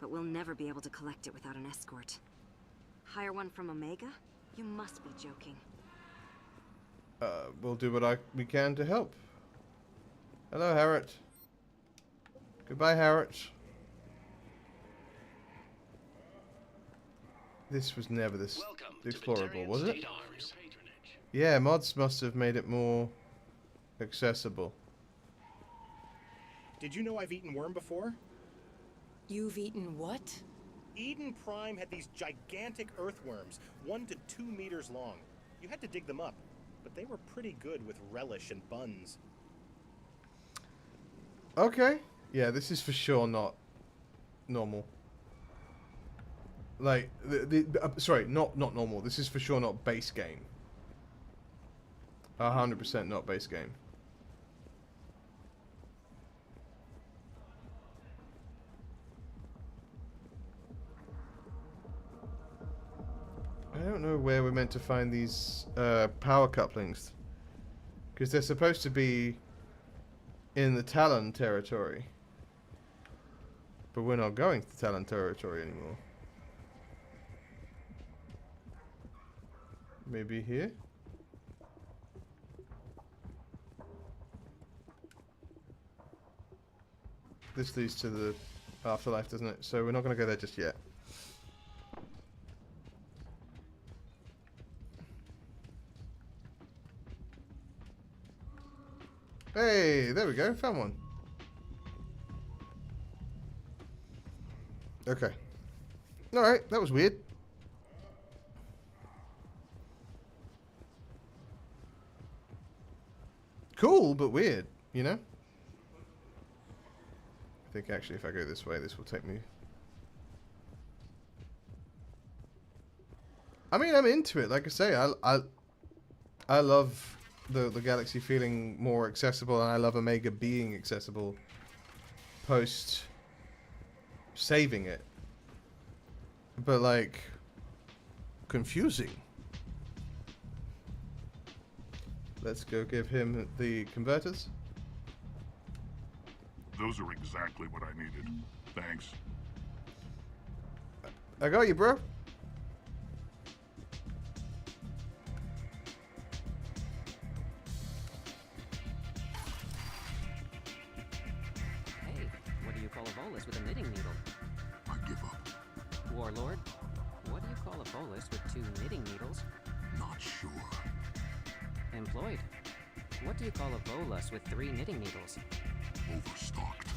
but we'll never be able to collect it without an escort. Hire one from Omega? You must be joking.
We'll do what we can to help. Hello, Harriet. Goodbye, Harriet. This was never this explorable, was it? Yeah, mods must have made it more accessible.
Did you know I've eaten worm before?
You've eaten what?
Eden Prime had these gigantic earthworms, 1 to 2 meters long. You had to dig them up, but they were pretty good with relish and buns.
Okay. Yeah, this is for sure not normal. Like, sorry, not normal. This is for sure not base game. 100% not base game. I don't know where we're meant to find these power couplings. Because they're supposed to be in the Talon territory. But we're not going to the Talon territory anymore. Maybe here? This leads to the afterlife, doesn't it? So we're not going to go there just yet. Hey, there we go. Found one. Okay. Alright, that was weird. Cool, but weird, you know? I think actually if I go this way, this will take me... I mean, I'm into it. Like I say, I love the galaxy feeling more accessible, and I love Omega being accessible post saving it. But, like, confusing. Let's go give him the converters.
Those are exactly what I needed. Thanks.
I got you, bro.
Hey, what do you call a bolus with a knitting needle?
I give up.
Warlord, what do you call a bolus with 2 knitting needles?
Not sure.
Employed, what do you call a bolus with 3 knitting needles?
Overstocked.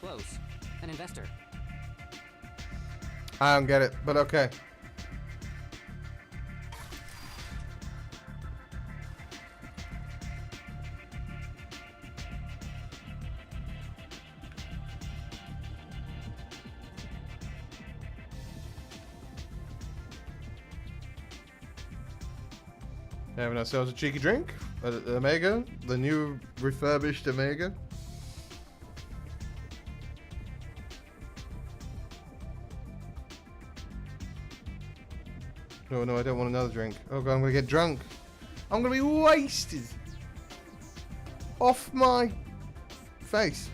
Close. An investor.
I don't get it, but okay. Having ourselves a cheeky drink at Omega, the new refurbished Omega. No, no, I don't want another drink. Oh god, I'm gonna get drunk. I'm gonna be wasted. Off my face.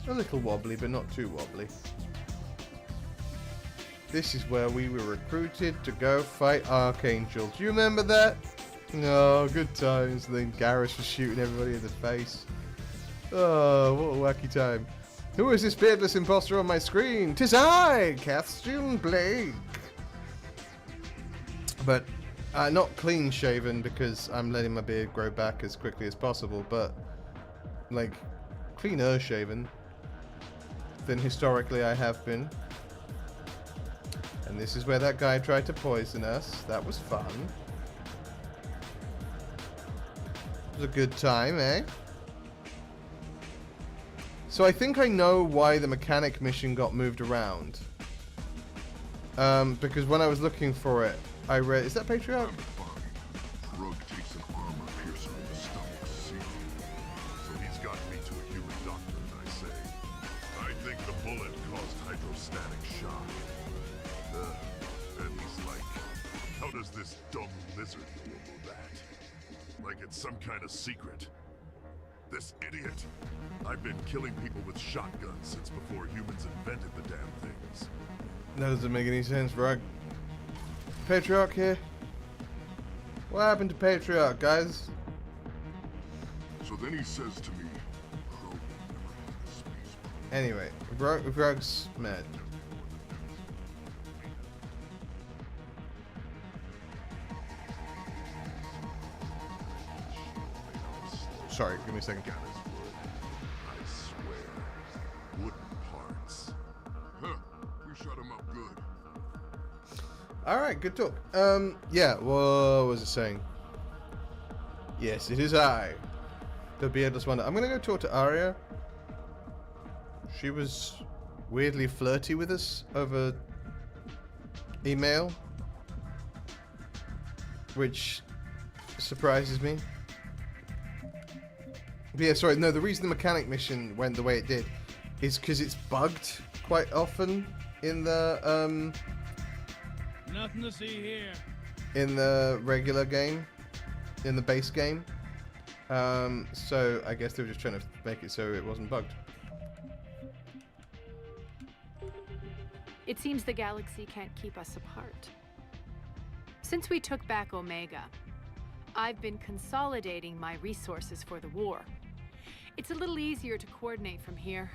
A little wobbly, but not too wobbly. This is where we were recruited to go fight Archangel. Do you remember that? No, good times. And then Garrus was shooting everybody in the face. Oh, what a wacky time. Who is this beardless imposter on my screen? 'Tis I, Kastian Blake. But not clean shaven because I'm letting my beard grow back as quickly as possible, but like cleaner shaven than historically I have been. And this is where that guy tried to poison us. That was fun. It was a good time, eh? So I think I know why the mechanic mission got moved around. Because when I was looking for it, I read... Is that Patriarch?
Rogue takes an armor piercer in the stomach, see? So he's got me to a human doctor, and I say, I think the bullet caused hydrostatic shock. And he's like, how does this dumb lizard know about that? Like it's some kind of secret. This idiot. I've been killing people with shotguns since before humans invented the damn things.
That doesn't make any sense, right? Patriarch here? What happened to Patriarch, guys?
So then he says to me, Crow never had a space bar.
Anyway, Rug's mad. Sorry, give me a second.
I swear. Wooden parts. Huh. We shut him up good.
Alright, good talk. Yeah, what was it saying? Yes, it is I. The beardless wonder. I'm gonna go talk to Arya. She was weirdly flirty with us over email, which surprises me. But yeah, sorry, no, the reason the mechanic mission went the way it did is because it's bugged quite often in the,
Nothing to see here.
in the regular game, in the base game. So I guess they were just trying to make it so it wasn't bugged.
It seems the galaxy can't keep us apart. Since we took back Omega, I've been consolidating my resources for the war. It's a little easier to coordinate from here.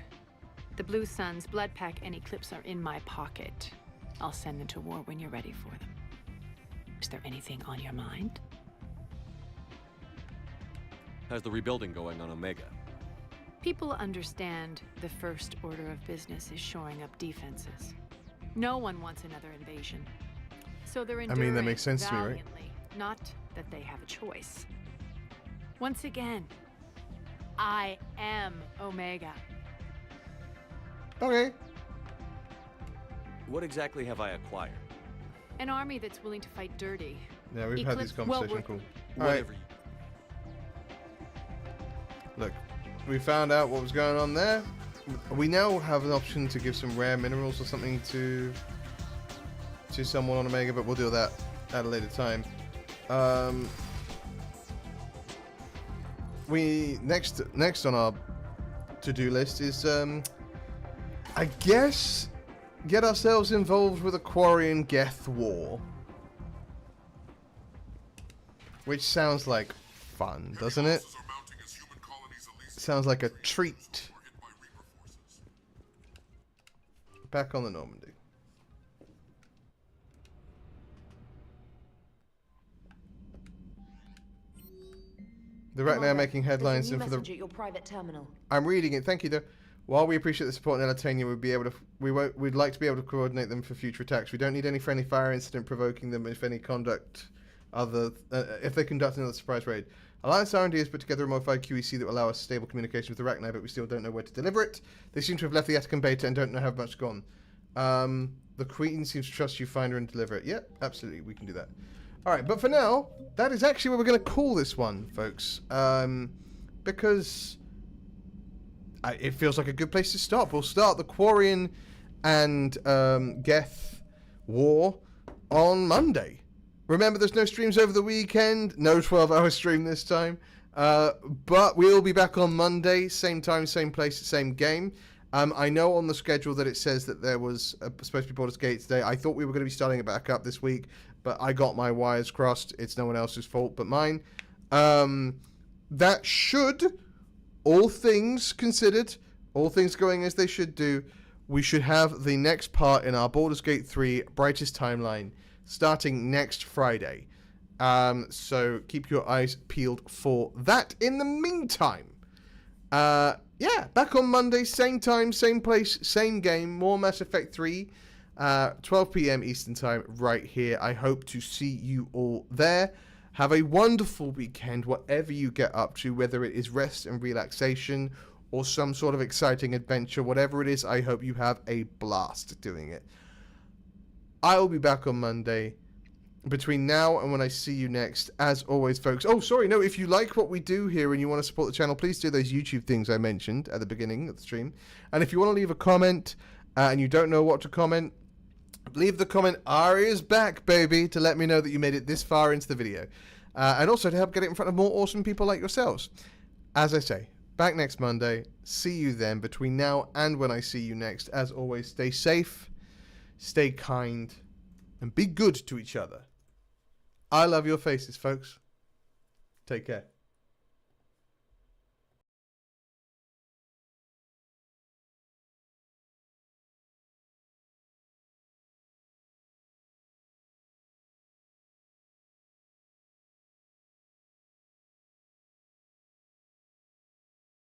The Blue Suns, Blood Pack, and Eclipse are in my pocket. I'll send them to war when you're ready for them. Is there anything on your mind?
How's the rebuilding going on Omega?
People understand the first order of business is shoring up defenses. No one wants another invasion. So they're enduring
I mean, that makes sense to me, right?
valiantly, not that they have a choice. Once again, I am Omega.
Okay.
What exactly have I acquired?
An army that's willing to fight dirty.
Yeah, we've had this
Eclipse- well,
conversation.
we're-
Cool. Alright. Look, we found out what was going on there. We now have an option to give some rare minerals or something to someone on Omega, but we'll do that at a later time. We next on our to-do list is I guess get ourselves involved with a Quarian Geth war, which sounds like fun, doesn't it? Sounds like a treat. Back on the Normandy. They're right now making headlines
There's a
and
new
for
message
the.
at your private terminal.
I'm reading it. Thank you, though. While we appreciate the support in Elitania, we'd like to be able to coordinate them for future attacks. We don't need any friendly fire incident provoking them if they conduct another surprise raid. Alliance R&D has put together a modified QEC that will allow us stable communication with the Arachni, but we still don't know where to deliver it. They seem to have left the Attican beta and don't know how much gone. The Queen seems to trust you, find her and deliver it. Yep, absolutely, we can do that. Alright, but for now, that is actually what we're going to call this one, folks. Because it feels like a good place to stop. We'll start the Quarian and Geth war on Monday. Remember, there's no streams over the weekend. No 12-hour stream this time. But we'll be back on Monday. Same time, same place, same game. I know on the schedule that it says that there was supposed to be Baldur's Gate today. I thought we were going to be starting it back up this week, but I got my wires crossed. It's no one else's fault but mine. That should, all things considered, all things going as they should do, we should have the next part in our Baldur's Gate 3 Brightest Timeline starting next Friday. So keep your eyes peeled for that. In the meantime, yeah, back on Monday, same time, same place, same game, more Mass Effect 3, 12 p.m. Eastern Time, right here. I hope to see you all there. Have a wonderful weekend, whatever you get up to, whether it is rest and relaxation or some sort of exciting adventure, whatever it is, I hope you have a blast doing it. I'll be back on Monday. Between now and when I see you next, as always, folks. Oh, sorry, no, if you like what we do here and you want to support the channel, please do those YouTube things I mentioned at the beginning of the stream. And if you want to leave a comment and you don't know what to comment, leave the comment, Aria's back, baby, to let me know that you made it this far into the video. And also to help get it in front of more awesome people like yourselves. As I say, back next Monday. See you then. Between now and when I see you next, as always, stay safe, stay kind, and be good to each other. I love your faces, folks. Take care.